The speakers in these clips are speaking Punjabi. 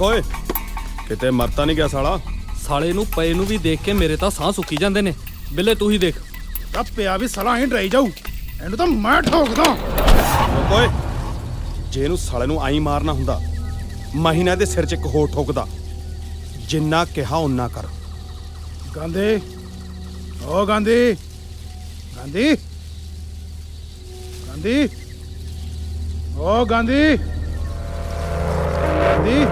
ਓਏ ਕਿਤੇ ਮਰਤਾ ਨਹੀਂ ਗਿਆ ਸਾਲਾ। ਸਾਲੇ ਨੂੰ ਪਏ ਨੂੰ ਵੀ ਦੇਖ ਕੇ ਮੇਰੇ ਤਾਂ ਸਾਹ ਸੁੱਕੀ ਜਾਂਦੇ ਨੇ। ਬਿੱਲੇ ਤੂੰ ਹੀ ਦੇਖ। ਤਾਂ ਪਿਆ ਵੀ ਸਾਲਾ ਹੀ ਡਰਾਈ ਜਾਊ, ਇਹਨੂੰ ਤਾਂ ਮੈਂ ਠੋਕਦਾ। ਓਏ ਜੇ ਇਹਨੂੰ ਸਾਲੇ ਨੂੰ ਆਈ ਮਾਰਨਾ ਹੁੰਦਾ ਮਹੀਨਾ ਦੇ ਸਿਰ 'ਚ ਇੱਕ ਹੋਰ ਠੋਕਦਾ। ਜਿੰਨਾ ਕਿਹਾ ਓਨਾ ਕਰ। ਗਾਂਧੀ, ਓ ਗਾਂਧੀ, ਗਾਂਧੀ, ਗਾਂਧੀ, ਓ ਗਾਂਧੀ, ਗਾਂਧੀ।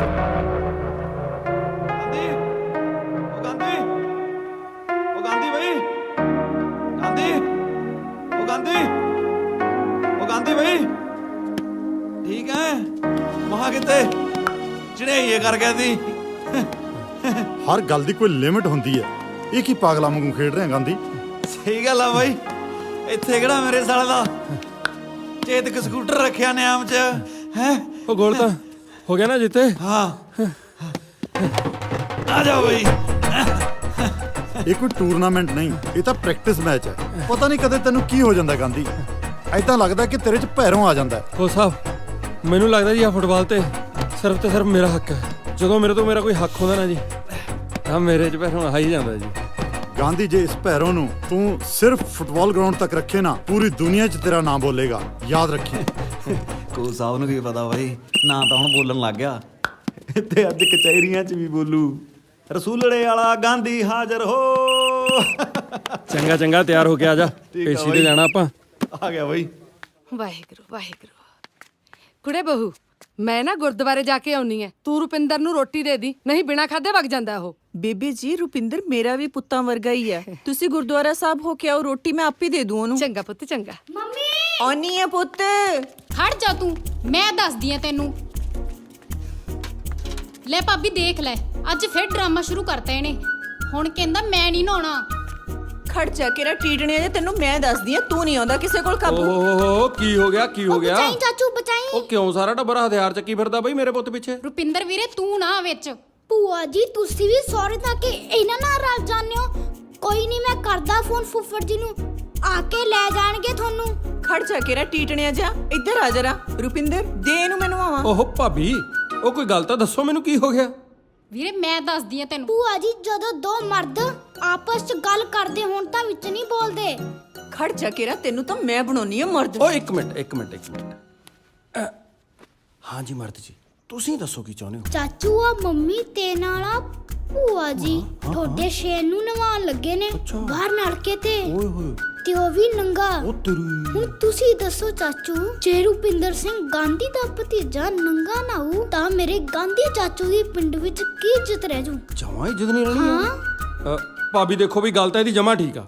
ठीक है वहां किते चढ़ाइए कर गया थी। हर गल दी कोई लिमिट होंदी है। ये की पागला वांगू खेड रहे गांधी। सही गल है भाई, इत्थे किहड़ा मेरे साले दा चेतक स्कूटर रखिया नियाम च है। ਉਹ ਗੋਲ ਤਾਂ ਹੋ ਗਿਆ ਨਾ ਜਿੱਤੇ। हाँ आ जाओ भाई। ये कोई टूरनामेंट नहीं, ये तो प्रैक्टिस मैच है। पता नहीं कदे तेनू की हो जांदा गांधी। ऐदां लगदा कि तेरे च पैरों आ जांदा है। ਉਹ ਸਾਹਿਬ ਮੈਨੂੰ ਲੱਗਦਾ ਜੀ ਆ ਫੁੱਟਬਾਲ ਤੇ ਸਿਰਫ ਮੇਰਾ ਹੱਕ ਹੈ। ਜਦੋਂ ਮੇਰੇ ਤੋਂ ਮੇਰਾ ਕੋਈ ਹੱਕ ਹੁੰਦਾ ਨਾ ਜੀ ਤਾਂ ਮੇਰੇ 'ਚ ਪੈਰੋਂ ਆ ਹੀ ਜਾਂਦਾ ਜੀ। गांधी जे इस पैरों नू तू सिर्फ फुटबॉल ग्राउंड तक रखे ना, पूरी दुनिया च तेरा नाम बोलेगा, याद रखी। को साहब नू की पता भाई, ना तो हुण बोलन लग गया ते अज कचहरियां च भी बोलू। रसूलड़े वाला गांधी हाजर हो। ਚੰਗਾ ਚੰਗਾ ਤਿਆਰ ਹੋ ਕੇ ਆ ਜਾ, ਪੇਸ਼ੀ ਤੇ ਜਾਣਾ ਆਪਾਂ। आ गया भाई। ਵਾਹਿਗੁਰੂ ਵਾਹਿਗੁਰੂ। ਕੁੜੇ ਬਹੂ, ਮੈਂ ਨਾ ਗੁਰਦੁਆਰੇ ਜਾ ਕੇ ਆਉਣੀ ਐ। ਤੂੰ ਰੁਪਿੰਦਰ ਨੂੰ ਰੋਟੀ ਦੇ ਦੀ, ਨਹੀਂ ਬਿਨਾਂ ਖਾਦੇ ਵਗ ਜਾਂਦਾ ਉਹ। ਬੇਬੇ ਜੀ ਰੁਪਿੰਦਰ ਮੇਰਾ ਵੀ ਪੁੱਤਾਂ ਵਰਗਾ ਹੀ ਹੈ। ਤੁਸੀਂ ਗੁਰਦੁਆਰਾ ਸਾਹਿਬ ਹੋ ਕੇ ਆਓ, ਰੋਟੀ ਮੈਂ ਆਪੇ ਦੇ ਦੂੰ ਉਹਨੂੰ। ਚੰਗਾ ਪੁੱਤ ਚੰਗਾ। ਮੰਮੀ ਆਉਣੀ ਹੈ ਪੁੱਤ। ਖੜ ਜਾ ਤੂੰ, ਮੈਂ ਦੱਸਦੀ ਆ ਤੈਨੂੰ। ਲੈ ਭਾਬੀ ਦੇਖ ਲੈ, ਅੱਜ ਫਿਰ ਡਰਾਮਾ ਸ਼ੁਰੂ ਕਰਤਾ ਇਹਨੇ। ਹੁਣ ਕਹਿੰਦਾ ਮੈਂ ਨਹੀਂ ਨਹਾਉਣਾ। ਖੜ ਜਾ ਕੇ ਟੀਟਣੇ ਜੇ ਤੈਨੂੰ ਮੈਂ ਦੱਸਦੀ ਆ, ਤੂੰ ਨਹੀਂ ਆਉਂਦਾ ਕਿਸੇ ਕੋਲ ਕਾਬੂ। ਓਹ ਕੀ ਹੋ ਗਿਆ ਕੀ ਹੋ ਗਿਆ? ਬਚਾਈ ਚਾਚੂ ਬਚਾਈ। ਉਹ ਕਿਉਂ ਸਾਰਾ ਟੱਬਰ ਹਥਿਆਰ ਚੱਕੀ ਫਿਰਦਾ ਬਈ ਮੇਰੇ ਪੁੱਤ ਪਿੱਛੇ? ਰੁਪਿੰਦਰ ਵੀਰੇ ਤੂੰ ਨਾ ਵਿੱਚ। ਭੂਆ ਜੀ ਤੁਸੀਂ ਵੀ ਸੌਰੀ ਤਾਂ ਕਿ ਇਹਨਾਂ ਨਾਲ ਰਲ ਜਾਂਦੇ ਹੋ। ਕੋਈ ਨਹੀਂ ਮੈਂ ਕਰਦਾ ਫੋਨ ਫੁੱਫੜ ਜੀ ਨੂੰ, ਆ ਕੇ ਲੈ ਜਾਣਗੇ ਤੁਹਾਨੂੰ। ਖੜ ਜਾ ਕੇ ਟੀਟਣਿਆ ਜਾ, ਇੱਧਰ ਆ ਜਰਾ। ਰੁਪਿੰਦਰ ਦੇ ਇਹਨੂੰ ਮੈਨੂੰ ਆਵਾਂ। ਓਹ ਭਾਬੀ ਉਹ ਕੋਈ ਗੱਲ ਤਾਂ ਦੱਸੋ ਮੈਨੂੰ, ਕੀ ਹੋ ਗਿਆ? ਵੀਰੇ ਮੈਂ ਦੱਸਦੀ ਆ ਤੈਨੂੰ। ਭੂਆ ਜੀ ਜਦੋਂ ਦੋ ਮਰਦ ਆਪਸ ਚ ਗੱਲ ਕਰਦੇ ਹੋਣ ਤਾਂ ਵਿੱਚ ਨਹੀਂ ਬੋਲਦੇ। ਖੜ ਜਾ ਕੇ ਤੈਨੂੰ ਤਾਂ ਮੈਂ ਬਣਾਉਣੀ ਆ ਮਰਦ। ਓ ਇੱਕ ਮਿੰਟ ਹਾਂਜੀ ਮਰਦ ਜੀ, ਤੁਸੀਂ ਦੱਸੋ ਕੀ ਚਾਹੁੰਦੇ ਹੋ? ਚਾਚੂ ਆ ਮੰਮੀ ਤੇ ਨਾਲ ਆ ਭੂਆ ਜੀ ਤੁਹਾਡੇ ਸ਼ੇਰ ਨੂੰ ਨਵਾਉਣ ਲੱਗੇ ਨੇ ਬਾਹਰ ਨਲਕੇ ਤੇ। ਓਏ ਹੋਏ ਤੇ ਉਹ ਵੀ ਨੰਗਾ। ਉਹ ਤੇਰੀ। ਹੁਣ ਤੁਸੀਂ ਦੱਸੋ ਚਾਚੂ, ਜੇ ਰੁਪਿੰਦਰ ਸਿੰਘ ਗਾਂਧੀ ਦਾ ਭਤੀਜਾ ਨੰਗਾ ਨਾ ਹੋ ਤਾਂ ਮੇਰੇ ਗਾਂਧੀ ਚਾਚੂ ਦੀ ਪਿੰਡ ਵਿੱਚ ਕੀ ਇੱਜ਼ਤ ਰਹਿ ਜੂ? ਜਮਾਂ ਇੱਜ਼ਤ ਨਹੀਂ ਰਹਿਣੀ। ਭਾਬੀ ਦੇਖੋ ਵੀ ਗੱਲ ਤਾਂ ਇਹਦੀ ਜਮਾਂ ਠੀਕ ਆ।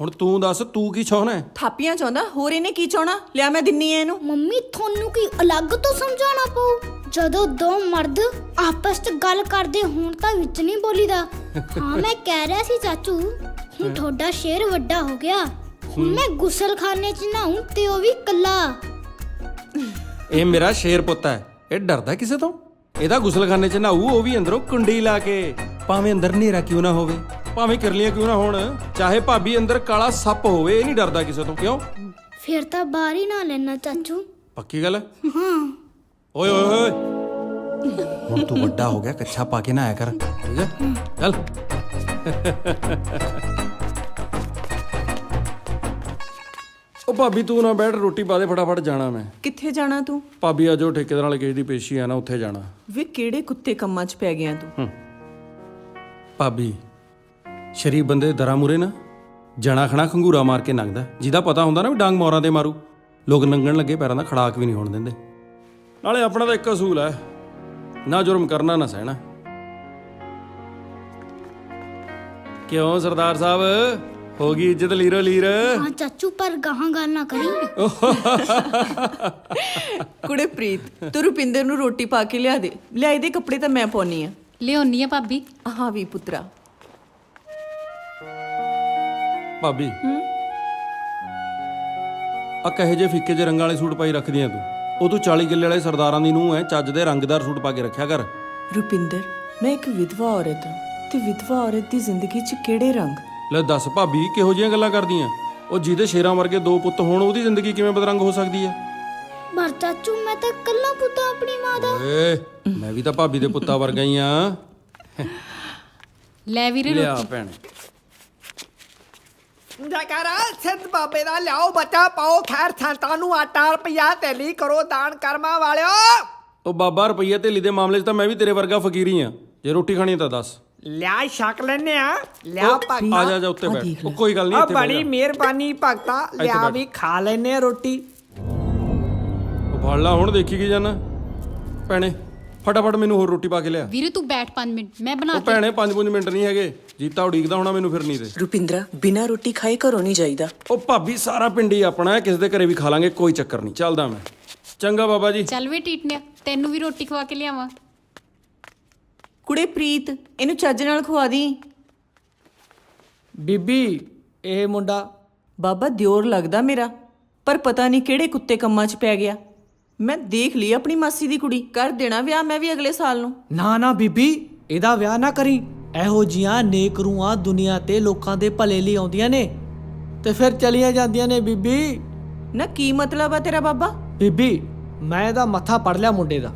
ਹੁਣ ਤੂੰ ਦੱਸ ਤੂੰ ਕੀ ਚਾਹੁੰਦਾ ਹੈ? ਥਾਪੀਆਂ ਚਾਹੁੰਦਾ, ਹੋਰ ਇਹਨੇ ਕੀ ਚਾਹਣਾ? ਲਿਆ ਮੈਂ ਦਿੰਨੀ ਐ ਇਹਨੂੰ। ਮੰਮੀ ਤੁਹਾਨੂੰ ਕੀ ਅਲੱਗ ਤੋਂ ਸਮਝਾਉਣਾ ਪਊ? ਜਦੋਂ ਦੋ ਮਰਦ ਆਪਸ ਚ ਗੱਲ ਕਰਦੇ ਹੋਣ ਤਾਂ ਵਿੱਚ ਨਹੀਂ ਬੋਲੀਦਾ। ਹਾਂ ਮੈਂ ਕਹਿ ਰਿਹਾ ਸੀ ਚਾਚੂ, ਹੁਣ ਤੁਹਾਡਾ ਸ਼ੇਰ ਵੱਡਾ ਹੋ ਗਿਆ। ਹੁਣ ਮੈਂ ਗੁਸਲਖਾਨੇ ਚ ਨਹਾਉਂ ਤੇ ਉਹ ਵੀ ਕੱਲਾ। ਇਹ ਮੇਰਾ ਸ਼ੇਰ ਪੁੱਤ ਹੈ, ਇਹ ਡਰਦਾ ਕਿਸੇ ਤੋਂ? ਇਹਦਾ ਗੁਸਲਖਾਨੇ ਚ ਨਹਾਊ, ਉਹ ਵੀ ਅੰਦਰੋਂ ਕੁੰਡੀ ਲਾ ਕੇ। ਭਾਵੇਂ ਅੰਦਰ ਹਨੇਰਾ ਕਿਉਂ ਨਾ ਹੋਵੇ, ਭਾਵੇਂ ਕਿਰਲੀਆਂ ਕਿਉਂ ਨਾ ਹੋਣ, ਚਾਹੇ ਭਾਬੀ ਅੰਦਰ ਕਾਲਾ ਸੱਪ ਹੋਵੇ, ਇਹ ਨਹੀਂ ਡਰਦਾ ਕਿਸੇ ਤੋਂ। ਕਿਉਂ? ਫਿਰ ਤਾਂ ਬਾਹਰ ਹੀ ਨਾ ਲੈਣਾ ਚਾਚੂ। ਪੱਕੀ ਗੱਲ ਹੈ? ਹਾਂ। ਓਏ ਓਏ ਓਏ ਹੁਣ ਤੂੰ ਵੱਡਾ ਹੋ ਗਿਆ, ਕੱਛਾ ਪਾ ਕੇ ਨਾ ਆਇਆ ਕਰ, ਠੀਕ ਹੈ? ਚੱਲ। ਉਹ ਭਾਬੀ ਤੂੰ ਨਾ ਬੈਠ, ਰੋਟੀ ਪਾ ਦੇ ਫਟਾਫਟ, ਜਾਣਾ ਮੈਂ। ਕਿੱਥੇ ਜਾਣਾ ਤੂੰ? ਭਾਬੀ ਅੱਜ ਉਹ ਠੇਕੇਦਾਰ ਵਾਲੇ ਕਿਸੇ ਦੀ ਪੇਸ਼ੀ ਆ ਨਾ, ਉੱਥੇ ਜਾਣਾ। ਵੇ ਕਿਹੜੇ ਕੁੱਤੇ ਕੰਮਾਂ 'ਚ ਪੈ ਗਿਆ ਤੂੰ? ਭਾਬੀ ਸ਼ਰੀਫ ਬੰਦੇ ਦਰਾਂ ਮੂਰੇ ਨਾ ਜਣਾ ਖਣਾ ਖੰਗੂਰਾ ਮਾਰ ਕੇ ਲੰਘਦਾ, ਜਿਹਦਾ ਪਤਾ ਹੁੰਦਾ ਨਾ ਵੀ ਡਾਂਗ ਮੋਰਾਂ ਤੇ ਮਾਰੂ। ਲੋਕ ਲੰਘਣ ਲੱਗੇ ਪੈਰਾਂ ਦਾ ਖੜਾਕ ਵੀ ਨਹੀਂ ਹੋਣ ਦਿੰਦੇ। ਨਾਲੇ ਆਪਣਾ ਤਾਂ ਇੱਕ ਅਸੂਲ ਹੈ, ਨਾ ਜੁਰਮ ਕਰਨਾ ਨਾ ਸਹਿਣਾ। ਕਿਉਂ ਸਰਦਾਰ ਸਾਹਿਬ, ਹੋ ਗਈ ਇੱਜ਼ਤ ਲੀਰੋ ਲੀਰ? ਹਾਂ ਚਾਚੂ, ਪਰ ਗਾਹਾਂ ਗੱਲ ਨਾ ਕਰੀ। ਕੁੜੇ ਪ੍ਰੀਤ, ਤੂੰ ਰੁਪਿੰਦਰ ਨੂੰ ਰੋਟੀ ਪਾ ਕੇ ਲਿਆ ਦੇ। ਲਿਆ, ਇਹਦੇ ਕੱਪੜੇ ਤਾਂ ਮੈਂ ਪਾਉਣੀ ਆ। ਲਿਆਉਣੀ ਆ ਭਾਬੀ। ਹਾਂ ਵੀ ਪੁੱਤਰਾ। ਭਾਬੀ ਆ ਕਹੇ ਜੇ ਫਿੱਕੇ ਜੇ ਰੰਗਾਂ ਵਾਲੇ ਸੂਟ ਪਾਈ ਰੱਖਦੀਆਂ ਤੂੰ? ਉਹ ਤੂੰ 40 ਕਿੱਲੇ ਵਾਲੇ ਸਰਦਾਰਾਂ ਦੀ ਨੂੰਹ ਐ, ਚੱਜ ਦੇ ਰੰਗਦਾਰ ਸੂਟ ਪਾ ਕੇ ਰੱਖਿਆ ਕਰ। ਰੁਪਿੰਦਰ, ਮੈਂ ਇੱਕ ਵਿਧਵਾ ਔਰਤ ਹਾਂ ਤੇ ਵਿਧਵਾ ਔਰਤ ਦੀ ਜ਼ਿੰਦਗੀ 'ਚ ਕਿਹੜੇ ਰੰਗ? ਲੈ ਦੱਸ ਭਾਬੀ, ਕਿਹੋ ਜਿਹੀਆਂ ਗੱਲਾਂ ਕਰਦੀਆਂ? ਉਹ ਜਿਹਦੇ ਸ਼ੇਰਾਂ ਵਰਗੇ ਦੋ ਪੁੱਤ ਹੋਣ, ਉਹਦੀ ਜ਼ਿੰਦਗੀ ਕਿਵੇਂ ਬਦਰੰਗ ਹੋ ਸਕਦੀ ਹੈ? ਪਰ ਚਾਚੂ ਮੈਂ ਤਾਂ ਕੱਲਾ ਪੁੱਤ ਆਪਣੀ ਮਾਂ ਦਾ। ਏ ਮੈਂ ਵੀ ਤਾਂ ਭਾਬੀ ਦੇ ਪੁੱਤਾਂ ਵਰਗਾ ਹੀ ਆ। ਲੈ ਵੀਰੇ ਲਿਆ ਰੋਟੀ। ਭੈਣੇ। ਜੈਕਾਰਾ ਸਿੱਧ ਬਾਬੇ ਦਾ ਲਿਆਓ ਬੱਚਾ ਪਾਓ ਖੈਰ ਸੰਤਾਂ ਨੂੰ ਆਟਾ ਰੁਪਈਆ ਤੇਲੀ ਕਰੋ ਦਾਨ ਕਰਮਾਂ ਵਾਲਿਓ। ਉਹ ਬਾਬਾ ਰੁਪਈਆ ਢੇਲੀ ਦੇ ਮਾਮਲੇ 'ਚ ਤਾਂ ਮੈਂ ਵੀ ਤੇਰੇ ਵਰਗਾ ਫਕੀਰ ਹੀ ਆ। ਜੇ ਰੋਟੀ ਖਾਣੀ ਤਾਂ ਦੱਸ। ਲਿਆ ਛਕ ਲੈਨੇ ਆ ਲਿਆ ਆ ਭਗਤਾ। ਜਾ ਉੱਤੇ ਬੈਠ। ਉਹ ਕੋਈ ਗੱਲ ਨਹੀਂ, ਆ ਇੱਥੇ ਬਹਿ ਬੜੀ ਜਾ। ਮਿਹਰਬਾਨੀ ਭਗਤਾ ਲਿਆ ਬੈਠ। ਵੀ ਖਾ ਲੈਨੇ ਆ ਰੋਟੀ। ਉਹ ਫੜ ਲਾ ਹੁਣ, ਦੇਖੀ ਕੀ ਜਾਣਾ। ਭੈਣੇ ਫਟਾਫਟ ਮੈਨੂੰ ਹੋਰ ਰੋਟੀ ਪਾ ਕੇ ਲਿਆ। ਵੀਰੇ ਤੂੰ ਬੈਠ 5 ਮਿੰਟ ਮੈਂ ਬਣਾ ਉਹ ਕੇ। ਭੈਣੇ 5 ਮਿੰਟ ਨਹੀਂ ਹੈਗੇ। ਜੀਤਾ ਉਡੀਕਦਾ ਹੋਣਾ ਮੈਨੂੰ ਫਿਰਨੀ ਤੇ। ਰੁਪਿੰਦਰਾ ਬਿਨਾਂ ਰੋਟੀ ਖਾਏ ਘਰੋਂ ਨਹੀਂ ਜਾਈਦਾ। ਉਹ ਭਾਬੀ ਸਾਰਾ ਪਿੰਡ ਹੀ ਆਪਣਾ ਹੈ, ਕਿਸੇ ਦੇ ਘਰੇ ਵੀ ਖਾ ਲਾਂਗੇ, ਕੋਈ ਚੱਕਰ ਨਹੀਂ। ਚੱਲਦਾ ਮੈਂ। ਚੰਗਾ ਬਾਬਾ ਜੀ। ਚੱਲ ਵੇ ਟੀਟਨਿਆ ਤੈਨੂੰ ਵੀ ਰੋਟੀ ਖਵਾ ਕੇ ਲਿਆਵਾਂ। ਕੁੜੇ ਪ੍ਰੀਤ ਇਹਨੂੰ ਚੱਜ ਨਾਲ ਖਵਾ ਦੀ। ਬੀਬੀ ਇਹ ਮੁੰਡਾ ਬਾਬਾ ਦਿਓਰ ਲੱਗਦਾ ਮੇਰਾ, ਪਰ ਪਤਾ ਨਹੀਂ ਕਿਹੜੇ ਕੁੱਤੇ ਕੰਮਾਂ 'ਚ ਪੈ ਗਿਆ। ਮੈਂ ਦੇਖ ਲਈ ਆਪਣੀ ਮਾਸੀ ਦੀ ਕੁੜੀ, ਕਰ ਦੇਣਾ ਵਿਆਹ ਮੈਂ ਵੀ ਅਗਲੇ ਸਾਲ ਨੂੰ। ਨਾ ਨਾ ਬੀਬੀ ਇਹਦਾ ਵਿਆਹ ਨਾ ਕਰੀ। ਇਹੋ ਜੀਆਂ ਨੇਕ ਰੂਹਾਂ ਦੁਨੀਆ ਤੇ ਲੋਕਾਂ ਦੇ ਭਲੇ ਲਈ ਆਉਂਦੀਆਂ ਨੇ ਤੇ ਫਿਰ ਚਲੀਆਂ ਜਾਂਦੀਆਂ ਨੇ। ਬੀਬੀ ਨਾ ਕੀ ਮਤਲਬ ਆ ਤੇਰਾ ਬਾਬਾ? ਬੀਬੀ ਮੈਂ ਇਹਦਾ ਮੱਥਾ ਪੜ ਲਿਆ ਮੁੰਡੇ ਦਾ।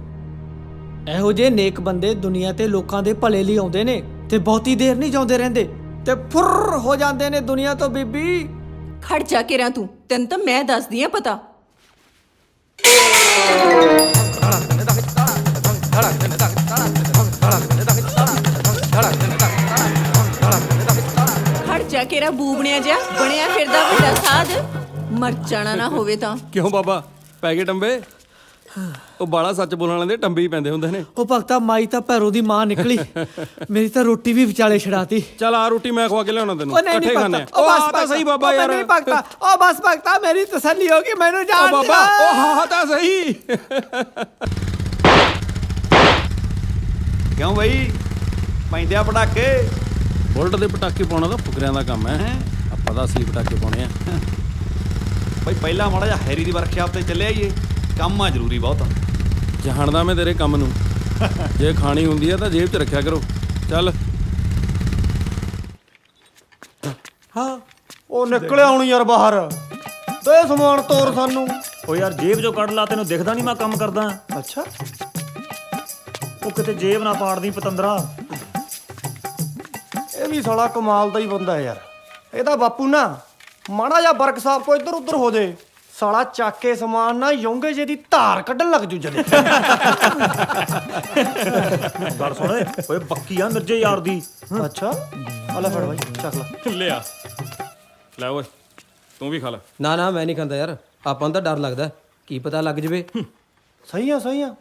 ਇਹੋ ਜਿਹੇ ਨੇਕ ਬੰਦੇ ਦੁਨੀਆ ਤੇ ਲੋਕਾਂ ਦੇ ਭਲੇ ਲਈ ਆਉਂਦੇ ਨੇ ਤੇ ਬਹੁਤੀ ਦੇਰ ਨਹੀਂ ਜਿਉਂਦੇ ਰਹਿੰਦੇ ਤੇ ਫੁਰ ਹੋ ਜਾਂਦੇ ਨੇ ਦੁਨੀਆ ਤੋਂ। ਬੀਬੀ ਖੜ ਜਾ ਕੇ ਰਾਂ ਤੂੰ, ਤੈਨੂੰ ਤਾਂ ਮੈਂ ਦੱਸਦੀ ਆ ਪਤਾ। ਖੜ ਜਾ ਕੇ ਰਾਂ ਬੂਬਣਿਆ ਜਿਹਾ ਬਣਿਆ ਫਿਰਦਾ ਵੱਡਾ ਸਾਧ, ਮਰ ਜਾਣਾ ਨਾ ਹੋਵੇ ਤਾਂ। ਕਿਉਂ ਬਾਬਾ ਪੈ ਗਏ ਟੰਬੇ? ਉਹ ਬਾਲਾ ਸੱਚ ਬੋਲਣ ਵਾਲਿਆਂ ਦੇ ਟੰਬੇ ਹੀ ਪੈਂਦੇ ਹੁੰਦੇ ਨੇ। ਉਹ ਭਗਤਾ ਮਾਈ ਤਾਂ ਭੈਰੋ ਦੀ ਮਾਂ ਨਿਕਲੀ। ਮੇਰੀ ਤਾਂ ਰੋਟੀ ਵੀ ਵਿਚਾਲੇ ਛੜਾਤੀ। ਚੱਲ ਆ ਰੋਟੀ ਮੈਂ ਖਵਾ ਕੇ ਲਿਆਉਣਾ ਤੈਨੂੰ। ਉਹ ਨਹੀਂ ਇਕੱਠੇ ਨਹੀਂ ਖਾਂਦੇ ਭਗਤਾ, ਆ। ਉਹ ਉਹ ਬਸ ਆ ਤਾਂ ਸਹੀ ਬਾਬਾ ਯਾਰ। ਨਹੀਂ ਭਗਤਾ, ਉਹ ਬਸ ਭਗਤਾ ਮੇਰੀ ਤਸੱਲੀ ਹੋ ਗਈ, ਮੈਨੂੰ ਉਹ ਜਾਣ ਬਾਬਾ ਦਿਓ। ਉਹ ਹਾਂ ਤਾਂ ਸਹੀ। ਕਿਉਂ ਬਈ ਪੈਂਦੇ ਆ ਪਟਾਕੇ? ਬੁਲਟ ਦੇ ਪਟਾਕੇ ਪਾਉਣਾ ਤਾਂ ਫੁਕਰਿਆਂ ਦਾ ਕੰਮ ਹੈ। ਆਪਾਂ ਤਾਂ ਅਸਲੀ ਪਟਾਕੇ ਪਾਉਣੇ ਆ। ਬਈ ਪਹਿਲਾਂ ਮਾੜਾ ਜਿਹਾ ਹੈਰੀ ਦੀ ਵਰਕਸ਼ਾਪ ਤੇ ਚੱਲੇ ਆਈਏ, ਕੰਮ ਆ ਜ਼ਰੂਰੀ ਬਹੁਤ। ਜਾਣਦਾ ਮੈਂ ਤੇਰੇ ਕੰਮ ਨੂੰ। ਜੇ ਖਾਣੀ ਹੁੰਦੀ ਆ ਤਾਂ ਜੇਬ 'ਚ ਰੱਖਿਆ ਕਰੋ। ਚੱਲ। ਹਾਂ ਉਹ ਨਿਕਲਿਆ ਹੁਣ ਯਾਰ ਬਾਹਰ। ਦੇ ਸਮਾਨ ਤੋਰ ਸਾਨੂੰ। ਓ ਯਾਰ ਜੇਬ ਚੋਂ ਕੱਢ ਲਾ, ਤੈਨੂੰ ਦਿਖਦਾ ਨਹੀਂ ਮੈਂ ਕੰਮ ਕਰਦਾ। ਅੱਛਾ ਉਹ ਕਿਤੇ ਜੇਬ ਨਾ ਪਾੜਦੀ ਪਤੰਦਰਾ। ਇਹ ਵੀ ਸਾਲਾ ਕਮਾਲ ਦਾ ਹੀ ਬੰਦਾ ਹੈ ਯਾਰ। ਇਹਦਾ ਬਾਪੂ ਨਾ ਮਾੜਾ ਜਿਹਾ ਵਰਕਸ਼ਾਪ ਕੋ ਇੱਧਰ ਉੱਧਰ ਹੋ ਜੇ, ਸਾਲਾ ਚੱਕ ਕੇ ਸਮਾਨ ਨਾ ਯੋਂਗੇ ਜੇ ਦੀ ਧਾਰ ਕੱਢਣ ਲੱਗ ਜੂ ਜਦੇ। ਗੱਲ ਸੁਣ ਓਏ ਬੱਕੀ ਆ ਮਿਰਜੇ ਯਾਰ ਦੀ। ਅੱਛਾ ਆ ਲੈ ਫੜ ਬਾਈ ਚੱਕ ਲੈ। ਲਿਆ ਲੈ ਓਏ ਤੂੰ ਵੀ ਖਾ ਲੈ। ਨਾ ਮੈਂ ਨਹੀਂ ਖਾਂਦਾ ਯਾਰ, ਆਪਾਂ ਨੂੰ ਤਾਂ ਡਰ ਲੱਗਦਾ ਕੀ ਪਤਾ ਲੱਗ ਜਵੇ। ਸਹੀ ਆ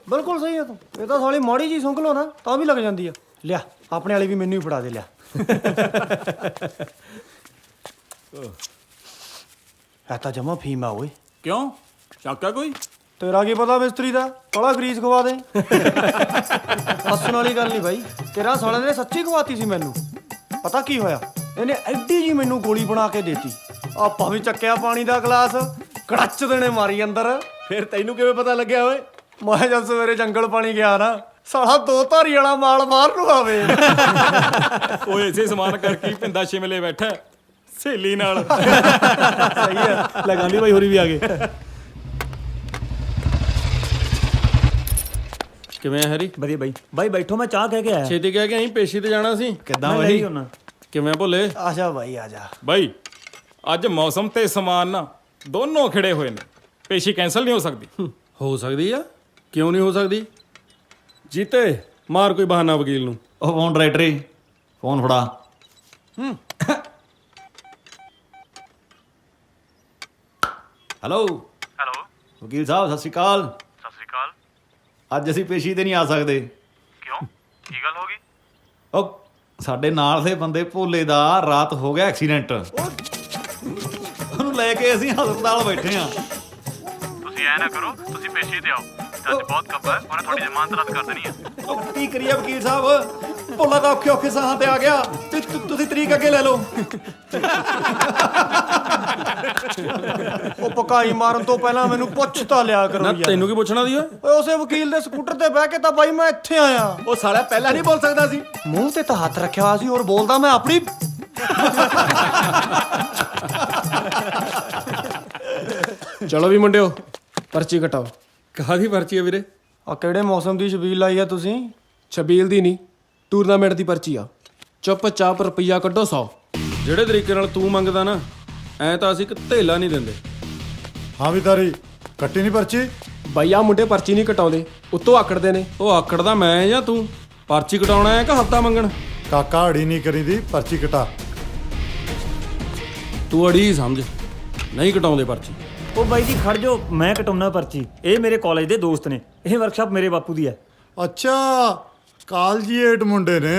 ਬਿਲਕੁਲ ਸਹੀ ਆ ਤੂੰ। ਇਹ ਤਾਂ ਸਾਲੀ ਮਾੜੀ ਜੀ ਸੁੰਘ ਲੋ ਨਾ ਤਾਂ ਵੀ ਲੱਗ ਜਾਂਦੀ ਆ। ਲਿਆ ਆਪਣੇ ਵਾਲੀ ਵੀ ਮੈਨੂੰ ਹੀ ਫੜਾ ਦੇ ਲਿਆ। ਇਹ ਤਾਂ ਜਮਾ ਫੀਮ ਆ ਓਏ। ਕਿਉਂ ਸ਼ੱਕਾ ਕੋਈ? ਤੇਰਾ ਕੀ ਪਤਾ ਮਿਸਤਰੀ ਦਾ, ਕਾਲਾ ਗਰੀਸ ਖਵਾ ਦੇ। ਹੱਸਣ ਵਾਲੀ ਗੱਲ ਨਹੀਂ ਬਾਈ, ਤੇਰਾ ਸਾਲੇ ਨੇ ਸੱਚੀ ਖਵਾਤੀ ਸੀ ਮੈਨੂੰ। ਪਤਾ ਕੀ ਹੋਇਆ, ਇਹਨੇ ਐਡੀ ਜੀ ਮੈਨੂੰ ਗੋਲੀ ਬਣਾ ਕੇ ਦੇਤੀ। ਆਪਾਂ ਵੀ ਚੱਕਿਆ ਪਾਣੀ ਦਾ ਗਲਾਸ, ਕੜੱਚ ਦੇਣੇ ਮਾਰੀ ਅੰਦਰ। ਫਿਰ ਤੈਨੂੰ ਕਿਵੇਂ ਪਤਾ ਲੱਗਿਆ ਓਏ? ਮੈਂ ਜਦ ਸਵੇਰੇ ਜੰਗਲ ਪਾਣੀ ਗਿਆ ਨਾ, ਸਾਲਾ 2 ਧਾਰੀ ਵਾਲਾ ਮਾਲ ਬਾਹਰ ਨੂੰ ਆਵੇ। ਓਏ ਇਸੇ ਸਮਾਨ ਕਰਕੇ ਪਿੰਦਾ ਸ਼ਿਮਲੇ ਬੈਠਾ ਸਹੇਲੀ ਨਾਲ। ਸਹੀ ਹੈ, ਲੈ ਗਾਂਧੀ ਬਾਈ ਹੋਰੀ ਵੀ ਆ ਗਏ। ਕਿਵੇਂ ਆ ਹੈਰੀ? ਵਧੀਆ ਬਾਈ ਬੈਠੋ, ਮੈਂ ਚਾਹ ਕਹਿ ਕੇ ਆਇਆ। ਛੇਤੀ ਕਹਿ ਕੇ ਆਈ, ਪੇਸ਼ੀ ਤੇ ਜਾਣਾ ਸੀ। ਕਿੱਦਾਂ ਮੈਂ ਬਈ? ਲਈ ਹੁਣ। ਕਿਵੇਂ ਭੁੱਲੇ? ਆ ਜਾ ਬਾਈ ਆ ਜਾ। ਬਾਈ ਅੱਜ ਮੌਸਮ ਤੇ ਸਮਾਨ ਨਾ ਦੋਨੋਂ ਖਿੜੇ ਹੋਏ ਨੇ, ਪੇਸ਼ੀ ਕੈਨਸਲ ਨਹੀਂ ਹੋ ਸਕਦੀ। ਹੋ ਸਕਦੀ ਆ, ਕਿਉਂ ਨਹੀਂ ਹੋ ਸਕਦੀ? ਜੀਤੇ ਮਾਰ ਕੋਈ ਬਹਾਨਾ ਵਕੀਲ ਨੂੰ। ਉਹ ਫੋਨ ਡਾਇਰੈਕਟਰੀ ਫੋਨ ਫੜਾ। ਹੈਲੋ ਵਕੀਲ ਸਾਹਿਬ ਸਤਿ ਸ਼੍ਰੀ ਅਕਾਲ। ਸਤਿ ਸ੍ਰੀ ਅਕਾਲ। ਅੱਜ ਅਸੀਂ ਪੇਸ਼ੀ ਤੇ ਨਹੀਂ ਆ ਸਕਦੇ। ਕਿਉਂ ਕੀ ਗੱਲ ਹੋ ਗਈ? ਉਹ ਸਾਡੇ ਨਾਲ ਦੇ ਬੰਦੇ ਭੋਲੇ ਦਾ ਰਾਤ ਹੋ ਗਿਆ ਐਕਸੀਡੈਂਟ। ਉਹਨੂੰ ਲੈ ਕੇ ਅਸੀਂ ਹਸਪਤਾਲ ਬੈਠੇ ਆ। ਤੁਸੀਂ ਐ ਨਾ ਕਰੋ, ਤੁਸੀਂ ਪੇਸ਼ੀ ਤੇ ਆਓ। ਅੱਜ ਬਹੁਤ ਕੱਬਾ ਹੈ, ਉਹਨੇ ਤੁਹਾਡੀ ਜ਼ਮਾਨਤ ਰੱਦ ਕਰ ਦੇਣੀ ਹੈ। ਉਹ ਕੀ ਕਰੀਏ ਵਕੀਲ ਸਾਹਿਬ, ਭੋਲਾ ਤਾਂ ਔਖੇ ਸਾਹਾਂ ਤੇ ਆ ਗਿਆ। ਤੁਸੀਂ ਤਰੀਕ ਅੱਗੇ ਲੈ ਲਓ। ਉਹ ਪਕਾਈ ਮਾਰਨ ਤੋਂ ਪਹਿਲਾਂ ਮੈਨੂੰ ਪੁੱਛ ਤਾਂ ਲਿਆ ਕਰੋ ਨਾ ਯਾਰ। ਤੈਨੂੰ ਕੀ ਪੁੱਛਣਾ ਦੀ ਓਏ? ਓਏ ਉਸੇ ਵਕੀਲ ਦੇ ਸਕੂਟਰ ਤੇ ਬਹਿ ਕੇ ਤਾਂ ਬਾਈ ਮੈਂ ਇੱਥੇ ਆਇਆ। ਉਹ ਸਾਲਾ ਪਹਿਲਾਂ ਨਹੀਂ ਬੋਲ ਸਕਦਾ ਸੀ। ਮੂੰਹ ਤੇ ਤਾਂ ਹੱਥ ਰੱਖਿਆ ਹੋਇਆ ਸੀ ਔਰ ਬੋਲਦਾ ਮੈਂ ਆਪਣੀ। ਚਲੋ ਵੀ ਮੁੰਡਿਓ ਪਰਚੀ ਕਟਾਓ। ਕਾਹਦੀ ਪਰਚੀ ਆ ਵੀਰੇ? ਆ ਕਿਹੜੇ ਮੌਸਮ ਦੀ ਛਬੀਲ ਲਾਈ ਆ ਤੁਸੀਂ? ਛਬੀਲ ਦੀ ਨਹੀਂ, ਟੂਰਨਾਮੈਂਟ ਦੀ ਪਰਚੀ ਆ। ਚੁੱਪ-ਚਾਪ ਰੁਪਈਆ ਕੱਢੋ 100। ਜਿਹੜੇ ਤਰੀਕੇ ਨਾਲ ਤੂੰ ਮੰਗਦਾ ਨਾ, ਐ ਤਾਂ ਅਸੀਂ ਇੱਕ ਧੇਲਾ ਨਹੀਂ ਦਿੰਦੇ। ਹਾਂ ਵੀ ਤਾਰੀ ਕੱਟੀ ਨਹੀਂ ਪਰਚੀ? ਬਾਈ ਆ ਮੁੰਡੇ ਪਰਚੀ ਨਹੀਂ ਕਟਾਉਂਦੇ, ਉੱਤੋਂ ਆਕੜਦੇ ਨੇ। ਉਹ ਆਕੜਦਾ ਮੈਂ ਜਾਂ ਤੂੰ? ਪਰਚੀ ਕਟਾਉਣਾ ਹੈ ਕਿ ਹੱਥਾਂ ਮੰਗਣ? ਕਾਕਾ ਅੜੀ ਨਹੀਂ ਕਰੀਦੀ, ਪਰਚੀ ਕਟਾ। ਤੂੰ ਅੜੀ ਸਮਝ, ਨਹੀਂ ਕਟਾਉਂਦੇ ਪਰਚੀ। ਉਹ ਬਾਈ ਜੀ ਖੜ ਜਾਓ, ਮੈਂ ਕਟਾਉਣਾ ਪਰਚੀ। ਇਹ ਮੇਰੇ ਕਾਲਜ ਦੇ ਦੋਸਤ ਨੇ, ਇਹ ਵਰਕਸ਼ਾਪ ਮੇਰੇ ਬਾਪੂ ਦੀ ਹੈ। ਅੱਛਾ, ਕਾਲਜੀਏਟ ਮੁੰਡੇ ਨੇ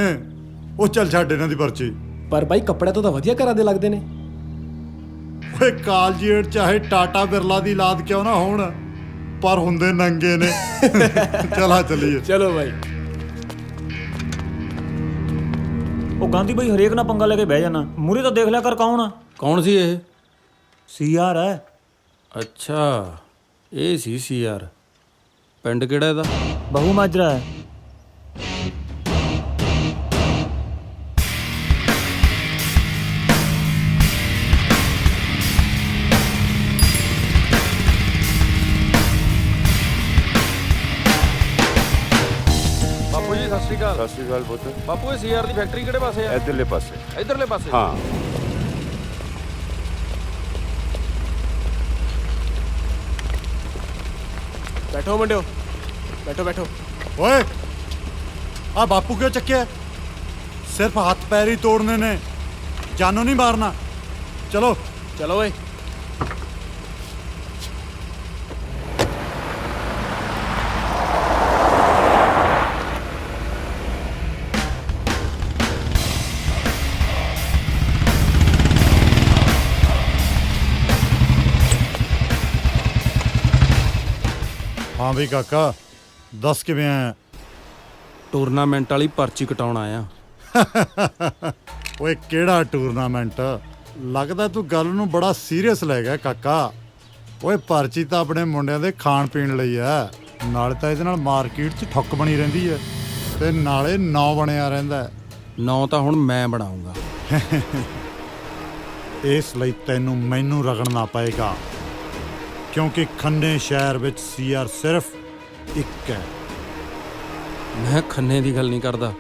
ਉਹ। ਚੱਲ ਛੱਡ ਇਹਨਾਂ ਦੀ ਪਰਚੀ। ਪਰ ਬਾਈ ਕੱਪੜਿਆਂ ਤੋਂ ਤਾਂ ਵਧੀਆ ਘਰਾਂ ਦੇ ਲੱਗਦੇ ਨੇ। ਓਏ ਕਾਲਜੀਏਟ ਚਾਹੇ ਟਾਟਾ ਬਿਰਲਾ ਦੀ ਲਾਦ ਕਿਉਂ ਨਾ ਹੋਣ, ਪਰ ਹੁੰਦੇ ਨੰਗੇ ਨੇ। ਚਲਾ ਚੱਲੀਏ। ਚਲੋ ਬਾਈ। ਉਹ ਗਾਂਧੀ ਬਾਈ ਹਰੇਕ ਨਾਲ ਪੰਗਾ ਲੈ ਕੇ ਬਹਿ ਜਾਣਾ, ਮੂਰੇ ਤਾਂ ਦੇਖ ਲਿਆ ਕਰ ਕੌਣ ਆ। ਕੌਣ ਸੀ ਇਹ? ਸੀਆਰ ਹੈ। ਅੱਛਾ, ਇਹ ਸੀ ਸੀਆਰ। ਪਿੰਡ ਕਿਹੜਾ ਇਹਦਾ? ਬਹੂ ਮਾਜਰਾ ਹੈ। ਬਾਪੂ ਜੀ ਸਤਿ ਸ਼੍ਰੀ ਅਕਾਲ। ਸਤਿ ਸ਼੍ਰੀ ਅਕਾਲ ਪੁੱਤ। ਬਾਪੂ ਇਹ ਸੀਆਰ ਦੀ ਫੈਕਟਰੀ ਕਿਹੜੇ ਪਾਸੇ ਆ? ਇੱਧਰਲੇ ਪਾਸੇ। ਇਧਰਲੇ ਪਾਸੇ? ਹਾਂ। ਬੈਠੋ ਮੁੰਡਿਓ, ਬੈਠੋ ਬੈਠੋ। ਓਏ ਆ ਬਾਪੂ ਕਿਉਂ ਚੱਕਿਆ? ਸਿਰਫ ਹੱਥ ਪੈਰ ਹੀ ਤੋੜਨੇ ਨੇ, ਜਾਨੋਂ ਨਹੀਂ ਮਾਰਨਾ। ਚਲੋ ਚਲੋ ਓਏ। ਹਾਂ ਵੀ ਕਾਕਾ, ਦੱਸ ਕਿਵੇਂ ਆਇਆ? ਟੂਰਨਾਮੈਂਟ ਵਾਲੀ ਪਰਚੀ ਕਟਾਉਣ ਆਇਆ। ਓਏ ਕਿਹੜਾ ਟੂਰਨਾਮੈਂਟ? ਲੱਗਦਾ ਤੂੰ ਗੱਲ ਨੂੰ ਬੜਾ ਸੀਰੀਅਸ ਲੈ ਗਿਆ ਕਾਕਾ। ਓਏ ਪਰਚੀ ਤਾਂ ਆਪਣੇ ਮੁੰਡਿਆਂ ਦੇ ਖਾਣ ਪੀਣ ਲਈ ਆ, ਨਾਲੇ ਤਾਂ ਇਹਦੇ ਨਾਲ ਮਾਰਕੀਟ 'ਚ ਠੁੱਕ ਬਣੀ ਰਹਿੰਦੀ ਹੈ ਤੇ ਨਾਲੇ ਨਾਂ ਬਣਿਆ ਰਹਿੰਦਾ। ਨਾਂ ਤਾਂ ਹੁਣ ਮੈਂ ਬਣਾਉਂਗਾ। ਇਸ ਲਈ ਤੈਨੂੰ ਮੈਨੂੰ ਰਗੜਨਾ ਪਏਗਾ, ਕਿਉਂਕਿ ਖੰਨੇ ਸ਼ਹਿਰ ਵਿੱਚ ਸੀਆਰ ਸਿਰਫ ਇੱਕ ਹੈ। ਮੈਂ ਖੰਨੇ ਦੀ ਗੱਲ ਨਹੀਂ ਕਰਦਾ,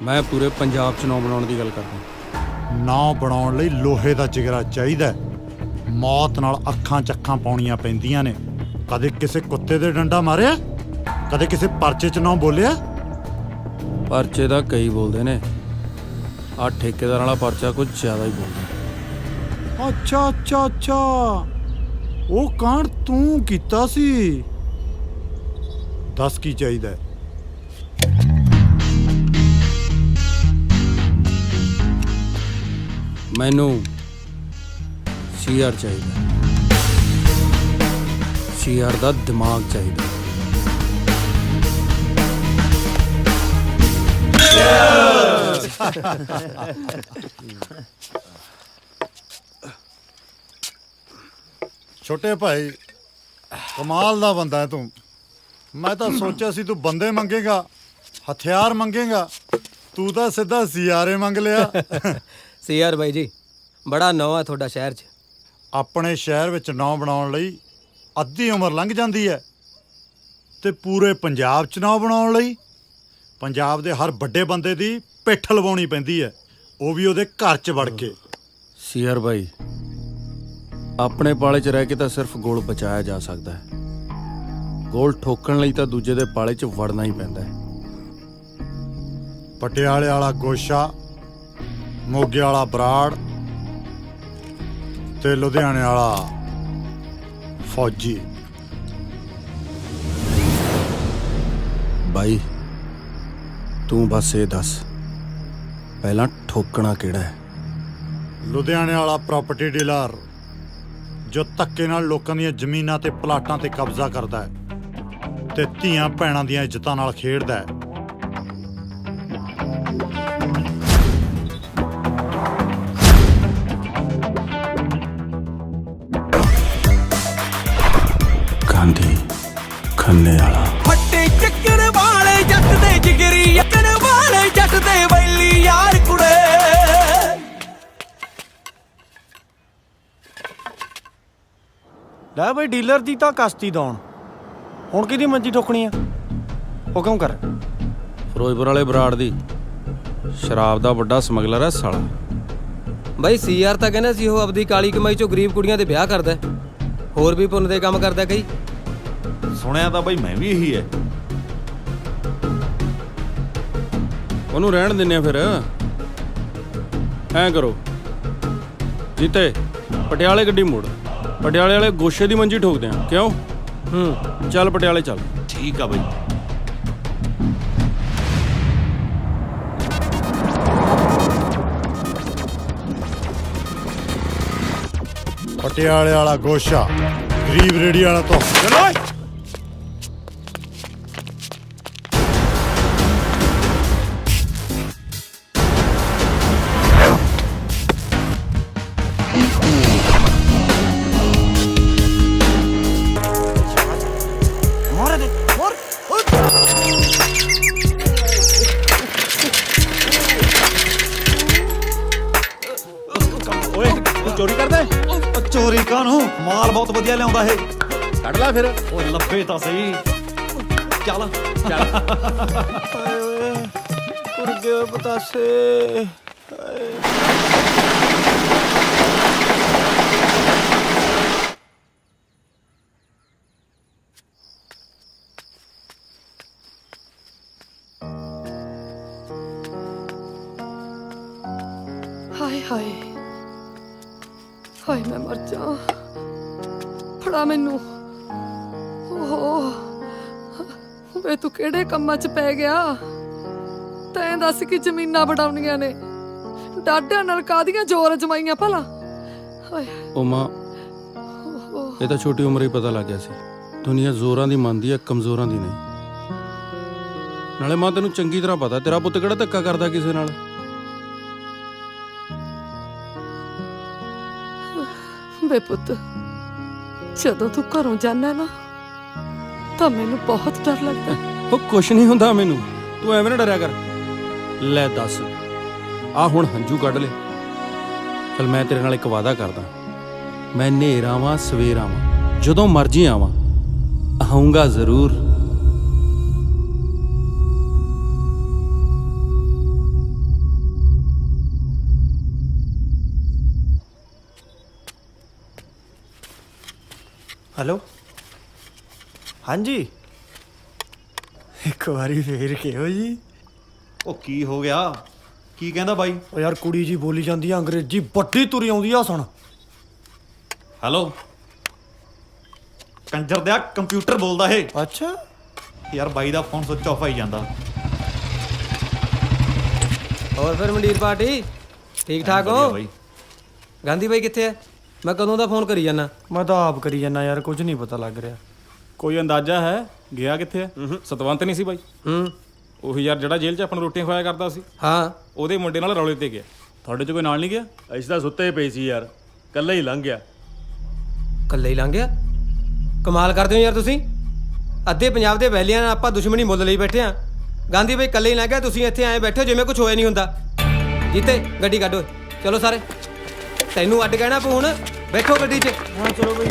ਮੈਂ ਪੂਰੇ ਪੰਜਾਬ 'ਚ ਨਾਂ ਬਣਾਉਣ ਦੀ ਗੱਲ ਕਰਦਾ। ਨਾਂ ਬਣਾਉਣ ਲਈ ਲੋਹੇ ਦਾ ਜਿਗਰਾ ਚਾਹੀਦਾ। ਮੌਤ ਨਾਲ ਅੱਖਾਂ ਚੱਖਾਂ ਪਾਉਣੀਆਂ ਪੈਂਦੀਆਂ ਨੇ। ਕਦੇ ਕਿਸੇ ਕੁੱਤੇ ਦੇ ਡੰਡਾ ਮਾਰਿਆ? ਕਦੇ ਕਿਸੇ ਪਰਚੇ 'ਚ ਨਾਂ ਬੋਲਿਆ? ਪਰਚੇ ਦਾ ਕਈ ਬੋਲਦੇ ਨੇ, ਆਹ ਠੇਕੇਦਾਰ ਵਾਲਾ ਪਰਚਾ ਕੁਝ ਜ਼ਿਆਦਾ ਹੀ ਬੋਲਦਾ। ਅੱਛਾ ਅੱਛਾ ਅੱਛਾ, ਉਹ ਕਾਂਡ ਤੂੰ ਕੀਤਾ ਸੀ। ਦੱਸ ਕੀ ਚਾਹੀਦਾ? ਮੈਨੂੰ ਸੀਆਰ ਚਾਹੀਦਾ। ਸੀਆਰ ਦਾ ਦਿਮਾਗ ਚਾਹੀਦਾ। ਛੋਟੇ ਭਾਈ, ਕਮਾਲ ਦਾ ਬੰਦਾ ਹੈ ਤੂੰ। ਮੈਂ ਤਾਂ ਸੋਚਿਆ ਸੀ ਤੂੰ ਬੰਦੇ ਮੰਗੇਗਾ, ਹਥਿਆਰ ਮੰਗੇਗਾ, ਤੂੰ ਤਾਂ ਸਿੱਧਾ ਸੀਆਰੇ ਮੰਗ ਲਿਆ। ਸੀਆਰ ਬਾਈ ਜੀ, ਬੜਾ ਨਾਂ ਆ ਤੁਹਾਡਾ ਸ਼ਹਿਰ 'ਚ। ਆਪਣੇ ਸ਼ਹਿਰ ਵਿੱਚ ਨਾਂ ਬਣਾਉਣ ਲਈ ਅੱਧੀ ਉਮਰ ਲੰਘ ਜਾਂਦੀ ਹੈ, ਤੇ ਪੂਰੇ ਪੰਜਾਬ 'ਚ ਨਾਂ ਬਣਾਉਣ ਲਈ ਪੰਜਾਬ ਦੇ ਹਰ ਵੱਡੇ ਬੰਦੇ ਦੀ ਪਿੱਠ ਲਵਾਉਣੀ ਪੈਂਦੀ ਹੈ, ਉਹ ਵੀ ਉਹਦੇ ਘਰ 'ਚ ਵੜ ਕੇ। ਸੀਆਰ ਬਾਈ, ਆਪਣੇ ਪਾਲੇ 'ਚ ਰਹਿ ਕੇ ਤਾਂ ਸਿਰਫ ਗੋਲ ਬਚਾਇਆ ਜਾ ਸਕਦਾ ਹੈ। ਗੋਲ ਠੋਕਣ ਲਈ ਤਾਂ ਦੂਜੇ ਦੇ ਪਾਲੇ 'ਚ ਵੜਨਾ ਹੀ ਪੈਂਦਾ ਹੈ। ਪਟਿਆਲੇ ਵਾਲਾ ਗੋਸ਼ਾ, ਮੋਗੇ ਵਾਲਾ ਬਰਾੜ ਤੇ ਲੁਧਿਆਣੇ ਵਾਲਾ ਫੌਜੀ। ਬਾਈ ਤੂੰ ਬਸ ਇਹ ਦੱਸ, ਪਹਿਲਾਂ ਠੋਕਣਾ ਕਿਹੜਾ ਹੈ? ਲੁਧਿਆਣੇ ਵਾਲਾ ਪ੍ਰਾਪਰਟੀ ਡੀਲਰ, ਜੋ ਧੱਕੇ ਨਾਲ ਲੋਕਾਂ ਦੀਆਂ ਜ਼ਮੀਨਾਂ ਤੇ ਪਲਾਟਾਂ ਤੇ ਕਬਜ਼ਾ ਕਰਦਾ ਹੈ ਤੇ ਧੀਆਂ ਭੈਣਾਂ ਦੀਆਂ ਇੱਜ਼ਤਾਂ ਨਾਲ ਖੇਡਦਾ ਹੈ। ਗਾਂਧੀ ਖੰਨੇ ਵਾਲਾ। ਫੱਟੇ ਚੱਕਰ ਵਾਲੇ ਜੱਟ ਦੇ ਜਿਗਰੀ, ਯੱਕਣ ਵਾਲੇ ਜੱਟ ਦੇ ਵੈਲੀ ਯਾਰ ਕੁੜੇ। ਲੈ ਬਈ ਡੀਲਰ ਦੀ ਤਾਂ ਕਸ਼ਤੀ ਦੌਣ, ਹੁਣ ਕਿਹਦੀ ਮੰਜੀ ਠੋਕਣੀ ਆ? ਹੁਕਮ ਕਰ। ਫਿਰੋਜ਼ਪੁਰ ਵਾਲੇ ਬਰਾੜ ਦੀ ਸ਼ਰਾਬ ਦਾ ਵੱਡਾ ਸਮਗਲਰ ਹੈ ਸਾਲਾ। ਬਾਈ ਸੀਆਰ ਤਾਂ ਕਹਿੰਦਾ ਸੀ ਉਹ ਆਪਦੀ ਕਾਲੀ ਕਮਾਈ ਚੋਂ ਗਰੀਬ ਕੁੜੀਆਂ ਦੇ ਵਿਆਹ ਕਰਦਾ ਹੈ। ਹੋਰ ਵੀ ਪੁੰਨ ਦੇ ਕੰਮ ਕਰਦਾ ਕਈ। ਸੁਣਿਆ ਤਾਂ ਬਈ ਮੈਂ ਵੀ ਇਹੀ ਹੈ। ਉਹਨੂੰ ਰਹਿਣ ਦਿੰਨੇ ਆ ਫਿਰ। ਐਂ ਕਰੋ ਜੀਤੇ, ਪਟਿਆਲੇ ਗੱਡੀ ਮੋੜ, ਪਟਿਆਲੇ ਵਾਲੇ ਗੋਸ਼ੇ ਦੀ ਮੰਜੀ ਠੋਕਦੇ ਆ। ਕਿਉਂ? ਚੱਲ ਪਟਿਆਲੇ ਚੱਲ। ਠੀਕ ਆ ਬਈ। ਪਟਿਆਲੇ ਵਾਲਾ ਗੋਸ਼ਾ ਗਰੀਬ ਰੇੜੀ ਵਾਲਾ ਤੋਂ ਚਲੋ ਓਏ ਤੂੰ ਚੋਰੀ ਕਰਦਾ? ਚੋਰੀ ਕਾਹਨੂੰ, ਮਾਲ ਬਹੁਤ ਵਧੀਆ ਲਿਆਉਂਦਾ ਇਹ। ਕੱਢ ਲੈ ਫਿਰ। ਓਏ ਲੱਭੇ ਤਾਂ ਸਹੀ। ਚੱਲ ਕੁਰਗੇ ਪਤਾਸੇ। ਹਾਏ ਹਾਏ ਹਾਏ, ਮੈਂ ਮਰ ਜਾ। ਫੜਾ ਮੈਨੂੰ। ਓਹ ਵੇ ਤੂੰ ਕਿਹੜੇ ਕੰਮਾਂ 'ਚ ਪੈ ਗਿਆ? ਤੈਂ ਦੱਸ ਕਿ ਜ਼ਮੀਨਾਂ ਵਡਾਉਣੀਆਂ ਨੇ, ਡਾਢਿਆਂ ਨਾਲ ਕਾਹਦੀਆਂ ਜ਼ੋਰ ਅਜਮਾਈਆਂ ਭਲਾ? ਹਾਏ ਉਹ ਮਾਂ, ਇਹ ਤਾਂ ਛੋਟੀ ਉਮਰੇ ਹੀ ਪਤਾ ਲੱਗ ਗਿਆ ਸੀ ਦੁਨੀਆ ਜ਼ੋਰਾਂ ਦੀ ਮੰਨਦੀ ਹੈ, ਕਮਜ਼ੋਰਾਂ ਦੀ ਨਹੀਂ। ਨਾਲੇ ਮਾਂ ਤੈਨੂੰ ਚੰਗੀ ਤਰ੍ਹਾਂ ਪਤਾ ਤੇਰਾ ਪੁੱਤ ਕਿਹੜਾ ਧੱਕਾ ਕਰਦਾ ਕਿਸੇ ਨਾਲ। ਵੇ ਪੁੱਤ, ਜਦੋਂ ਤੂੰ ਘਰੋਂ ਜਾਂਦਾ ਨਾ ਤਾਂ ਮੈਨੂੰ ਬਹੁਤ ਡਰ ਲੱਗਦਾ। ਉਹ ਕੁਛ ਨਹੀਂ ਹੁੰਦਾ ਮੈਨੂੰ, ਤੂੰ ਐਵੇਂ ਨਾ ਡਰਿਆ ਕਰ। ਲੈ ਦੱਸ, ਆ ਹੁਣ ਹੰਝੂ ਕੱਢ ਲੈ। ਚਲ ਮੈਂ ਤੇਰੇ ਨਾਲ ਇੱਕ ਵਾਅਦਾ ਕਰਦਾ, ਮੈਂ ਹਨੇਰ ਆਵਾਂ ਸਵੇਰ ਆਵਾਂ, ਜਦੋਂ ਮਰਜ਼ੀ ਆਵਾਂ, ਆਊਂਗਾ ਜ਼ਰੂਰ। ਹੈਲੋ, ਹਾਂਜੀ, ਇੱਕ ਵਾਰੀ ਫੇਰ ਕਿਹੋ ਜੀ? ਉਹ ਕੀ ਹੋ ਗਿਆ? ਕੀ ਕਹਿੰਦਾ ਬਾਈ? ਉਹ ਯਾਰ ਕੁੜੀ ਜੀ ਬੋਲੀ ਜਾਂਦੀ ਆ ਅੰਗਰੇਜ਼ੀ, ਵੱਡੀ ਤੁਰੀ ਆਉਂਦੀ ਆ। ਸੁਣ। ਹੈਲੋ, ਕੰਜਰ ਦਿਆ ਕੰਪਿਊਟਰ ਬੋਲਦਾ ਇਹ। ਅੱਛਾ ਯਾਰ ਬਾਈ ਦਾ ਫੋਨ ਸੁੱਚ ਆਫ ਆਈ ਜਾਂਦਾ। ਹੋਰ ਫਿਰ ਮੰਡੀਰ ਪਾਰਟੀ ਠੀਕ ਠਾਕ ਹੋ? ਬਾਈ ਗਾਂਧੀ ਬਾਈ ਕਿੱਥੇ ਹੈ? ਮੈਂ ਕਦੋਂ ਦਾ ਫੋਨ ਕਰੀ ਜਾਂਦਾ। ਮੈਂ ਤਾਂ ਆਪ ਕਰੀ ਜਾਂਦਾ ਯਾਰ, ਕੁਝ ਨਹੀਂ ਪਤਾ ਲੱਗ ਰਿਹਾ। ਕੋਈ ਅੰਦਾਜ਼ਾ ਹੈ ਗਿਆ ਕਿੱਥੇ ਹੈ? ਸਤਵੰਤ ਨਹੀਂ ਸੀ ਬਾਈ? ਉਹੀ ਯਾਰ ਜਿਹੜਾ ਜੇਲ੍ਹ 'ਚ ਆਪਾਂ ਨੂੰ ਰੋਟੀਆਂ ਖਵਾਇਆ ਕਰਦਾ ਸੀ। ਹਾਂ, ਉਹਦੇ ਮੁੰਡੇ ਨਾਲ ਰੌਲੇ ਤੇ ਗਿਆ। ਤੁਹਾਡੇ 'ਚ ਕੋਈ ਨਾਲ ਨਹੀਂ ਗਿਆ? ਅਸੀਂ ਤਾਂ ਸੁੱਤੇ ਪਏ ਸੀ ਯਾਰ, ਕੱਲਾ ਹੀ ਲੰਘ ਗਿਆ। ਕੱਲੇ ਹੀ ਲੰਘ ਗਿਆ? ਕਮਾਲ ਕਰਦੇ ਹੋ ਯਾਰ ਤੁਸੀਂ। ਅੱਧੇ ਪੰਜਾਬ ਦੇ ਵੈਲੀਆਂ ਨਾਲ ਆਪਾਂ ਦੁਸ਼ਮਣੀ ਮੁੱਲ ਲਈ ਬੈਠੇ ਆ। ਗਾਂਧੀ ਬਾਈ ਕੱਲੇ ਹੀ ਲੰਘ ਗਿਆ, ਤੁਸੀਂ ਇੱਥੇ ਆਏ ਬੈਠੇ ਹੋ ਜਿਵੇਂ ਕੁਝ ਹੋਇਆ ਨਹੀਂ ਹੁੰਦਾ। ਜੀਤੇ ਗੱਡੀ ਕੱਢੋ, ਚਲੋ ਸਾਰੇ। ਤੈਨੂੰ ਅੱਡ ਕਹਿਣਾ ਪਊ ਹੁਣ। ਬੈਠੋ ਗੱਡੀ 'ਚ। ਹਾਂ ਚਲੋ ਬਈ।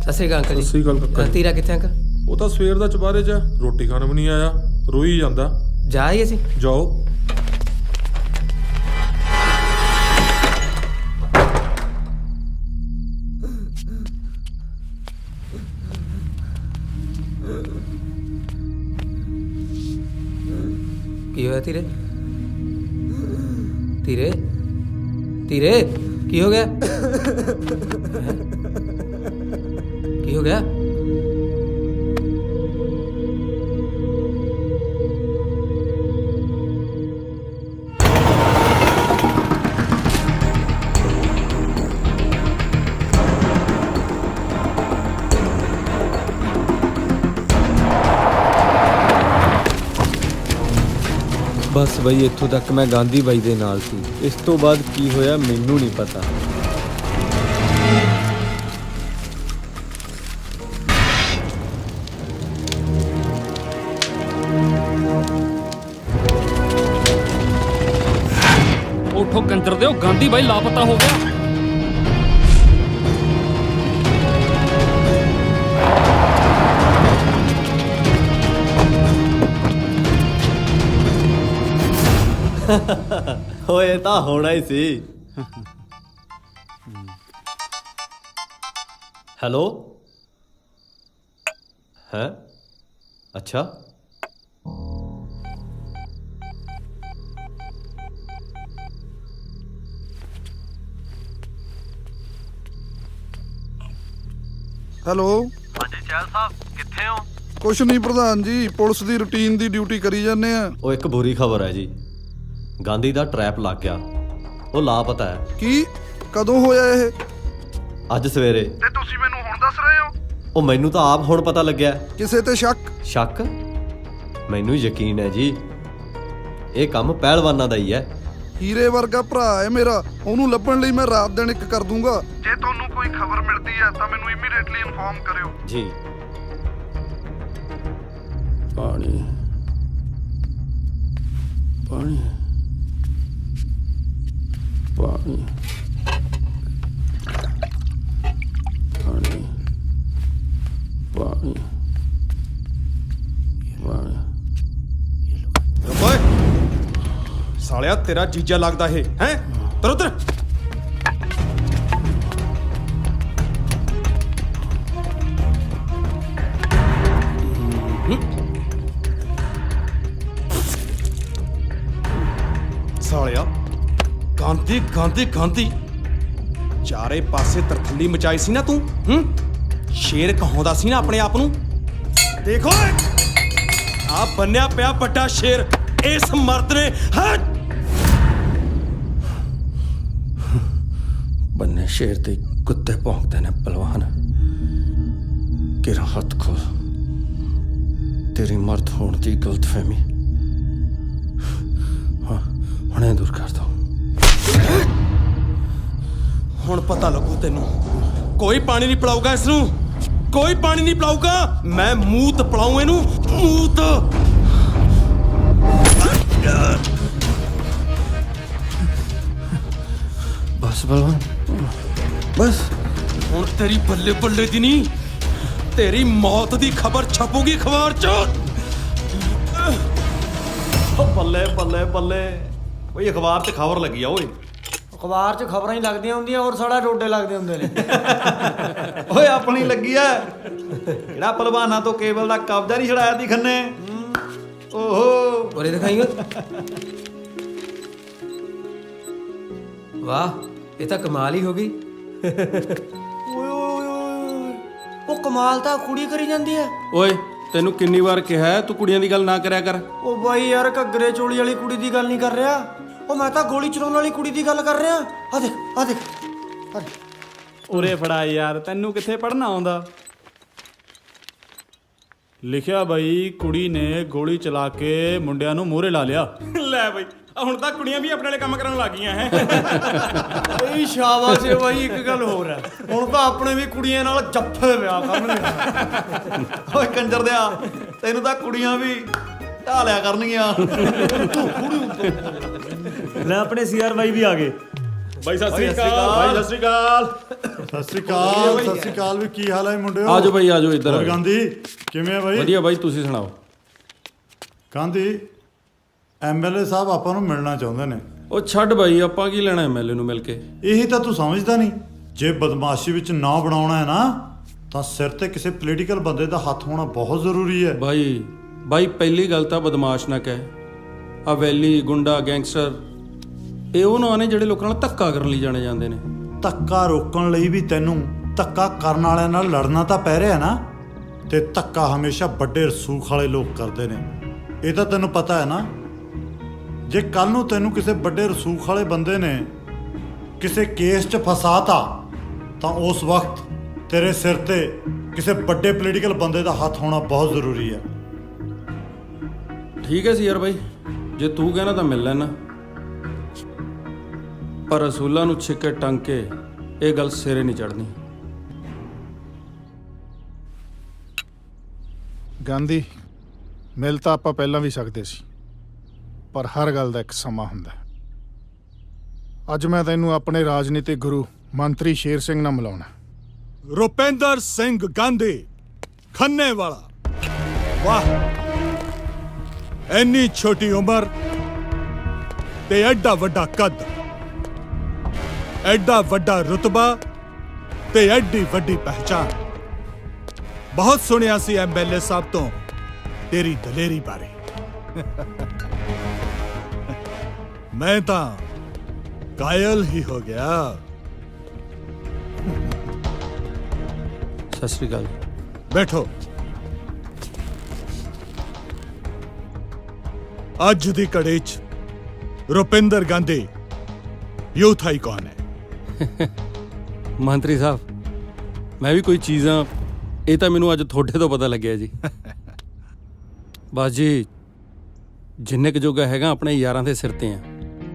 ਸਤਿ ਸ਼੍ਰੀ ਅਕਾਲ ਅੰਕਲ ਜੀ। ਸਤਿ ਸ਼੍ਰੀ ਅਕਾਲ ਕਾਕਾ ਜੀ। ਤੀਰਾ ਕਿੱਥੇ ਅੰਕਲ? ਉਹ ਤਾਂ ਸਵੇਰ ਦਾ ਚੁਬਾਰੇ 'ਚ ਰੋਟੀ ਖਾਣ ਵੀ ਨਹੀਂ ਆਇਆ, ਰੋਈ ਜਾਂਦਾ। ਜਾ ਆਈਏ ਅਸੀਂ। ਜਾਓ। ਕੀ ਹੋਇਆ ਤੀਰੇ? ਤੀਰੇ ਤੀਰੇ ਕੀ ਹੋ ਗਿਆ? ਕੀ ਹੋ ਗਿਆ? ਬਸ ਬਈ ਇੱਥੋਂ ਤੱਕ ਮੈਂ ਗਾਂਧੀ ਬਾਈ ਦੇ ਨਾਲ ਸੀ। ਇਸ ਤੋਂ ਬਾਅਦ ਕੀ ਹੋਇਆ ਮੈਨੂੰ ਨਹੀਂ ਪਤਾ। ਬਾਂਦਰ ਦਿਓ, ਗਾਂਧੀ ਬਾਈ ਲਾਪਤਾ ਹੋ ਗਿਆ। ਓਏ ਤਾਂ ਹੋਣਾ ਹੀ ਸੀ। ਹੈਲੋ ਹੈ ਅੱਛਾ ਹੈਲੋ ਹਾਂਜੀ ਚਹਿਲ ਸਾਹਿਬ ਕਿੱਥੇ ਹੋ? ਕੁਛ ਨਹੀਂ ਪ੍ਰਧਾਨ ਜੀ, ਪੁਲਿਸ ਦੀ ਰੁਟੀਨ ਦੀ ਡਿਊਟੀ ਕਰੀ ਜਾਂਦੇ ਆ। ਉਹ ਇੱਕ ਬੁਰੀ ਖਬਰ ਹੈ ਜੀ, ਗਾਂਧੀ ਦਾ ਟਰੈਪ ਲੱਗ ਗਿਆ, ਉਹ ਲਾਪਤਾ ਹੈ। ਕੀ? ਕਦੋਂ ਹੋਇਆ ਇਹ? ਅੱਜ ਸਵੇਰੇ। ਤੇ ਤੁਸੀਂ ਮੈਨੂੰ ਹੁਣ ਦੱਸ ਰਹੇ ਹੋ? ਉਹ ਮੈਨੂੰ ਤਾਂ ਆਪ ਹੁਣ ਪਤਾ ਲੱਗਿਆ। ਕਿਸੇ ਤੇ ਸ਼ੱਕ? ਸ਼ੱਕ? ਮੈਨੂੰ ਯਕੀਨ ਹੈ ਜੀ, ਇਹ ਕੰਮ ਪਹਿਲਵਾਨਾਂ ਦਾ ਹੀ ਹੈ। ਹੀਰੇ ਵਰਗਾ ਭਰਾ ਹੈ ਮੇਰਾ, ਉਹਨੂੰ ਲੱਭਣ ਲਈ ਮੈਂ ਰਾਤ ਦਿਨ ਇੱਕ ਕਰ ਦੂੰਗਾ। ਜੇ ਤੁਹਾਨੂੰ ਕੋਈ ਖਬਰ ਮਿਲਦੀ ਹੈ ਤਾਂ ਮੈਨੂੰ ਇਮੀਡੀਏਟਲੀ ਇਨਫੋਰਮ ਕਰਿਓ। ਜੀ। ਪਾਣੀ ਪਾਣੀ ਪਾਣੀ ਪਾਣੀ ਪਾਣੀ ਪਾਣੀ। ਓਏ ਸਾਲਿਆ, ਤੇਰਾ ਜੀਜਾ ਲੱਗਦਾ ਇਹ ਹੈ? ਤਰ ਉਧਰ। ਸਾਲਿਆ, ਗਾਂਧੀ ਗਾਂਧੀ ਗਾਂਧੀ, ਚਾਰੇ ਪਾਸੇ ਤਰਥੱਲੀ ਮਚਾਈ ਸੀ ਨਾ ਤੂੰ। ਸ਼ੇਰ ਕਹਾਉਂਦਾ ਸੀ ਨਾ ਆਪਣੇ ਆਪ ਨੂੰ। ਦੇਖੋ ਆ ਬੰਨਿਆ ਪਿਆ ਵੱਡਾ ਸ਼ੇਰ ਇਸ ਮਰਦ ਨੇ। ਬੰਨੇ ਸ਼ੇਰ ਤੇ ਕੁੱਤੇ ਭੌਂਕਦੇ ਨੇ ਪਹਿਲਵਾਨ। ਕਿਰਾ ਹੱਥ ਖੋਲ, ਤੇਰੀ ਮਰਦ ਹੋਣ ਦੀ ਗਲਤਫਹਿਮੀ ਹੁਣੇ ਦੂਰ ਕਰ ਦੋ। ਹੁਣ ਪਤਾ ਲੱਗੂ ਤੈਨੂੰ। ਕੋਈ ਪਾਣੀ ਨਹੀਂ ਪਿਲਾਊਗਾ ਇਸ ਨੂੰ, ਕੋਈ ਪਾਣੀ ਨਹੀਂ ਪਿਲਾਊਗਾ। ਮੈਂ ਮੂਤ ਪਿਲਾਊ ਇਹਨੂੰ, ਮੂਤ। ਬਸ ਪਹਿਲਵਾਨ ਬਸ। ਹੁਣ ਤੇਰੀ ਬੱਲੇ ਬੱਲੇ ਦੀ ਨਹੀਂ, ਤੇਰੀ ਮੌਤ ਦੀ ਖਬਰ ਛਪੂਗੀ ਅਖਬਾਰ 'ਚ। ਬੱਲੇ ਬੱਲੇ ਬੱਲੇ, ਓਏ ਅਖਬਾਰ 'ਚ ਖਬਰ ਲੱਗੀ ਆ। ਓਏ ਅਖਬਾਰ 'ਚ ਖਬਰਾਂ ਹੀ ਲੱਗਦੀਆਂ ਹੁੰਦੀਆਂ, ਹੋਰ ਸਾਡਾ ਡੋਡੇ ਲੱਗਦੇ ਹੁੰਦੇ ਨੇ। ਓਏ ਆਪਣੀ ਲੱਗੀ ਆ। ਕਿਹੜਾ ਪਹਿਲਵਾਨਾਂ ਤੋਂ ਕੇਬਲ ਦਾ ਕਬਜ਼ਾ ਨਹੀਂ ਛੜਾਇਆ ਦੀ ਖੰਨੇ। ਓਹੋ ਉਰੇ ਦਿਖਾਈਓ। ਵਾਹ, ਇਹ ਤਾਂ ਕਮਾਲ ਹੀ ਹੋ ਗਈ। ਓਏ ਓਏ ਓਏ, ਉਹ ਕਮਾਲ ਤਾਂ ਕੁੜੀ ਕਰੀ ਜਾਂਦੀ ਹੈ। ਓਏ ਤੈਨੂੰ ਕਿੰਨੀ ਵਾਰ ਕਿਹਾ ਹੈ ਤੂੰ ਕੁੜੀਆਂ ਦੀ ਗੱਲ ਨਾ ਕਰਿਆ ਕਰ। ਉਹ ਬਾਈ ਯਾਰ, ਘੱਗਰੇ ਚੋਲੀ ਵਾਲੀ ਕੁੜੀ ਦੀ ਗੱਲ ਨਹੀਂ ਕਰ ਰਿਹਾ, ਉਹ ਮੈਂ ਤਾਂ ਗੋਲੀ ਚਲਾਉਣ ਵਾਲੀ ਕੁੜੀ ਦੀ ਗੱਲ ਕਰ ਰਿਹਾ। ਆ ਦੇਖ ਆ ਦੇਖ ਆ ਦੇਖ। ਉਰੇ ਫੜਾ ਯਾਰ, ਤੈਨੂੰ ਕਿੱਥੇ ਪੜਨਾ ਆਉਂਦਾ। ਲਿਖਿਆ ਬਈ, ਕੁੜੀ ਨੇ ਗੋਲੀ ਚਲਾ ਕੇ ਮੁੰਡਿਆਂ ਨੂੰ ਮੂਹਰੇ ਲਾ ਲਿਆ। ਲੈ ਬਈ, ਹੁਣ ਤਾਂ ਕੁੜੀਆਂ ਵੀ ਆਪਣੇ ਵਾਲੇ ਕੰਮ ਕਰਨ ਲੱਗ ਗਈਆਂ ਹੈ। ਓਏ ਸ਼ਾਬਾਸ਼ ਏ ਬਾਈ, ਇੱਕ ਗੱਲ ਹੋਰ ਹੈ, ਹੁਣ ਤਾਂ ਆਪਣੇ ਵੀ ਕੁੜੀਆਂ ਨਾਲ ਜੱਫੇ ਵਿਆਹ ਕਰਨਗੇ। ਓਏ ਕੰਜਰ ਦਿਆ, ਤੈਨੂੰ ਤਾਂ ਕੁੜੀਆਂ ਵੀ ਢਾਲਿਆ ਕਰਨਗੀਆਂ। ਲੈ ਆਪਣੇ ਸੀਆਰ ਬਾਈ ਵੀ ਆ ਗਏ। ਬਾਈ ਸਤਿ ਸ੍ਰੀ ਅਕਾਲ। ਬਾਈ ਸਤਿ ਸ੍ਰੀ ਅਕਾਲ। ਸਤਿ ਸ੍ਰੀ ਅਕਾਲ। ਸਤਿ ਸ੍ਰੀ ਅਕਾਲ ਵੀ, ਕੀ ਹਾਲ ਹੈ ਮੁੰਡਿਓ? ਆਜੋ ਬਾਈ ਆਜੋ ਇੱਧਰ। ਹੋਰ ਗਾਂਧੀ ਕਿਵੇਂ ਆ ਬਾਈ? ਵਧੀਆ ਬਾਈ, ਤੁਸੀਂ ਸੁਣਾਓ। ਗਾਂਧੀ, ਐਮਐਲਏ ਸਾਹਿਬ ਆਪਾਂ ਨੂੰ ਮਿਲਣਾ ਚਾਹੁੰਦੇ ਨੇ। ਉਹ ਛੱਡ ਬਾਈ, ਆਪਾਂ ਕੀ ਲੈਣਾ ਐਮਐਲਏ ਨੂੰ ਮਿਲ ਕੇ। ਇਹੀ ਤਾਂ ਤੂੰ ਸਮਝਦਾ ਨਹੀਂ। ਜੇ ਬਦਮਾਸ਼ੀ ਵਿੱਚ ਨਾ ਬਣਾਉਣਾ ਹੈ ਨਾ, ਤਾਂ ਸਿਰ ਤੇ ਕਿਸੇ ਪੋਲੀਟੀਕਲ ਬੰਦੇ ਦਾ ਹੱਥ ਹੋਣਾ ਬਹੁਤ ਜ਼ਰੂਰੀ ਹੈ। ਬਾਈ ਪਹਿਲੀ ਗੱਲ ਤਾਂ ਬਦਮਾਸ਼ ਨਾ ਕਹਿ। ਆ ਵੈਲੀ, ਗੁੰਡਾ, ਗੈਂਗਸਟਰ, ਇਹ ਉਹਨਾਂ ਨੇ ਜਿਹੜੇ ਲੋਕਾਂ ਨਾਲ ਧੱਕਾ ਕਰਨ ਲਈ ਜਾਣੇ ਜਾਂਦੇ ਨੇ। ਧੱਕਾ ਰੋਕਣ ਲਈ ਵੀ ਤੈਨੂੰ ਧੱਕਾ ਕਰਨ ਵਾਲਿਆਂ ਨਾਲ ਲੜਨਾ ਤਾਂ ਪੈ ਰਿਹਾ ਨਾ। ਤੇ ਧੱਕਾ ਹਮੇਸ਼ਾ ਵੱਡੇ ਰਸੂਖ ਵਾਲੇ ਲੋਕ ਕਰਦੇ ਨੇ, ਇਹ ਤਾਂ ਤੈਨੂੰ ਪਤਾ ਹੈ ਨਾ। ਜੇ ਕੱਲ ਨੂੰ ਤੈਨੂੰ ਕਿਸੇ ਵੱਡੇ ਰਸੂਖ ਵਾਲੇ ਬੰਦੇ ਨੇ ਕਿਸੇ ਕੇਸ 'ਚ ਫਸਾਤਾ, ਤਾਂ ਉਸ ਵਕਤ ਤੇਰੇ ਸਿਰ ਤੇ ਕਿਸੇ ਵੱਡੇ ਪੋਲੀਟੀਕਲ ਬੰਦੇ ਦਾ ਹੱਥ ਹੋਣਾ ਬਹੁਤ ਜ਼ਰੂਰੀ ਹੈ। ਠੀਕ ਹੈ ਸੀ ਯਾਰ ਬਾਈ, ਜੇ ਤੂੰ ਕਹਿਣਾ ਤਾਂ ਮਿਲ ਲੈਣਾ, ਪਰ ਰਸੂਲਾਂ ਨੂੰ ਛਿੱਕੇ ਟੰਗ ਕੇ ਇਹ ਗੱਲ ਸਿਰੇ ਨਹੀਂ ਚੜ੍ਹਨੀ। ਗਾਂਧੀ, ਮਿਲ ਤਾਂ ਆਪਾਂ ਪਹਿਲਾਂ ਵੀ ਸਕਦੇ ਸੀ, ਪਰ ਹਰ ਗੱਲ ਦਾ ਇੱਕ ਸਮਾਂ ਹੁੰਦਾ। ਅੱਜ ਮੈਂ ਤੈਨੂੰ ਆਪਣੇ ਰਾਜਨੀਤਿਕ ਗੁਰੂ ਮੰਤਰੀ ਸ਼ੇਰ ਸਿੰਘ ਨਾਲ ਮਿਲਾਉਣਾ। ਰੁਪਿੰਦਰ ਸਿੰਘ ਗਾਂਧੀ ਖੰਨੇ ਵਾਲਾ। ਵਾਹ, ਇੰਨੀ ਛੋਟੀ ਉਮਰ ਤੇ ਐਡਾ ਵੱਡਾ ਕੱਦ, ਐਡਾ ਵੱਡਾ ਰੁਤਬਾ ਤੇ ਐਡੀ ਵੱਡੀ ਪਹਿਚਾਨ। ਬਹੁਤ ਸੁਣਿਆ ਸੀ ਐਮਐਲਏ ਸਾਹਿਬ ਤੋਂ ਤੇਰੀ ਦਲੇਰੀ ਬਾਰੇ। ਮੈਂ ਤਾਂ ਕਾਇਲ ਹੀ ਹੋ ਗਿਆ। ਸਤਿ ਸ੍ਰੀ ਅਕਾਲ। ਬੈਠੋ। ਅੱਜ ਦੀ ਘੜੀ 'ਚ ਰੁਪਿੰਦਰ ਗਾਂਧੀ ਯੂਥ ਆਈਕਨ ਹੈ। ਮੰਤਰੀ ਸਾਹਿਬ, ਮੈਂ ਵੀ ਕੋਈ ਚੀਜ਼ਾਂ, ਇਹ ਤਾਂ ਮੈਨੂੰ ਅੱਜ ਤੁਹਾਡੇ ਤੋਂ ਪਤਾ ਲੱਗਿਆ ਜੀ। ਬਸ ਜੀ, ਜਿੰਨੇ ਕੁ ਜੋਗਾ ਹੈਗਾ ਆਪਣੇ ਯਾਰਾਂ ਦੇ ਸਿਰ ਤੇ ਆ।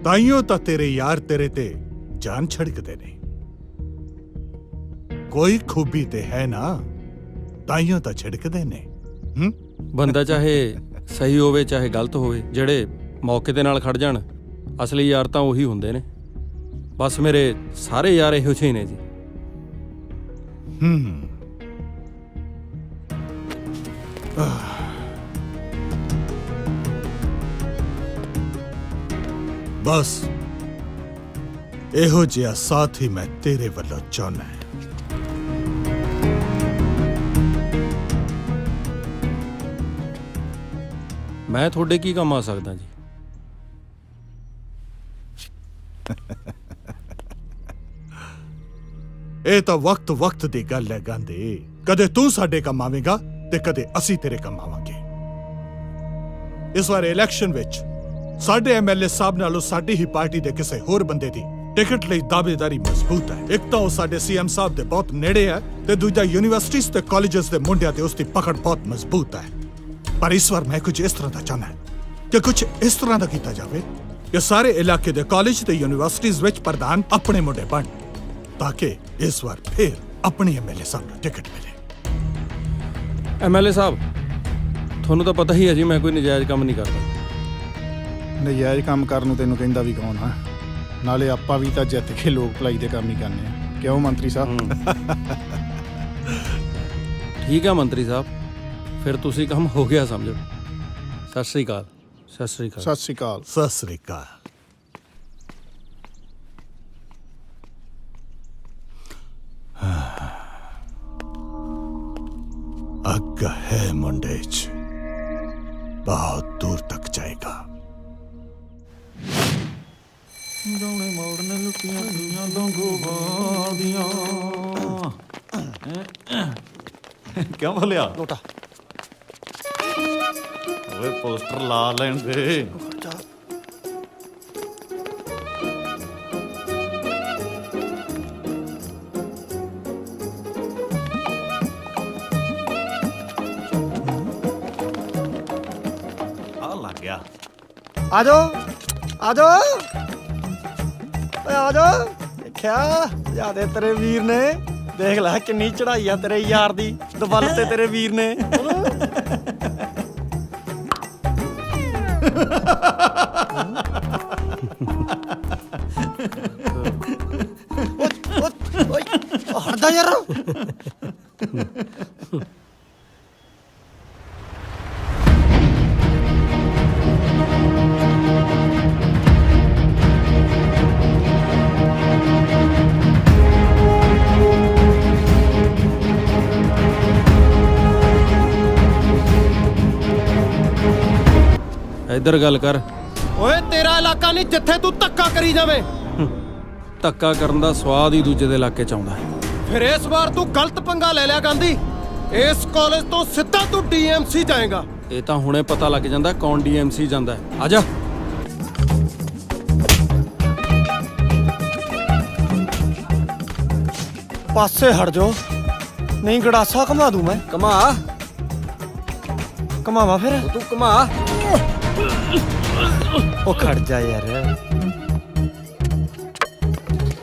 ਤਾਈਓ ਤਾਂ ਤੇਰੇ ਯਾਰ ਤੇਰੇ ਤੇ ਜਾਨ ਛੜਕਦੇ ਨੇ। ਕੋਈ ਖੂਬੀ ਤੇ ਹੈ ਨਾ, ਤਾਈਓ ਤਾਂ ਛਿੜਕਦੇ ਨੇ। ਬੰਦਾ ਚਾਹੇ ਸਹੀ ਹੋਵੇ ਚਾਹੇ ਗਲਤ ਹੋਵੇ, ਜਿਹੜੇ ਮੌਕੇ ਦੇ ਨਾਲ ਖੜ ਜਾਣ, ਅਸਲੀ ਯਾਰ ਤਾਂ ਉਹੀ ਹੁੰਦੇ ਨੇ। ਬਸ ਮੇਰੇ ਸਾਰੇ ਯਾਰ ਇਹੋ ਜਿਹੇ ਨੇ ਜੀ। ਬਸ ਇਹੋ ਜਿਹਾ ਸਾਥ ਹੀ ਮੈਂ ਤੇਰੇ ਵੱਲੋਂ ਚਾਹੁੰਦਾ। ਮੈਂ ਤੁਹਾਡੇ ਕੀ ਕੰਮ ਆ ਸਕਦਾ ਜੀ? ਇਹ ਤਾਂ ਵਕਤ ਦੀ ਗੱਲ ਹੈ ਗਾਂਧੀ। ਕਦੇ ਤੂੰ ਸਾਡੇ ਕੰਮ ਆਵੇਂਗਾ ਤੇ ਕਦੇ ਅਸੀਂ ਤੇਰੇ ਕੰਮ ਆਵਾਂਗੇ। ਇਸ ਵਾਰ ਇਲੈਕਸ਼ਨ ਵਿੱਚ ਸਾਡੇ ਐਮਐਲਏ ਸਾਹਿਬ ਨਾਲੋਂ ਸਾਡੀ ਹੀ ਪਾਰਟੀ ਦੇ ਕਿਸੇ ਹੋਰ ਬੰਦੇ ਦੀ ਟਿਕਟ ਲਈ ਦਾਅਵੇਦਾਰੀ ਮਜ਼ਬੂਤ ਹੈ। ਇੱਕ ਤਾਂ ਉਹ ਸਾਡੇ ਸੀਐਮ ਸਾਹਿਬ ਦੇ ਬਹੁਤ ਨੇੜੇ ਹੈ ਤੇ ਦੂਜਾ ਯੂਨੀਵਰਸਿਟੀਜ਼ ਤੇ ਕਾਲਜਸ ਦੇ ਮੁੰਡਿਆਂ ਤੇ ਉਸ ਦੀ ਪਕੜ ਬਹੁਤ ਮਜ਼ਬੂਤ ਹੈ। ਪਰ ਇਸ ਵਾਰ ਮੈਂ ਕੁਝ ਇਸ ਤਰ੍ਹਾਂ ਦਾ ਚਾਹੁੰਦਾ ਕਿ ਕੁਝ ਇਸ ਤਰ੍ਹਾਂ ਦਾ ਕੀਤਾ ਜਾਵੇ ਕਿ ਸਾਰੇ ਇਲਾਕੇ ਦੇ ਕਾਲਜ ਤੇ ਯੂਨੀਵਰਸਿਟੀਜ਼ ਵਿੱਚ ਪ੍ਰਧਾਨ ਆਪਣੇ ਮੁੰਡੇ ਬਣ, ਤਾਂ ਕਿ ਇਸ ਵਾਰ ਫਿਰ ਆਪਣੇ ਐਮਐਲਏ ਸਾਹਿਬ ਨੂੰ ਟਿਕਟ ਮਿਲੇ। ਐਮਐਲਏ ਸਾਹਿਬ, ਤੁਹਾਨੂੰ ਤਾਂ ਪਤਾ ਹੀ ਹੈ ਜੀ, ਮੈਂ ਕੋਈ ਨਜਾਇਜ਼ ਕੰਮ ਨਹੀਂ ਕਰਦਾ। ਨਜਾਇਜ਼ ਕੰਮ ਕਰਨ ਨੂੰ ਤੈਨੂੰ ਕਹਿੰਦਾ ਵੀ ਕੌਣ ਆ? ਨਾਲੇ ਆਪਾਂ ਵੀ ਤਾਂ ਜਿੱਤ ਕੇ ਲੋਕ ਭਲਾਈ ਦੇ ਕੰਮ ਹੀ ਕਰਨੇ ਆ। ਕਿਉਂ ਮੰਤਰੀ ਸਾਹਿਬ? ਠੀਕ ਆ ਮੰਤਰੀ ਸਾਹਿਬ, ਫਿਰ ਤੁਸੀਂ ਕੰਮ ਹੋ ਗਿਆ ਸਮਝੋ। ਸਤਿ ਸ੍ਰੀ ਅਕਾਲ। ਸਤਿ ਸ੍ਰੀ ਅਕਾਲ। ਸਤਿ ਸ੍ਰੀ ਅਕਾਲ। ਸਤਿ ਸ੍ਰੀ ਅਕਾਲ। ਅੱਗ ਹੈ ਮੁੰਡੇ 'ਚ, ਬਹੁਤ ਦੂਰ ਤੱਕ ਜਾਏਗਾ। ਗਾਉਣੇ ਮੋੜਨ ਲੁੱਟੀਆਂ ਦੀਆਂ ਲੰਗੋਵਾਂ ਦੀਆਂ। ਕਿਉਂ ਬੋਲਿਆ? ਲੋਟਾ ਓਏ ਪੋਸਟਰ ਲਾ ਲੈਣ ਦੇ। ਆ ਲੱਗ ਗਿਆ। ਆਜੋ ਆਜੋ ਓਏ ਆਜੋ। ਦੇਖਿਆ ਜਿਆਦੇ ਤੇਰੇ ਵੀਰ ਨੇ, ਦੇਖ ਲੈ ਕਿੰਨੀ ਚੜਾਈ ਆ ਤੇਰੇ ਯਾਰ ਦੀ ਦਵਲ ਤੇ ਤੇਰੇ ਵੀਰ ਨੇ। ਹਟਦਾ ਯਾਰ। ਇੱਧਰ ਗੱਲ ਕਰ। ਓਏ ਤੇਰਾ ਇਲਾਕਾ ਨਹੀਂ ਜਿੱਥੇ ਤੂੰ ਧੱਕਾ ਕਰੀ ਜਾਵੇਂ। ਧੱਕਾ ਕਰਨ ਦਾ ਸਵਾਦ ਹੀ ਦੂਜੇ ਦੇ ਇਲਾਕੇ 'ਚ ਆਉਂਦਾ। ਫਿਰ ਇਸ ਵਾਰ ਤੂੰ ਗਲਤ ਪੰਗਾ ਲੈ ਲਿਆ ਗਾਂਧੀ। ਇਸ ਕਾਲਜ ਤੋਂ ਸਿੱਧਾ ਤੂੰ ਡੀਐਮਸੀ ਜਾਏਗਾ। ਇਹ ਤਾਂ ਹੁਣੇ ਪਤਾ ਲੱਗ ਜਾਂਦਾ ਕੌਣ ਡੀਐਮਸੀ ਜਾਂਦਾ ਹੈ। ਆ ਜਾ। ਪਾਸੇ ਹਟ ਜਾਓ, ਨਹੀਂ ਗੜਾਸਾ ਘੁਮਾ ਦੂੰ ਮੈਂ। ਕਮਾ ਘਮਾਵਾ ਫਿਰ ਤੂੰ ਕਮਾ। ਉਹ ਖੜ ਜਾ ਯਾਰ,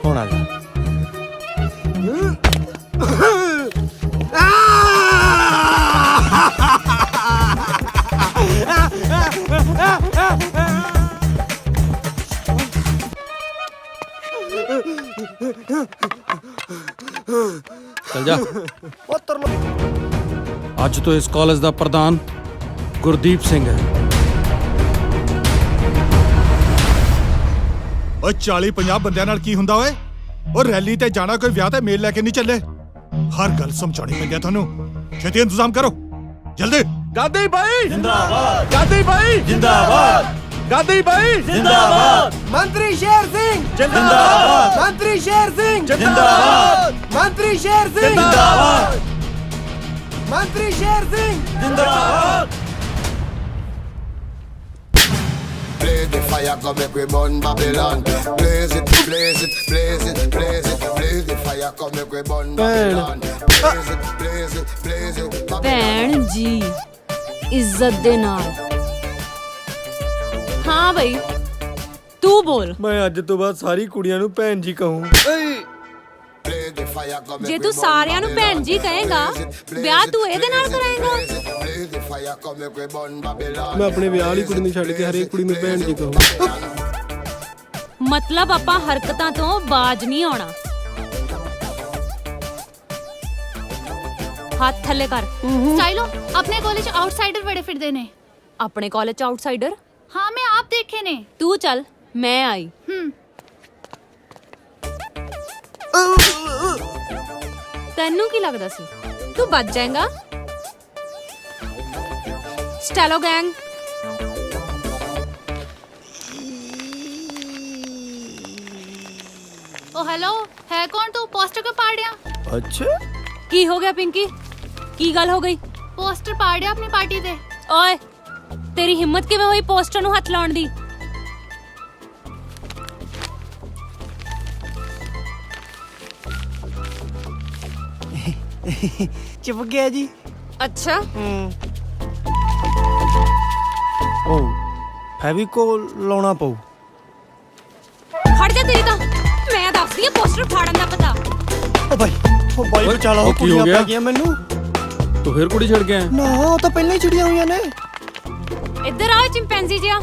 ਹੁਣ ਆ ਜਾ। ਚੱਲ ਜਾ ਉਹ ਤਰਲੋ ਅੱਜ ਤੋਂ ਇਸ ਕਾਲਜ ਦਾ ਪ੍ਰਧਾਨ ਗੁਰਦੀਪ ਸਿੰਘ ਹੈ। ਓਏ 40-50 ਬੰਦਿਆਂ ਨਾਲ ਕੀ ਹੁੰਦਾ ਓਏ? ਉਹ ਰੈਲੀ ਤੇ ਜਾਣਾ, ਕੋਈ ਵਿਆਹ ਤੇ ਮੇਲ ਲੈ ਕੇ ਨਹੀਂ ਚੱਲੇ। ਹਰ ਗੱਲ ਸਮਝਾਉਣੀ ਪੈਂਦੀ ਆ ਤੁਹਾਨੂੰ। ਛੇਤੀ ਇੰਤਜ਼ਾਮ ਕਰੋ, ਜਲਦੀ। ਗਾਂਧੀ ਭਾਈ ਜਿੰਦਾਬਾਦ, ਗਾਂਧੀ ਭਾਈ ਜਿੰਦਾਬਾਦ, ਗਾਂਧੀ ਭਾਈ ਜਿੰਦਾਬਾਦ, ਮੰਤਰੀ ਸ਼ੇਰ ਸਿੰਘ ਜਿੰਦਾਬਾਦ, ਮੰਤਰੀ ਸ਼ੇਰ ਸਿੰਘ ਜਿੰਦਾਬਾਦ, ਮੰਤਰੀ ਸ਼ੇਰ ਸਿੰਘ ਜਿੰਦਾਬਾਦ, ਮੰਤਰੀ ਸ਼ੇਰ ਸਿੰਘ ਜਿੰਦਾਬਾਦ। Blaze the fire, come make we burn Babylon. Blaze it, blaze it, blaze it, blaze it, blaze the fire, come make we burn Babylon. Blaze it, blaze it, blaze it, Babylon. ਭੈਣ ਜੀ ਇੱਜ਼ਤ ਦੇ ਨਾਲ। ਹਾਂ ਬਈ ਤੂੰ ਬੋਲ। ਮੈਂ ਅੱਜ ਤੋਂ ਬਾਅਦ ਸਾਰੀ ਕੁੜੀਆਂ ਨੂੰ ਭੈਣ ਜੀ ਕਹੂੰ। Blaze the fire, come ਜੇ make ਤੂੰ we burn ਸਾਰਿਆਂ ਨੂੰ ਭੈਣ Babylon. ਜੀ ਕਹੇਗਾ ਵਿਆਹ ਤੂੰ ਇਹਦੇ ਨਾਲ ਕਰਾਏਗਾ। Blaze the fire, come make we burn Babylon. ਮੈਂ ਆਪਣੇ ਵਿਆਹ ਵਾਲੀ ਕੁੜੀ ਨੂੰ ਛੱਡ ਕੇ ਹਰੇਕ ਕੁੜੀ ਨੂੰ ਭੈਣ ਜੀ ਕਹੂੰ। ਮਤਲਬ ਆਪਾਂ ਹਰਕਤਾਂ ਤੋਂ ਬਾਜ ਨਹੀਂ ਆਉਣਾ। ਹੱਥ ਥੱਲੇ ਕਰ। ਸਾਈਲੋ ਆਪਣੇ ਕਾਲਜ ਆਊਟਸਾਈਡਰ ਬੜੇ ਫਿਰਦੇ ਨੇ। ਆਪਣੇ ਕਾਲਜ ਚ ਆਊਟਸਾਈਡਰ? ਹਾਂ ਮੈਂ ਆਪ ਦੇਖੇ ਨੇ। ਤੂੰ ਚੱਲ ਮੈਂ ਆਈ। ਤੈਨੂੰ ਕੀ ਲੱਗਦਾ ਸੀ ਤੂੰ ਬਚ ਜਾਏਗਾ? ਸਟੈਲੋ ਗੈਂਗ ओ हेलो है कौन तू? पोस्टर क्यों पाड़ दिया? अच्छा ਕੀ ਹੋ ਗਿਆ ਪਿੰਕੀ? ਕੀ ਗੱਲ ਹੋ ਗਈ? पोस्टर पाड़ दिया अपनी पार्टी दे। ਓਏ ਤੇਰੀ ਹਿੰਮਤ ਕਿਵੇਂ ਹੋਈ ਪੋਸਟਰ ਨੂੰ ਹੱਥ ਲਾਉਣ ਦੀ? ਚੁੱਪ ਗਿਆ ਜੀ। ਅੱਛਾ ਉਹ ਫੈਵੀਕੋਲ ਲਾਉਣਾ ਪਊ। ਖੜ ਜਾ ਤੇਰੀ ਤਾਂ ਮੈਂ ਦੱਸਦੀ ਆ ਪੋਸਟਰ ਫਾੜਨ ਦਾ ਪਤਾ। ਉਹ ਬਾਈ ਬਚਾ ਲਾ, ਉਹ ਕੀ ਹੋ ਕੁੜੀਆਂ ਗਿਆ? ਪੈ ਗਈਆਂ ਮੈਨੂੰ। ਤੂੰ ਫਿਰ ਕੁੜੀ ਛੱਡ ਗਿਆ? ਨਾ ਉਹ ਤਾਂ ਪਹਿਲਾਂ ਹੀ ਚਿੜੀਆਂ ਹੋਈਆਂ ਨੇ। ਇੱਧਰ ਆ ਚਿੰਪੈਂਜ਼ੀ ਜਿਹਾ।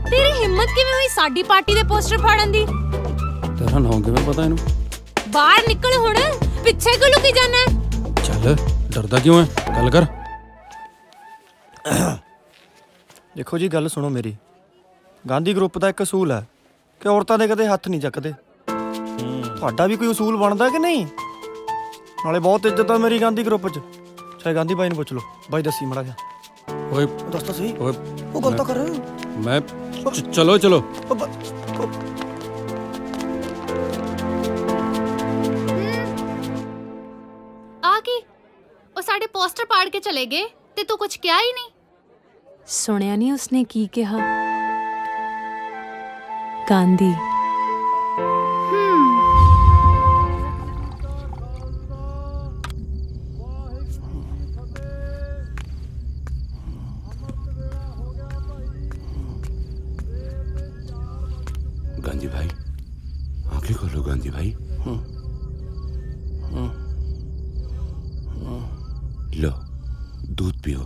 ਤੇਰੀ ਹਿੰਮਤ ਕਿਵੇਂ ਹੋਈ ਸਾਡੀ ਪਾਰਟੀ ਦੇ ਪੋਸਟਰ ਫਾੜਨ ਦੀ? ਤੇਰਾ ਨਾਮ ਕਿਵੇਂ ਪਤਾ ਇਹਨੂੰ? ਬਾਹਰ ਨਿਕਲ ਹੁਣ, ਪਿੱਛੇ ਕਿਉਂ ਲੁਕੀ ਜਾਣਾ? ਚੱਲ ਡਰਦਾ ਕਿਉਂ ਹੈ? ਗੱਲ ਕਰ। ਦੇਖੋ ਜੀ ਗੱਲ ਸੁਣੋ ਮੇਰੀ। ਗਾਂਧੀ ਗਰੁੱਪ ਦਾ ਇੱਕ ਅਸੂਲ ਹੈ ਕਿ ਔਰਤਾਂ ਦੇ ਕਦੇ ਹੱਥ ਨਹੀਂ ਚੱਕਦੇ। ਤੁਹਾਡਾ ਵੀ ਕੋਈ ਅਸੂਲ ਬਣਦਾ ਕਿ ਨਹੀਂ? ਨਾਲੇ ਬਹੁਤ ਇੱਜ਼ਤ ਆ ਮੇਰੀ ਗਾਂਧੀ ਗਰੁੱਪ 'ਚ। ਚਾਹੇ ਗਾਂਧੀ ਬਾਈ ਨੂੰ ਪੁੱਛ ਲਓ। ਬਾਈ ਦੱਸੀ ਮੜਾ ਜਾ। ਓਏ ਦੱਸ ਤਾਂ ਸਹੀ। ਓਏ ਉਹ ਗੱਲ ਤਾਂ ਕਰ। ਮੈਂ ਚਲੋ ਚਲੋ। आ की ਉਹ ਸਾਡੇ ਪੋਸਟਰ ਪਾੜ ਕੇ ਚਲੇ ਗਏ ਤੇ ਤੂੰ ਕੁਝ ਕਿਹਾ ਹੀ ਨਹੀਂ। ਸੁਣਿਆ ਨਹੀਂ ਉਸਨੇ ਕੀ ਕਿਹਾ? ਗਾਂਧੀ। गांधी भाई आंखें खोलो गांधी भाई। लो दूध पियो।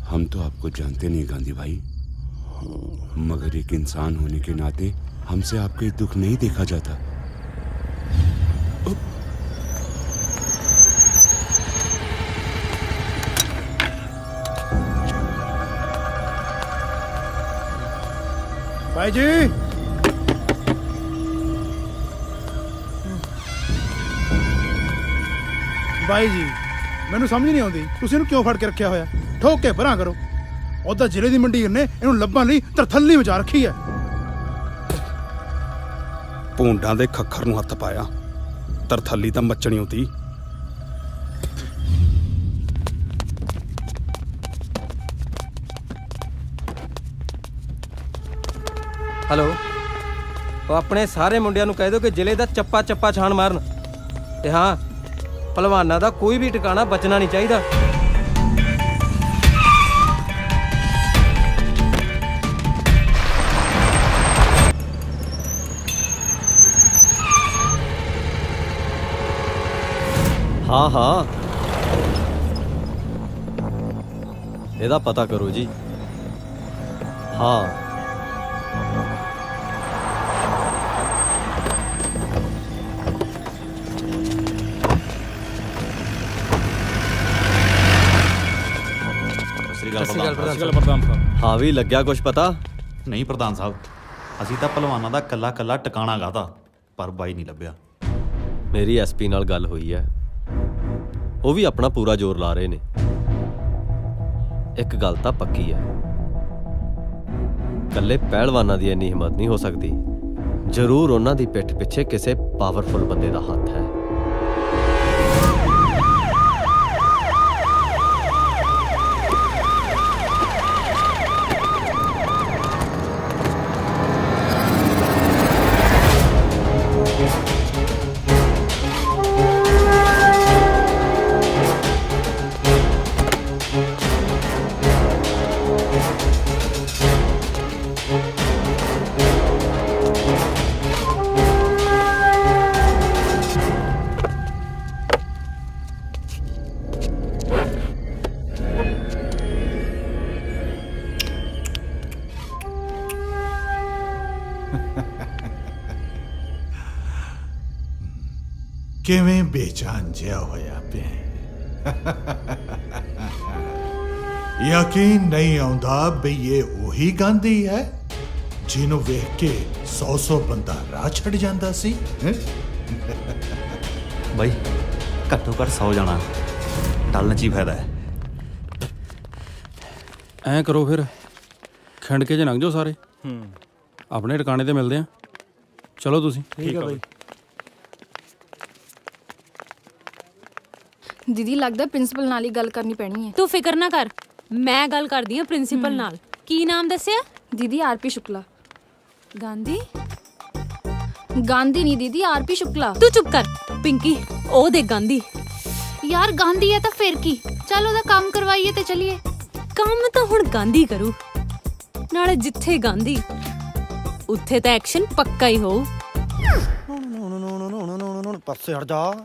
हम तो आपको जानते नहीं गांधी भाई, मगर एक इंसान होने के नाते हमसे आपके दुख नहीं देखा जाता। ਭਾਈ ਜੀ ਭਾਈ ਜੀ ਮੈਨੂੰ ਸਮਝ ਨਹੀਂ ਆਉਂਦੀ ਤੁਸੀਂ ਇਹਨੂੰ ਕਿਉਂ ਫੜ ਕੇ ਰੱਖਿਆ ਹੋਇਆ? ਠੋਕ ਕੇ ਪਰਾਂ ਕਰੋ। ਉਹਦਾ ਜ਼ਿਲ੍ਹੇ ਦੀ ਮੰਡੀਰ ਨੇ ਇਹਨੂੰ ਲੱਭਣ ਲਈ ਤਰਥੱਲੀ ਮਚਾ ਰੱਖੀ ਹੈ। ਭੂੰਡਾਂ ਦੇ ਖੱਖਰ ਨੂੰ ਹੱਥ ਪਾਇਆ, ਤਰਥੱਲੀ ਤਾਂ ਮੱਚਣੀ ਹੁੰਦੀ। ਹੈਲੋ, ਉਹ ਆਪਣੇ ਸਾਰੇ ਮੁੰਡਿਆਂ ਨੂੰ ਕਹਿ ਦਿਓ ਕਿ ਜ਼ਿਲ੍ਹੇ ਦਾ ਚੱਪਾ ਚੱਪਾ ਛਾਣ ਮਾਰਨ। ਤੇ ਹਾਂ, ਪਹਿਲਵਾਨਾਂ ਦਾ ਕੋਈ ਵੀ ਟਿਕਾਣਾ ਬਚਣਾ ਨਹੀਂ ਚਾਹੀਦਾ। ਹਾਂ ਹਾਂ, ਇਹਦਾ ਪਤਾ ਕਰੋ ਜੀ। ਹਾਂ ਸ੍ਰੀ ਅਕਾਲ ਪ੍ਰਧਾਨ ਸਾਹਿਬ। ਹਾਂ ਵੀ ਲੱਗਿਆ ਕੁਝ ਪਤਾ? ਨਹੀਂ ਪ੍ਰਧਾਨ ਸਾਹਿਬ, ਅਸੀਂ ਤਾਂ ਪਹਿਲਵਾਨਾਂ ਦਾ ਕੱਲਾ ਕੱਲਾ ਟਿਕਾਣਾ ਗਾਤਾ, ਪਰ ਬਾਈ ਨਹੀਂ ਲੱਭਿਆ। ਮੇਰੀ ਐਸਪੀ ਨਾਲ ਗੱਲ ਹੋਈ ਹੈ, ਉਹ ਵੀ ਆਪਣਾ ਪੂਰਾ ਜ਼ੋਰ ਲਾ ਰਹੇ ਨੇ। ਇੱਕ ਗੱਲ ਤਾਂ ਪੱਕੀ ਹੈ, ਕੱਲੇ ਪਹਿਲਵਾਨਾਂ ਦੀ ਇੰਨੀ ਹਿੰਮਤ ਨਹੀਂ ਹੋ ਸਕਦੀ। ਜ਼ਰੂਰ ਉਹਨਾਂ ਦੀ ਪਿੱਠ ਪਿੱਛੇ ਕਿਸੇ ਪਾਵਰਫੁਲ ਬੰਦੇ ਦਾ ਹੱਥ ਹੈ। ਕਿਵੇਂ ਬੇਚੈਨ ਜਿਹਾ ਹੋਇਆ ਪਿਆ। ਯਕੀਨ ਨਹੀਂ ਆਉਂਦਾ ਵੀ ਇਹ ਉਹੀ ਗਾਂਧੀ ਹੈ ਜਿਹਨੂੰ ਵੇਖ ਕੇ 100 ਬੰਦਾ ਰਾਹ ਛੱਡ ਜਾਂਦਾ ਸੀ। ਬਾਈ ਘੱਟੋ ਘੱਟ 100 ਜਾਣਾ ਟਲਣ 'ਚ ਹੀ ਫਾਇਦਾ ਹੈ। ਐਂ ਕਰੋ ਫਿਰ, ਖਿੰਡ ਕੇ ਜੇ ਲੰਘ ਜਾਓ ਸਾਰੇ। ਆਪਣੇ ਟਿਕਾਣੇ ਤੇ ਮਿਲਦੇ ਆ। ਚਲੋ ਤੁਸੀਂ। ਠੀਕ ਹੈ ਬਾਈ। ਦੀਦੀ ਲੱਗਦਾ ਪ੍ਰਿੰਸੀਪਲ ਨਾਲ ਹੀ ਗੱਲ ਕਰਨੀ ਪੈਣੀ ਹੈ। ਤੂੰ ਫਿਕਰ ਨਾ ਕਰ, ਮੈਂ ਗੱਲ ਕਰਦੀ ਹਾਂ ਪ੍ਰਿੰਸੀਪਲ ਨਾਲ। ਕੀ ਨਾਮ ਦੱਸਿਆ? ਦੀਦੀ ਆਰਪੀ ਸ਼ੁਕਲਾ। ਗਾਂਧੀ? ਗਾਂਧੀ ਨਹੀਂ ਦੀਦੀ, ਆਰਪੀ ਸ਼ੁਕਲਾ। ਤੂੰ ਚੁੱਪ ਕਰ ਪਿੰਕੀ, ਉਹ ਦੇ ਗਾਂਧੀ। ਯਾਰ ਗਾਂਧੀ ਹੈ ਤਾਂ ਫਿਰ ਕੀ, ਚੱਲ ਉਹਦਾ ਕੰਮ ਕਰਵਾਈਏ ਤੇ ਚਲੀਏ। ਕੰਮ ਤਾਂ ਹੁਣ ਗਾਂਧੀ ਕਰੂ, ਨਾਲੇ ਜਿੱਥੇ ਗਾਂਧੀ ਉੱਥੇ ਤਾਂ ਐਕਸ਼ਨ ਪੱਕਾ ਹੀ ਹੋਊ। ਪਾਸੇ ਹਟ ਜਾ।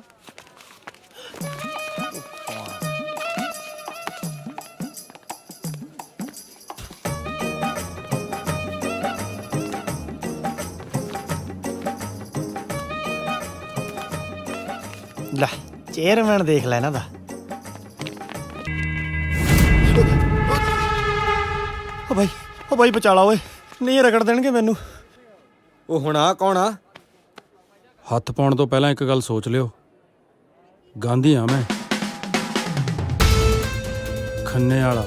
ਲੈ ਚੇਅਰਮੈਨ ਦੇਖ ਲੈ ਇਹਨਾਂ ਦਾ। ਓ ਬਾਈ ਬਚਾ ਲਾ ਓਏ, ਨਹੀਂ ਰਗੜ ਦੇਣਗੇ ਮੈਨੂੰ। ਉਹ ਹੁਣ ਆ ਕੌਣ ਆ? ਹੱਥ ਪਾਉਣ ਤੋਂ ਪਹਿਲਾਂ ਇੱਕ ਗੱਲ ਸੋਚ ਲਿਓ, ਗਾਂਧੀ ਆ ਮੈਂ, ਖੰਨੇ ਵਾਲਾ।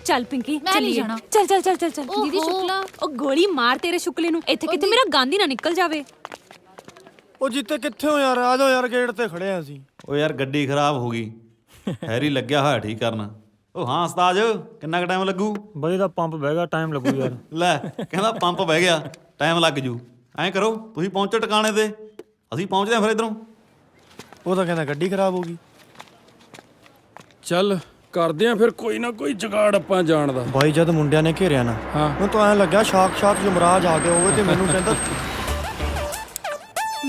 ਚੱਲ ਪਿੰਕੀ ਚੱਲੀਏ। ਚੱਲ ਚੱਲ ਚੱਲ ਚੱਲ ਚੱਲ। ਦੀਦੀ ਸ਼ੁਕਲਾ, ਉਹ ਗੋਲੀ ਮਾਰ ਤੇਰੇ ਸ਼ੁਕਲੇ ਨੂੰ। ਇੱਥੇ ਕਿਤੇ ਮੇਰਾ ਗਾਂਧੀ ਨਾ ਨਿਕਲ ਜਾਵੇ। ਉਹ ਜਿੱਤੇ ਕਿੱਥੇ ਹੋ ਯਾਰ, ਆ ਜਾਓ ਯਾਰ, ਗੇਟ ਤੇ ਖੜੇ ਆ ਅਸੀਂ। ਉਹ ਯਾਰ ਗੱਡੀ ਖਰਾਬ ਹੋ ਗਈ, ਹੈਰੀ ਲੱਗਿਆ ਹੋਇਆ ਠੀਕ ਕਰਨ। ਉਹ ਹਾਂ ਉਸਤਾਦ, ਕਿੰਨਾ ਕੁ ਟਾਈਮ ਲੱਗੂ? ਬਾਈ ਦਾ ਪੰਪ ਬਹਿ ਗਿਆ, ਟਾਈਮ ਲੱਗੂ ਯਾਰ। ਲੈ ਕਹਿੰਦਾ ਪੰਪ ਬਹਿ ਗਿਆ, ਟਾਈਮ ਲੱਗ ਜੂ। ਐਂ ਕਰੋ ਤੁਸੀਂ ਪਹੁੰਚੋ ਟਿਕਾਣੇ ਤੇ, ਅਸੀਂ ਪਹੁੰਚਦੇ ਹਾਂ ਫਿਰ ਇੱਧਰੋਂ। ਉਹ ਤਾਂ ਕਹਿੰਦਾ ਗੱਡੀ ਖਰਾਬ ਹੋ ਗਈ। ਚੱਲ ਕਰਦੇ ਆ ਫਿਰ ਕੋਈ ਨਾ ਕੋਈ ਜੁਗਾੜ ਆਪਾਂ ਜਾਣ ਦਾ। ਬਾਈ ਜਦ ਮੁੰਡਿਆਂ ਨੇ ਘੇਰਿਆ ਨਾ, ਮੈਨੂੰ ਤਾਂ ਐਂ ਲੱਗਿਆ ਸਾਖਸ਼ਾਤ ਯਮਰਾਜ ਆ ਗਿਆ ਹੋਵੇ ਤੇ ਮੈਨੂੰ ਕਹਿੰਦਾ।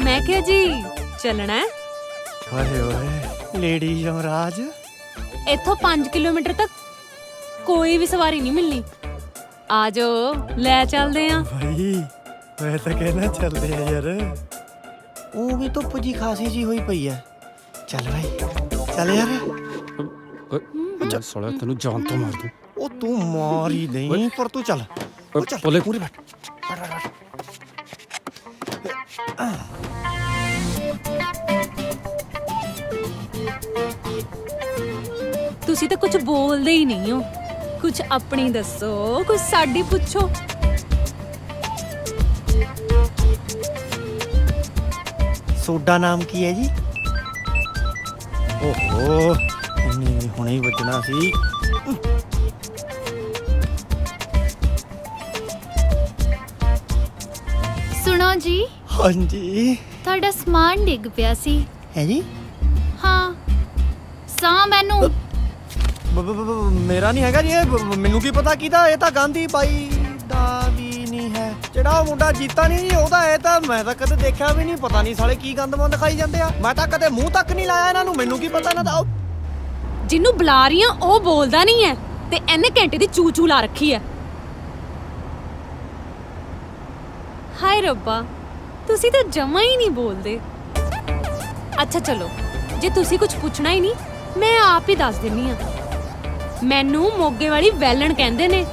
ਮੈਂ ਕਿਹਾ ਜੀ ਚੱਲਣਾ ਹੈ। ਹਾਏ ਓਏ ਲੇਡੀ ਯਮਰਾਜ। ਇੱਥੋਂ 5 ਕਿਲੋਮੀਟਰ ਤੱਕ ਕੋਈ ਵੀ ਸਵਾਰੀ ਨਹੀਂ ਮਿਲਣੀ। ਆ ਜਾਓ, ਲੈ ਚੱਲਦੇ ਆ। ਭਾਈ ਮੈਂ ਤਾਂ ਕਹਿਣਾ ਚੱਲਦੇ ਆ ਯਾਰ। ਉਹ ਵੀ ਧੁੱਪ ਜੀ ਖਾਸੀ ਜੀ ਹੋਈ ਪਈ ਐ। ਚੱਲ ਭਾਈ ਚੱਲ ਯਾਰ। ਚੱਲ ਸੋਲਾ ਤੈਨੂੰ ਜਾਨ ਤੋਂ ਮਾਰ ਦੂੰ। ਉਹ ਤੂੰ ਮਾਰ ਹੀ ਨਹੀਂ, ਪਰ ਤੂੰ ਚੱਲ। ਬੋਲੇ ਪੂਰੀ ਬੈਠ। ਤੁਸੀਂ ਤਾਂ ਕੁਝ ਬੋਲਦੇ ਹੀ ਨਹੀਂ ਹੋ। ਕੁਝ ਆਪਣੀ ਦੱਸੋ, ਕੁਝ ਸਾਡੀ ਪੁੱਛੋ। ਸੋਡਾ ਨਾਮ ਕੀ ਹੈ ਜੀ? ਓਹੋ ਨਹੀਂ ਹੁਣੇ ਹੀ ਵੱਜਣਾ ਸੀ। ਸੁਣੋ ਜੀ। ਹਾਂਜੀ ਤੁਹਾਡਾ ਸਮਾਨ ਡਿੱਗ ਪਿਆ ਸੀ। ਹੈ ਜੀ? ਹਾਂ ਸਾਂ ਮੈਨੂੰ ਮੇਰਾ ਨਹੀਂ ਹੈਗਾ ਜੀ ਇਹ। ਮੈਨੂੰ ਕੀ ਪਤਾ ਕਿਹਦਾ, ਇਹ ਤਾਂ ਗਾਂਧੀ ਬਾਈ ਦਾ ਵੀ ਨਹੀਂ ਹੈ। ਜਿਹੜਾ ਉਹ ਮੁੰਡਾ ਜੀਤਾ ਨਹੀਂ ਜੀ ਉਹਦਾ। ਇਹ ਤਾਂ ਮੈਂ ਤਾਂ ਕਦੇ ਦੇਖਿਆ ਵੀ ਨਹੀਂ। ਪਤਾ ਨਹੀਂ ਸਾਲੇ ਕੀ ਗੰਦਮੰਦ ਖਾਈ ਜਾਂਦੇ ਆ। ਮੈਂ ਤਾਂ ਕਦੇ ਮੂੰਹ ਤੱਕ ਨਹੀਂ ਲਾਇਆ ਇਹਨਾਂ ਨੂੰ। ਮੈਨੂੰ ਕੀ ਪਤਾ ਇਹਨਾਂ ਦਾ। ਜਿਹਨੂੰ ਬੁਲਾ ਰਹੀ ਆ ਉਹ ਬੋਲਦਾ ਨਹੀਂ ਹੈ ਤੇ ਇਹਨੇ ਘੰਟੇ ਦੀ ਚੂ ਚੂ ਲਾ ਰੱਖੀ ਹੈ। ਹਾਏ ਰੱਬਾ, ਤੁਸੀਂ ਤਾਂ ਜਮਾ ਹੀ ਨਹੀਂ ਬੋਲਦੇ। ਅੱਛਾ ਚਲੋ, ਜੇ ਤੁਸੀਂ ਕੁਝ ਪੁੱਛਣਾ ਹੀ ਨਹੀਂ ਮੈਂ ਆਪ ਹੀ ਦੱਸ ਦਿੰਨੀ ਆ। ਮੈਨੂੰ ਮੋਗੇ ਵਾਲੀ ਵੈਲਣ ਕਹਿੰਦੇ ਨੇ।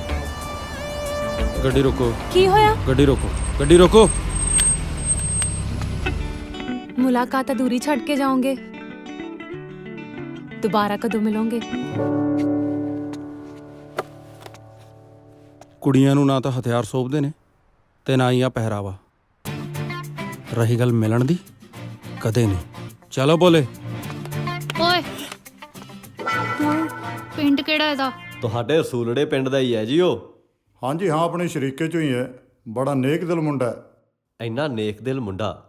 ਗੱਡੀ ਰੋਕੋ। ਕੀ ਹੋਇਆ? ਗੱਡੀ ਰੋਕੋ, ਗੱਡੀ ਰੋਕੋ। ਮੁਲਾਕਾਤ ਅਧੂਰੀ ਛੱਡ ਕੇ ਜਾਓਗੇ? ਦੁਬਾਰਾ ਕਦੋਂ ਮਿਲੋਗੇ? ਕੁੜੀਆਂ ਨੂੰ ਨਾ ਤਾਂ ਹਥਿਆਰ ਸੌਂਪਦੇ ਨੇ ਤੇ ਨਾ ਹੀ ਆ ਪਹਿਰਾਵਾ। ਰਹੀ ਗੱਲ ਮਿਲਣ ਦੀ, ਕਦੇ ਨਹੀਂ। ਚਲੋ ਬੋਲੇ। ਓਏ ਪਿੰਡ ਕਿਹੜਾ ਇਹਦਾ? ਤੁਹਾਡੇ ਰਸੂਲੜੇ ਪਿੰਡ ਦਾ ਹੀ ਹੈ ਜੀ ਉਹ। ਹਾਂਜੀ ਹਾਂ, ਆਪਣੇ ਸ਼ਰੀਕੇ ਚੋਂ ਹੀ ਹੈ। ਬੜਾ ਨੇਕ ਦਿਲ ਮੁੰਡਾ ਹੈ। ਇੰਨਾ ਨੇਕ ਦਿਲ ਮੁੰਡਾ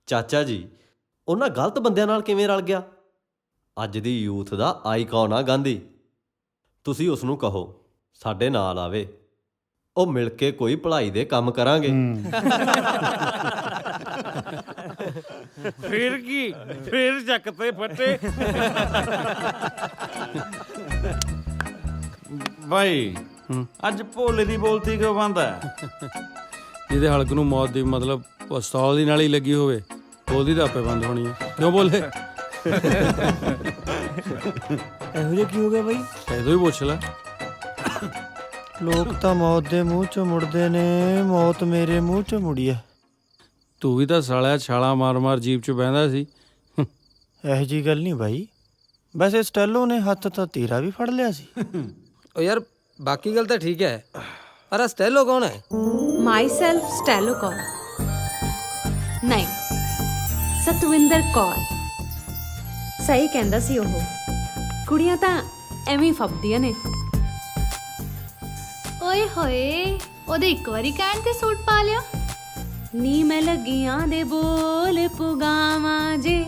ਚਾਚਾ ਜੀ ਉਹਨਾਂ ਗਲਤ ਬੰਦਿਆਂ ਨਾਲ ਕਿਵੇਂ ਰਲ ਗਿਆ? ਅੱਜ ਦੀ ਯੂਥ ਦਾ ਆਈਕਨ ਆ ਗਾਂਧੀ। ਤੁਸੀਂ ਉਸ ਨੂੰ ਕਹੋ ਸਾਡੇ ਨਾਲ ਆਵੇ, ਉਹ ਮਿਲ ਕੇ ਕੋਈ ਭਲਾਈ ਦੇ ਕੰਮ ਕਰਾਂਗੇ। ਫਿਰ ਕੀ, ਫਿਰ ਚੱਕ ਤੇ ਫੱਟੇ। ਬਾਈ ਅੱਜ ਭੋਲੇ ਦੀ ਬੋਲਤੀ ਕਿਉਂ ਬੰਦ ਹੈ? ਜਿਹਦੇ ਹਲਕ ਨੂੰ ਮੌਤ ਦੀ ਮਤਲਬ ਪਿਸਤੌਲ ਦੀ ਨਾਲ ਹੀ ਲੱਗੀ ਹੋਵੇ ਉਹਦੀ ਤਾਂ ਆਪੇ ਬੰਦ ਹੋਣੀ ਹੈ। ਕਿਉਂ ਬੋਲੇ? ਇਹੋ ਜਿਹਾ ਕੀ ਹੋ ਗਿਆ ਬਾਈ? ਇਹਦੋਂ ਹੀ ਪੁੱਛ ਲੈ। ਲੋਕ ਤਾਂ ਮੌਤ ਦੇ ਮੂੰਹ ਚੋਂ ਮੁੜਦੇ ਨੇ, ਮੌਤ ਮੇਰੇ ਮੂੰਹ ਚੋਂ ਮੁੜੀ ਆ। ਤੂੰ ਵੀ ਤਾਂ ਸਾਲਿਆ ਛਾਲਾਂ ਮਾਰ-ਮਾਰ ਜੀਪ 'ਚ ਬਹਿੰਦਾ ਸੀ। ਇਹੋ ਜੀ ਗੱਲ ਨਹੀਂ ਬਾਈ। ਵੈਸੇ ਸਟੈਲੋ ਨੇ ਹੱਥ ਤਾਂ ਤੇਰਾ ਵੀ ਫੜ ਲਿਆ ਸੀ। ਓ ਯਾਰ ਬਾਕੀ ਗੱਲ ਤਾਂ ਠੀਕ ਹੈ, ਪਰ ਸਟੈਲੋ ਕੌਣ ਹੈ? ਮਾਈ ਸੈਲਫ ਸਟੈਲੋ ਕੌਰ ਨਹੀਂ, ਸਤਵਿੰਦਰ ਕੌਰ। ਸਹੀ ਕਹਿੰਦਾ ਸੀ ਉਹ। ਕੁੜੀਆਂ ਤਾਂ ਐਵੇਂ ਹੀ ਫੱਬਦੀਆਂ ਨੇ। ਓਏ ਹੋਏ, ਉਹਦੇ ਇੱਕ ਵਾਰੀ ਕਹਿਣ ਤੇ ਸੂਟ ਪਾ ਲਿਆ। ਨੀ ਮੈਂ ਲੱਗੀਆਂ ਦੇ ਬੋਲ ਪੁਗਾਵਾਂ ਜੇ,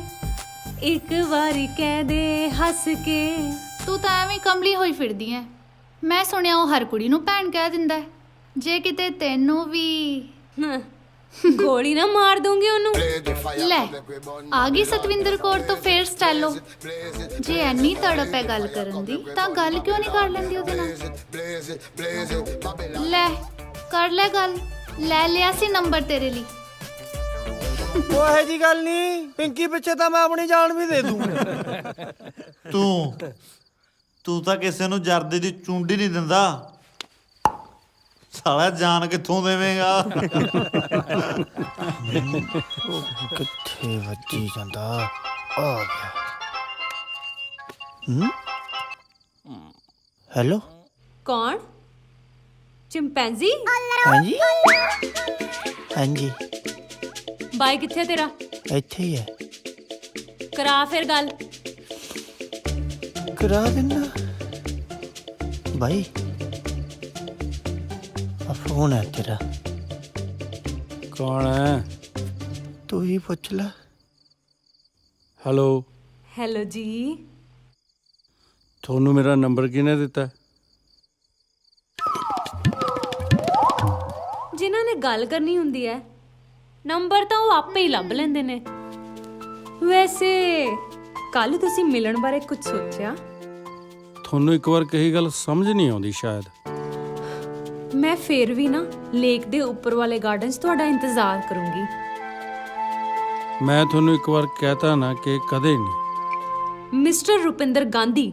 ਇੱਕ ਵਾਰੀ ਕਹਿ ਦੇ ਹੱਸ ਕੇ। ਤੂੰ ਤਾਂ ਐਵੇਂ ਕੰਬਲੀ ਹੋਈ ਫਿਰਦੀ ਐ। ਮੈਂ ਸੁਣਿਆ ਉਹ ਹਰ ਕੁੜੀ ਨੂੰ ਭੈਣ ਕਹਿ ਦਿੰਦਾ ਹੈ। ਜੇ ਕਿਤੇ ਤੈਨੂੰ ਵੀ ਗੋਲੀ ਨਾ ਮਾਰ ਦੂੰਗੀ ਉਹਨੂੰ। ਲੈ ਆ ਗਈ ਸਤਵਿੰਦਰ ਕੌਰ ਤੋਂ ਫੇਰ ਸਟੈਲੋ। ਜੇ ਐਨੀ ਤੜਪ ਹੈ ਗੱਲ ਕਰਨ ਦੀ ਤਾਂ ਗੱਲ ਕਿਉਂ ਨਹੀਂ ਕਰ ਲੈਂਦੀ ਉਹਦੇ ਨਾਲ? ਲੈ ਕਰ ਲੈ ਗੱਲ। ਲੈ ਲਿਆ ਸੀ ਨੰਬਰ ਤੇਰੇ ਲਈ। ਉਹ ਇਹੋ ਜੀ ਗੱਲ ਨਹੀਂ। ਪਿੰਕੀ ਪਿੱਛੇ ਤਾਂ ਮੈਂ ਆਪਣੀ ਜਾਨ ਵੀ ਦੇ ਦੂੰ। ਤੂੰ ਤਾਂ ਕਿਸੇ ਨੂੰ ਜਰਦੇ ਦੀ ਚੁੰਡੀ ਨਹੀਂ ਦਿੰਦਾ। ਸਾਲਾ ਜਾਨ ਕਿੱਥੋਂ ਦੇਵੇਂਗਾ? ਕਿੱਥੇ ਵੱਜੀ ਜਾਂਦਾ? ਆ ਗਿਆ। ਹੈਲੋ ਕੌਣ? ਚਿੰਪੈਂਜੀ? ਹਾਂਜੀ ਹਾਂਜੀ ਬਾਈ ਕਿੱਥੇ ਤੇਰਾ? ਇੱਥੇ ਹੀ ਹੈ। ਕਰਾ ਫਿਰ ਗੱਲ। ਕਰਾ ਦੇਣਾ ਬਾਈ। ਆ ਫੋਨ ਹੈ ਤੇਰਾ। ਕੌਣ ਹੈ? ਤੂੰ ਹੀ ਪੁੱਛ ਲੈ। ਹੈਲੋ। ਹੈਲੋ ਜੀ। ਤੁਹਾਨੂੰ ਮੇਰਾ ਨੰਬਰ ਕਿਹਨੇ ਦਿੱਤਾ? ਜਿਨ੍ਹਾਂ ਨੇ ਗੱਲ ਕਰਨੀ ਹੁੰਦੀ ਹੈ ਨੰਬਰ ਤਾਂ ਉਹ ਆਪੇ ਹੀ ਲੱਭ ਲੈਂਦੇ ਨੇ। ਵੈਸੇ ਕੱਲ ਤੁਸੀਂ ਮਿਲਣ ਬਾਰੇ ਕੁਝ ਸੋਚਿਆ? ਤੁਹਾਨੂੰ ਇੱਕ ਵਾਰ ਕਹੀ ਗੱਲ ਸਮਝ ਨਹੀਂ ਆਉਂਦੀ ਸ਼ਾਇਦ। ਮੈਂ ਫੇਰ ਵੀ ਨਾ ਲੇਕ ਦੇ ਉੱਪਰ ਵਾਲੇ ਗਾਰਡਨ 'ਚ ਤੁਹਾਡਾ ਇੰਤਜ਼ਾਰ ਕਰੂੰਗੀ। ਮੈਂ ਤੁਹਾਨੂੰ ਇੱਕ ਵਾਰ ਕਹਿਤਾ ਨਾ ਕਿ ਕਦੇ ਨਹੀਂ। ਮਿਸਟਰ ਰੁਪਿੰਦਰ ਗਾਂਧੀ,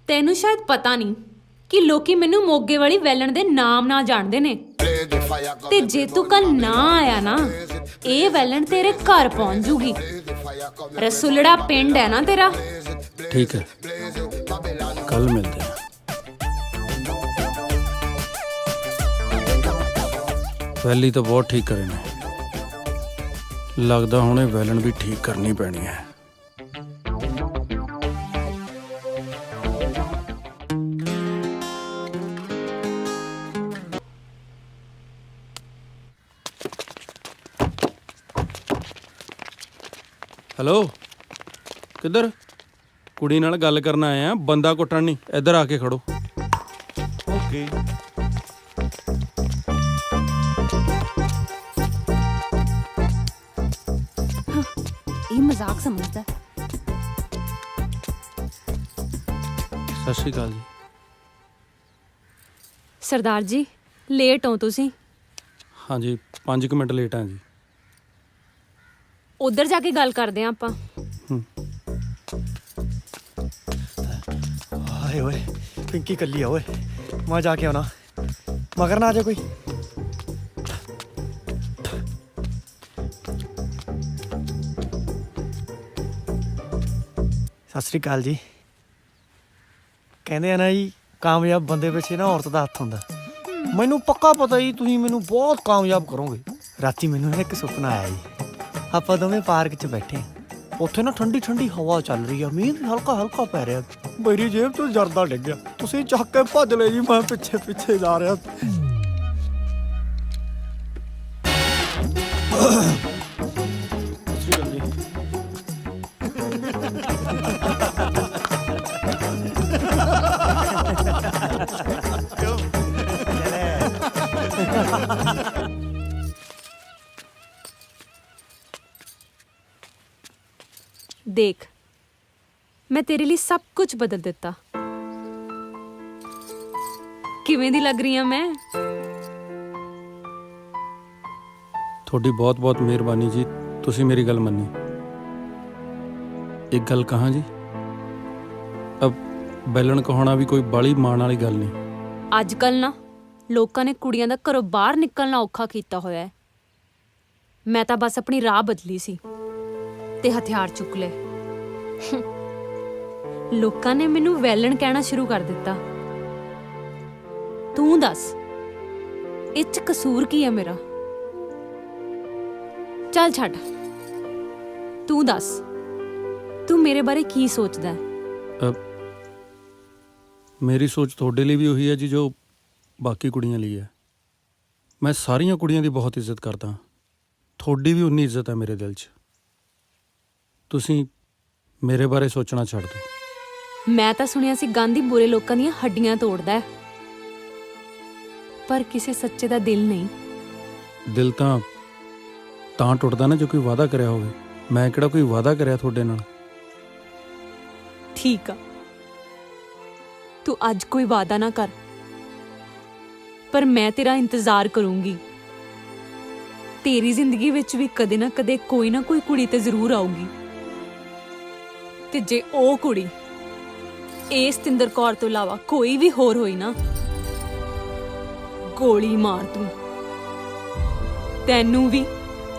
ਤੈਨੂੰ ਸ਼ਾਇਦ ਪਤਾ ਨਹੀਂ ਕਿ ਲੋਕੀ ਮੈਨੂੰ ਮੋਗੇ ਵਾਲੀ ਵੈਲਣ ਦੇ ਨਾਮ ਨਾਲ ਜਾਣਦੇ ਨੇ। ਤੇ ਜੇ ਤੂੰ ਕੱਲ ਨਾ ਆਇਆ ਨਾ, ਇਹ ਵੈਲਣ ਤੇਰੇ ਘਰ ਪਹੁੰਚ ਜੂਗੀ। ਰਸੂਲੜਾ ਪਿੰਡ ਹੈ ਨਾ ਤੇਰਾ? ਠੀਕ ਹੈ, ਕੱਲ ਮਿਲਦੇ ਹਾਂ। ਪਹਿਲੀ ਤਾਂ ਬਹੁਤ ਠੀਕ ਕਰੇ ਨੇ, ਲੱਗਦਾ ਹੁਣੇ ਵੈਲਣ ਵੀ ਠੀਕ ਕਰਨੀ ਪੈਣੀ ਹੈ। ਹੈਲੋ, ਕਿੱਧਰ? ਕੁੜੀ ਨਾਲ ਗੱਲ ਕਰਨ ਆਏ ਆ, ਬੰਦਾ ਕੁੱਟਣ ਨਹੀਂ। ਇੱਧਰ ਆ ਕੇ ਖੜੋ। ਓਕੇ। ਇਹ ਮਜ਼ਾਕ ਸਮਝਦਾ। ਸਤਿ ਸ਼੍ਰੀ ਅਕਾਲ ਜੀ। ਸਰਦਾਰ ਜੀ, ਲੇਟ ਹੋ ਤੁਸੀਂ? ਹਾਂਜੀ, 5 ਮਿੰਟ ਲੇਟ ਆ ਜੀ। ਉੱਧਰ ਜਾ ਕੇ ਗੱਲ ਕਰਦੇ ਆਂ ਆਪਾਂ। ਹਾਏ ਓਏ, ਪਿੰਕੀ ਕੱਲੀ ਆ ਓਏ, ਮੈਂ ਜਾ ਕੇ ਆਉਣਾ। ਮਗਰ ਨਾ ਆ ਜਾ ਕੋਈ। ਸਤਿ ਸ੍ਰੀ ਅਕਾਲ ਜੀ। ਕਹਿੰਦੇ ਆ ਨਾ ਜੀ, ਕਾਮਯਾਬ ਬੰਦੇ ਪਿੱਛੇ ਨਾ ਔਰਤ ਦਾ ਹੱਥ ਹੁੰਦਾ। ਮੈਨੂੰ ਪੱਕਾ ਪਤਾ ਜੀ ਤੁਸੀਂ ਮੈਨੂੰ ਬਹੁਤ ਕਾਮਯਾਬ ਕਰੋਗੇ। ਰਾਤੀ ਮੈਨੂੰ ਨਾ ਇੱਕ ਸੁਪਨਾ ਆਇਆ ਜੀ। ਆਪਾਂ ਦੋਵੇਂ ਪਾਰਕ 'ਚ ਬੈਠੇ ਹਾਂ। ਉੱਥੇ ਨਾ ਠੰਡੀ ਠੰਡੀ ਹਵਾ ਚੱਲ ਰਹੀ ਆ, ਮੀਂਹ ਹਲਕਾ ਹਲਕਾ ਪੈ ਰਿਹਾ। ਮੇਰੀ ਜੇਬ ਤੋਂ ਜਰਦਾ ਡਿੱਗ ਗਿਆ। ਤੁਸੀਂ ਚੱਕ ਕੇ ਭੱਜ ਲਏ ਜੀ, ਮੈਂ ਪਿੱਛੇ ਪਿੱਛੇ ਜਾ ਰਿਹਾ। ਦੇਖ, ਮੈਂ ਤੇਰੇ ਲਈ ਸਭ ਕੁਝ ਬਦਲ ਦਿੱਤਾ। ਕਿਵੇਂ ਦੀ ਲੱਗ ਰਹੀ ਹਾਂ ਮੈਂ? ਤੁਹਾਡੀ ਬਹੁਤ ਬਹੁਤ ਮਿਹਰਬਾਨੀ ਜੀ, ਤੁਸੀਂ ਮੇਰੀ ਗੱਲ ਮੰਨੀ। ਇੱਕ ਗੱਲ ਕਹਾਂ ਜੀ, ਅਬ ਬੈਲਣ ਕਹਾਉਣਾ ਵੀ ਕੋਈ ਬਾਲੀ ਮਾਣ ਵਾਲੀ ਗੱਲ ਨਹੀਂ। ਅੱਜ ਕੱਲ ਨਾ ਲੋਕਾਂ ਨੇ ਕੁੜੀਆਂ ਦਾ ਘਰੋਂ ਬਾਹਰ ਨਿਕਲਣਾ ਔਖਾ ਕੀਤਾ ਹੋਇਆ ਹੈ। ਮੈਂ ਤਾਂ ਬਸ ਆਪਣੀ ਰਾਹ ਬਦਲੀ ਸੀ ਤੇ ਹਥਿਆਰ ਚੁੱਕ ਲਏ। ਲੋਕਾਂ ਨੇ ਮੈਨੂੰ ਵੈਲਣ ਕਹਿਣਾ ਸ਼ੁਰੂ ਕਰ ਦਿੱਤਾ। ਤੂੰ ਦੱਸ, ਇਹ 'ਚ ਕਸੂਰ ਕੀ ਹੈ ਮੇਰਾ? ਚੱਲ ਛੱਡ, ਤੂੰ ਦੱਸ, ਤੂੰ ਮੇਰੇ ਬਾਰੇ ਕੀ ਸੋਚਦਾ ਹੈ? ਮੇਰੀ ਸੋਚ ਤੁਹਾਡੇ ਲਈ ਵੀ ਉਹੀ ਹੈ ਜੀ ਜੋ ਬਾਕੀ ਕੁੜੀਆਂ ਲਈ ਹੈ। ਮੈਂ ਸਾਰੀਆਂ ਕੁੜੀਆਂ ਦੀ ਬਹੁਤ ਇੱਜ਼ਤ ਕਰਦਾ, ਤੁਹਾਡੀ ਵੀ ਉਨੀ ਇੱਜ਼ਤ ਹੈ ਮੇਰੇ ਦਿਲ 'ਚ। ਤੁਸੀਂ ਮੇਰੇ ਬਾਰੇ ਸੋਚਣਾ ਛੱਡ ਦਿਓ। ਮੈਂ ਤਾਂ ਸੁਣਿਆ ਸੀ ਗਾਂਧੀ ਬੁਰੇ ਲੋਕਾਂ ਦੀਆਂ ਹੱਡੀਆਂ ਤੋੜਦਾ ਹੈ, ਪਰ ਕਿਸੇ ਸੱਚੇ ਦਾ ਦਿਲ ਨਹੀਂ। ਦਿਲ ਤਾਂ ਟੁੱਟਦਾ ਨਾ ਜੋ ਕੋਈ ਵਾਅਦਾ ਕਰਿਆ ਹੋਵੇ। ਮੈਂ ਕਿਹੜਾ ਕੋਈ ਵਾਅਦਾ ਕਰਿਆ ਤੁਹਾਡੇ ਨਾਲ? ਠੀਕ ਆ, ਤੂੰ ਅੱਜ ਕੋਈ ਵਾਅਦਾ ਨਾ ਕਰ, ਪਰ ਮੈਂ ਤੇਰਾ ਇੰਤਜ਼ਾਰ ਕਰੂੰਗੀ। ਤੇਰੀ ਜ਼ਿੰਦਗੀ ਵਿੱਚ ਵੀ ਕਦੇ ਨਾ ਕਦੇ ਕੋਈ ਨਾ ਕੋਈ ਕੁੜੀ ਤੇ ਜ਼ਰੂਰ ਆਊਗੀ, ਤੇ ਜੇ ਉਹ ਕੁੜੀ ਇਹ ਸਤਿੰਦਰ ਕੌਰ ਤੋਂ ਇਲਾਵਾ ਕੋਈ ਵੀ ਹੋਰ ਹੋਈ ਨਾ, ਗੋਲੀ ਮਾਰ ਦੂੰ, ਤੈਨੂੰ ਵੀ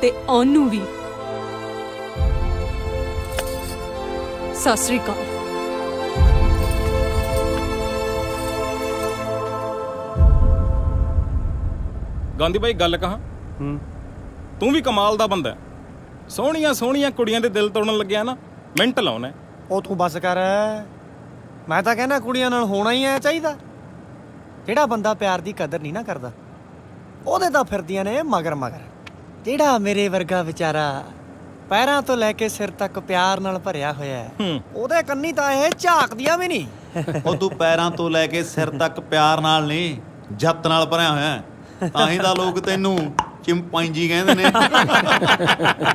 ਤੇ ਉਹਨੂੰ ਵੀ। ਸਤਿ ਸ੍ਰੀ ਅਕਾਲ। ਗਾਂਧੀ ਬਾਈ, ਗੱਲ ਕਹਾਂ, ਤੂੰ ਵੀ ਕਮਾਲ ਦਾ ਬੰਦਾ ਹੈ। ਸੋਹਣੀਆਂ ਸੋਹਣੀਆਂ ਕੁੜੀਆਂ ਦੇ ਦਿਲ ਤੋੜਨ ਲੱਗਿਆ ਨਾ, ਮਿੰਟ ਲਾਉਣਾ। ਉਹ ਤੂੰ ਬਸ ਕਰ। ਮੈਂ ਤਾਂ ਕਹਿੰਦਾ ਕੁੜੀਆਂ ਨਾਲ ਹੋਣਾ ਹੀ ਐ ਚਾਹੀਦਾ। ਜਿਹੜਾ ਬੰਦਾ ਪਿਆਰ ਦੀ ਕਦਰ ਨਹੀਂ ਨਾ ਕਰਦਾ, ਉਹਦੇ ਤਾਂ ਫਿਰਦੀਆਂ ਨੇ ਮਗਰ ਮਗਰ। ਜਿਹੜਾ ਮੇਰੇ ਵਰਗਾ ਵਿਚਾਰਾ ਪੈਰਾਂ ਤੋਂ ਲੈ ਕੇ ਸਿਰ ਤੱਕ ਪਿਆਰ ਨਾਲ ਭਰਿਆ ਹੋਇਆ ਹੈ, ਉਹਦੇ ਕੰਨੀ ਤਾਂ ਇਹ ਝਾਕਦੀਆਂ ਵੀ ਨਹੀਂ। ਉਹ ਤੂੰ ਪੈਰਾਂ ਤੋਂ ਲੈ ਕੇ ਸਿਰ ਤੱਕ ਪਿਆਰ ਨਾਲ ਨਹੀਂ, ਜੱਤ ਨਾਲ ਭਰਿਆ ਹੋਇਆ ਹੈ। ਤਾਂ ਹੀ ਤਾਂ ਲੋਕ ਤੈਨੂੰ ਚਿੰਪਾਂਜੀ ਕਹਿੰਦੇ ਨੇ।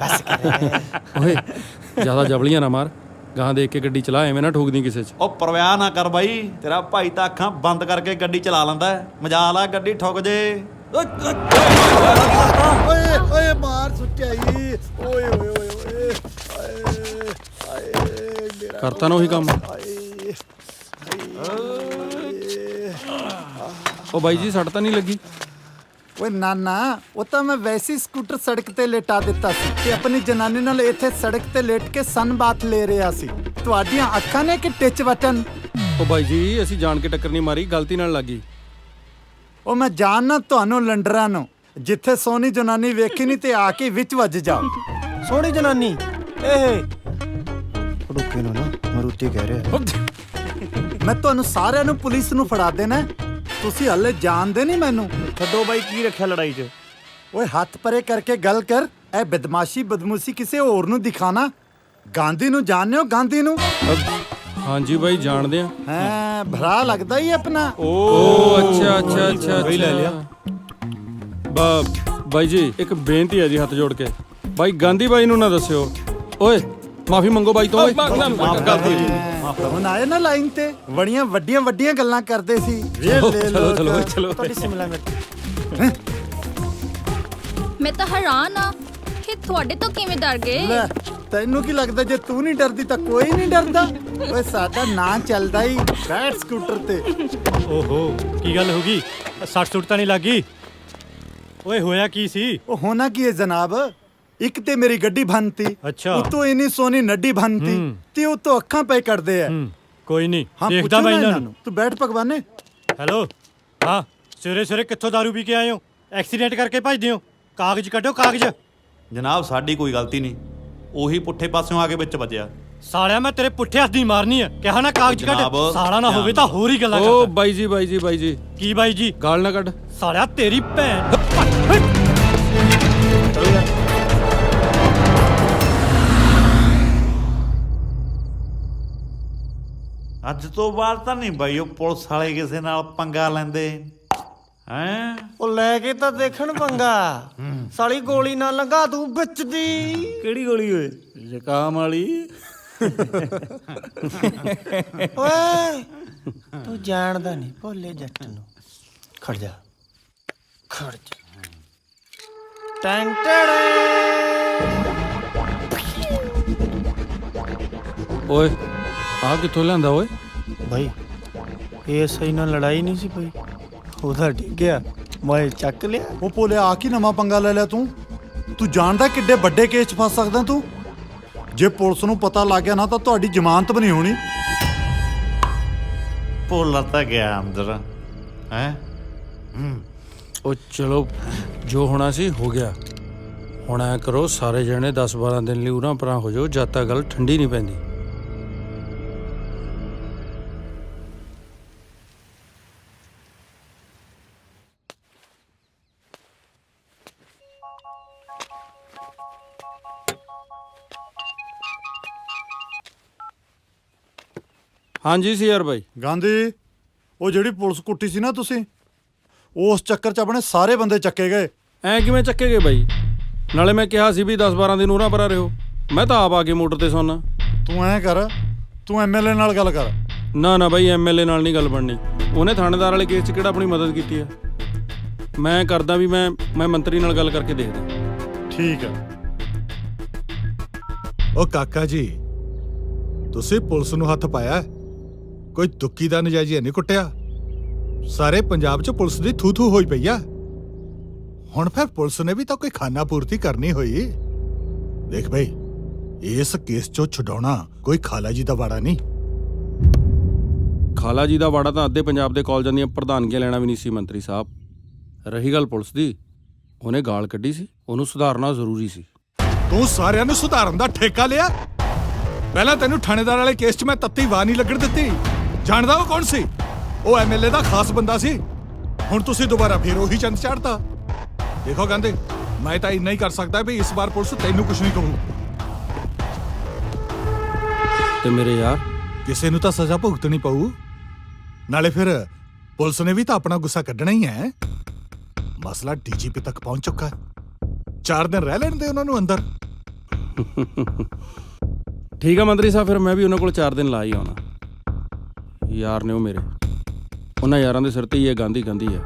ਬਸ ਕਰ ਓਏ, ਜ਼ਿਆਦਾ ਜਬਲੀਆਂ ਨਾ ਮਾਰ। ਗਾਂ ਦੇਖ ਕੇ ਗੱਡੀ ਚਲਾ, ਐਵੇਂ ਨਾ ਠੋਕਦੀ ਕਿਸੇ 'ਚ। ਉਹ ਪਰਵਾਹ ਨਾ ਕਰ ਬਾਈ, ਤੇਰਾ ਭਾਈ ਤਾਂ ਅੱਖਾਂ ਬੰਦ ਕਰਕੇ ਗੱਡੀ ਚਲਾ ਲੈਂਦਾ। ਮਜਾਲ ਆ ਗੱਡੀ ਠੁੱਕ ਜੇ। ਓਏ ਓਏ ਮਾਰ ਸੁੱਟਿਆ ਈ। ਓਏ ਓਏ ਓਏ ਓਏ ਆਏ ਮੇਰਾ ਕਰਤਾ ਨਾ ਉਹੀ ਕੰਮ। ਉਹ ਬਾਈ ਜੀ, ਸੱਟ ਤਾਂ ਨਹੀਂ ਲੱਗੀ? ਓਏ ਨਾ, ਉਹ ਤਾਂ ਮੈਂ ਵੈਸੀ ਸਕੂਟਰ ਸੜਕ ਤੇ ਲੇਟਾ ਦਿੱਤਾ ਸੀ ਤੇ ਆਪਣੀ ਜਨਾਨੀ ਨਾਲ ਇੱਥੇ ਸੜਕ ਤੇ ਲੇਟ ਕੇ ਸਨਬਾਥ ਲੈ ਰਿਹਾ ਸੀ। ਤੁਹਾਡੀਆਂ ਅੱਖਾਂ ਨੇ ਕਿ ਟਿੱਚ ਬਟਨ? ਉਹ ਬਾਈ ਜੀ, ਅਸੀਂ ਜਾਣ ਕੇ ਟੱਕਰ ਨਹੀਂ ਮਾਰੀ, ਗਲਤੀ ਨਾਲ ਲੱਗੀ। ਉਹ ਮੈਂ ਜਾਣਨਾ ਤੁਹਾਨੂੰ ਲੰਡਰਾਂ ਨੂੰ, ਜਿੱਥੇ ਸੋਹਣੀ ਜਨਾਨੀ ਵੇਖੀ ਨਹੀਂ ਤੇ ਆ ਕੇ ਵਿੱਚ ਵੱਜ ਜਾਓ। ਸੋਹਣੀ ਜਨਾਨੀ ਇਹ ਰੁਕੇ ਨਾ, ਮਰੂਤੀ ਕਹਿ ਰਿਹਾ। ਮੈਂ ਤੁਹਾਨੂੰ ਸਾਰਿਆਂ ਨੂੰ ਪੁਲਿਸ ਨੂੰ ਫੜਾ ਦੇਣਾ। ਤੁਸੀਂ ਹਲੇ ਜਾਣਦੇ ਨਹੀਂ ਮੈਨੂੰ। ਛੱਡੋ ਬਾਈ, ਕੀ ਰੱਖਿਆ ਲੜਾਈ 'ਚ? ਓਏ ਹੱਥ ਪਰੇ ਕਰਕੇ ਗੱਲ ਕਰ। ਇਹ ਬਦਮਾਸ਼ੀ ਬਦਮੂਸੀ ਕਿਸੇ ਹੋਰ ਨੂੰ ਦਿਖਾਣਾ ਗਾਂਧੀ ਨੂੰ ਜਾਣਦੇ ਹੋ? ਗਾਂਧੀ ਨੂੰ? ਹਾਂਜੀ ਬਾਈ ਜਾਣਦੇ ਆ। ਹਾਂ, ਭਰਾ ਲੱਗਦਾ ਹੀ ਆਪਣਾ। ਓ ਅੱਛਾ ਅੱਛਾ ਅੱਛਾ ਬਈ ਲੈ ਲਿਆ। ਬਾਈ ਜੀ ਇੱਕ ਬੇਨਤੀ ਹੈ ਜੀ, ਹੱਥ ਜੋੜ ਕੇ। ਬਾਈ ਗਾਂਧੀ ਬਾਈ ਨੂੰ ਨਾ ਦੱਸਿਓ। ਓਏ ਮਾਫੀ ਮੰਗੋ ਬਾਈ ਤੋਂ। ਓਏ ਹੁਣ ਆਏ ਨਾ ਲਾਈਨ ਤੇ, ਬੜੀਆਂ ਵੱਡੀਆਂ ਗੱਲਾਂ ਕਰਦੇ ਸੀ। ਚਲੋ ਚਲੋ ਚਲੋ। ਤੁਹਾਡੀ ਸਿਮਲਾ ਮਿਰਚ। ਮੈਂ ਤਾਂ ਹੈਰਾਨ ਆ ਕਿ ਤੁਹਾਡੇ ਤੋਂ ਕਿਵੇਂ ਡਰ ਗਏ। ਲੈ, ਤੈਨੂੰ ਕੀ ਲੱਗਦਾ ਜੇ ਤੂੰ ਨਹੀਂ ਡਰਦੀ ਤਾਂ ਕੋਈ ਨਹੀਂ ਡਰਦਾ? ਓਏ ਸਾਡਾ ਨਾਂ ਚੱਲਦਾ ਹੀ ਬੈਟ ਸਕੂਟਰ ਤੇ। ਓਹੋ ਕੀ ਗੱਲ ਹੋ ਗਈ? 60 ਸੁੱਟ ਤਾਂ ਨਹੀਂ ਲੱਗੀ? ਓਏ ਹੋਇਆ ਕੀ ਸੀ? ਉਹ ਹੋਣਾ ਕੀ ਹੈ ਜਨਾਬ, ਇੱਕ ਤੇ ਮੇਰੀ ਗੱਡੀ ਭੰਨਤੀ, ਅੱਛਾ। ਉਤੋਂ ਇੰਨੀ ਸੋਹਣੀ ਨੱਡੀ ਭੰਨਤੀ ਤੇ ਉਤੋਂ ਅੱਖਾਂ ਪੈ ਕੱਢਦੇ ਆ। ਕੋਈ ਨਹੀਂ ਹਾਂ, ਦੇਖਦਾ ਪੁੱਛੋ ਮੈਂ ਨਾ ਇਹਨਾਂ ਇਹਨਾਂ ਨੂੰ। ਨੂੰ। ਤੂੰ ਬੈਠ ਭਗਵਾਨੇ। ਹੈਲੋ, ਹਾਂ ਸਵੇਰੇ ਸਵੇਰੇ ਕਿੱਥੋਂ ਦਾਰੂ ਪੀ ਕੇ ਆਏ ਹੋ? ਐਕਸੀਡੈਂਟ ਕਰਕੇ ਭੱਜਦੇ ਹੋ? ਕਾਗਜ਼ ਕੱਢੋ ਕਾਗਜ਼। ਜਨਾਬ ਸਾਡੀ ਕੋਈ ਗਲਤੀ ਨਹੀਂ, ਉਹੀ ਪੁੱਠੇ ਪਾਸਿਓਂ ਆ ਕੇ ਵਿੱਚ ਵੱਜਿਆ। ਸਾਲਿਆ ਮੈਂ ਤੇਰੇ ਪੁੱਠੇ ਹੱਥ ਦੀ ਮਾਰਨੀ ਆ। ਕਿਹਾ ਨਾ ਕਾਗਜ਼ ਕੱਢ। ਜਨਾਬ, ਸਾਲਾ ਨਾ ਹੋਵੇ ਤਾਂ ਹੋਰ ਹੀ ਗੱਲਾਂ ਓ ਕਰਦਾ। ਬਾਈ ਜੀ ਬਾਈ ਜੀ ਬਾਈ ਜੀ। ਕੀ ਬਾਈ ਜੀ? ਗਾਲ ਨਾ ਕੱਢ। ਸਾਲਿਆ ਤੇਰੀ ਭੈਣ। ਅੱਜ ਤੋਂ ਬਾਅਦ ਤਾਂ ਨਹੀਂ ਬਾਈ ਉਹ ਪੁਲਿਸ ਵਾਲੇ ਕਿਸੇ ਨਾਲ ਪੰਗਾ ਲੈਂਦੇ ਹੈਂ। ਉਹ ਲੈ ਕੇ ਤਾਂ ਦੇਖਣ ਪੰਗਾ। ਸਾਲੀ ਗੋਲੀ ਨਾ ਲੰਘਾ ਤੂੰ ਵਿੱਚ ਦੀ। ਕਿਹੜੀ ਗੋਲੀ ਓਏ? ਜ਼ੁਕਾਮ ਵਾਲੀ। ਓਏ ਤੂੰ ਜਾਣਦਾ ਨਹੀਂ ਭੋਲੇ ਜੱਟ ਨੂੰ। ਖੜ ਜਾ ਖੜ ਜਾ। ਓਏ ਆ ਕਿੱਥੋਂ ਲਿਆਂਦਾ ਓਏ? ਭਾਈ ਇਹ ਸਹੀ ਨਾਲ ਲੜਾਈ ਨਹੀਂ ਸੀ ਪਈ, ਉਹਦਾ ਡਿੱਗਿਆ ਮੈਂ ਚੱਕ ਲਿਆ। ਉਹ ਭੋਲੇ ਆ ਕੀ ਨਵਾਂ ਪੰਗਾ ਲੈ ਲਿਆ ਤੂੰ? ਤੂੰ ਜਾਣਦਾ ਕਿੱਡੇ ਵੱਡੇ ਕੇਸ 'ਚ ਫਸ ਸਕਦਾ ਤੂੰ? ਜੇ ਪੁਲਿਸ ਨੂੰ ਪਤਾ ਲੱਗ ਗਿਆ ਨਾ ਤਾਂ ਤੁਹਾਡੀ ਜ਼ਮਾਨਤ ਵੀ ਨਹੀਂ ਹੋਣੀ। ਭੋਲਾ ਤਾਂ ਗਿਆ ਅੰਦਰ ਹੈ। ਉਹ ਚਲੋ ਜੋ ਹੋਣਾ ਸੀ ਹੋ ਗਿਆ। ਹੁਣ ਐ ਕਰੋ ਸਾਰੇ ਜਣੇ 10-12 ਦਿਨ ਲਈ ਉਰਾਂ ਪਰਾਂ ਹੋ ਜਾਓ, ਜਦ ਤੱਕ ਗੱਲ ਠੰਡੀ ਨਹੀਂ ਪੈਂਦੀ। ਹਾਂਜੀ ਸੀ ਯਾਰ ਬਾਈ। ਗਾਂਧੀ, ਉਹ ਜਿਹੜੀ ਪੁਲਿਸ ਕੁੱਟੀ ਸੀ ਨਾ ਤੁਸੀਂ, ਉਸ ਚੱਕਰ 'ਚ ਆਪਣੇ ਸਾਰੇ ਬੰਦੇ ਚੱਕੇ ਗਏ। ਐ ਕਿਵੇਂ ਚੱਕੇ ਗਏ ਬਾਈ? ਨਾਲੇ ਮੈਂ ਕਿਹਾ ਸੀ ਵੀ 10-12 ਦਿਨ ਉਰਾਂ ਪਰਾਂ ਰਹੋ। ਮੈਂ ਤਾਂ ਆਪ ਆ ਕੇ ਮੋਟਰ ਤੇ ਸੌਣਾ। ਤੂੰ ਐਂ ਕਰ, ਤੂੰ ਐਮਐਲਏ ਨਾਲ ਗੱਲ ਕਰ। ਨਾ ਨਾ ਬਾਈ, ਐਮਐਲਏ ਨਾਲ ਨਹੀਂ ਗੱਲ ਬਣਨੀ। ਉਹਨੇ ਥਾਣੇਦਾਰ ਵਾਲੇ ਕੇਸ 'ਚ ਕਿਹੜਾ ਆਪਣੀ ਮਦਦ ਕੀਤੀ ਹੈ। ਮੈਂ ਕਰਦਾ ਵੀ ਮੈਂ ਮੰਤਰੀ ਨਾਲ ਗੱਲ ਕਰਕੇ ਦੇਖਦਾ। ਠੀਕ ਹੈ। ਉਹ ਕਾਕਾ ਜੀ, ਤੁਸੀਂ ਪੁਲਿਸ ਨੂੰ ਹੱਥ ਪਾਇਆ? ਕੋਈ ਦੁੱਕੀ ਦਾ ਨਜਾਇਜ਼ ਨਹੀਂ ਕੁੱਟਿਆ? ਸਾਰੇ ਪੰਜਾਬ 'ਚ ਪੁਲਿਸ ਦੀ ਥੂ ਹੋਈ ਪਈ ਆ। ਹੁਣ ਫਿਰ ਪੁਲਿਸ ਨੇ ਵੀ ਤਾਂ ਕੋਈ ਖਾਨਾ ਪੂਰਤੀ ਕਰਨੀ ਹੋਈ। ਦੇਖ ਬਈ, ਇਸ ਕੇਸ 'ਚੋਂ ਛੁਡਾਉਣਾ ਕੋਈ ਖਾਲਾ ਜੀ ਦਾ ਵਾੜਾ ਨਹੀਂ। ਖਾਲਾ ਜੀ ਦਾ ਵਾੜਾ ਤਾਂ ਅੱਧੇ ਪੰਜਾਬ ਦੇ ਕਾਲਜਾਂ ਦੀਆਂ ਪ੍ਰਧਾਨਗੀਆਂ ਲੈਣਾ ਵੀ ਨਹੀਂ ਸੀ ਮੰਤਰੀ ਸਾਹਿਬ। ਰਹੀ ਗੱਲ ਪੁਲਿਸ ਦੀ, ਉਹਨੇ ਗਾਲ ਕੱਢੀ ਸੀ, ਉਹਨੂੰ ਸੁਧਾਰਨਾ ਜ਼ਰੂਰੀ ਸੀ। ਤੂੰ ਸਾਰਿਆਂ ਨੂੰ ਸੁਧਾਰਨ ਦਾ ਠੇਕਾ ਲਿਆ। ਪਹਿਲਾਂ ਤੈਨੂੰ ਥਾਣੇਦਾਰ ਵਾਲੇ ਕੇਸ 'ਚ ਮੈਂ ਤੱਤੀ ਵਾਹ ਨਹੀਂ ਲੱਗਣ ਦਿੱਤੀ। ਜਾਣਦਾ ਉਹ ਕੌਣ ਸੀ? ਉਹ ਐਮਐਲਏ ਦਾ ਖਾਸ ਬੰਦਾ ਸੀ। ਹੁਣ ਤੁਸੀਂ ਦੁਬਾਰਾ ਫੇਰ ਉਹੀ ਚੰਦ ਚਾੜਤਾ। ਦੇਖੋ ਕਹਿੰਦੇ, ਮੈਂ ਤਾਂ ਇੰਨਾ ਹੀ ਕਰ ਸਕਦਾ ਵੀ ਇਸ ਵਾਰ ਪੁਲਿਸ ਤੈਨੂੰ ਕੁਝ ਨਹੀਂ ਕਹੂ। ਤੇ ਮੇਰੇ ਯਾਰ, ਕਿਸੇ ਨੂੰ ਤਾਂ ਸਜ਼ਾ ਭੁਗਤਣੀ ਪਊ। ਨਾਲੇ ਫਿਰ ਪੁਲਿਸ ਨੇ ਵੀ ਤਾਂ ਆਪਣਾ ਗੁੱਸਾ ਕੱਢਣਾ ਹੀ ਹੈ। ਮਸਲਾ ਡੀਜੀਪੀ ਤੱਕ ਪਹੁੰਚ ਚੁੱਕਾ ਹੈ। 4 ਦਿਨ ਰਹਿ ਲੈਣ ਦੇ ਉਹਨਾਂ ਨੂੰ ਅੰਦਰ। ਠੀਕ ਆ ਮੰਤਰੀ ਸਾਹਿਬ, ਫਿਰ ਮੈਂ ਵੀ ਉਹਨਾਂ ਕੋਲ 4 ਦਿਨ ਲਾ ਹੀ ਆਉਣਾ। ਯਾਰ ਨੇ ਉਹ ਮੇਰੇ, ਉਹਨਾਂ ਯਾਰਾਂ ਦੇ ਸਿਰ ਤੇ ਹੀ ਇਹ ਗਾਂਧੀ ਗਾਂਧੀ ਹੈ।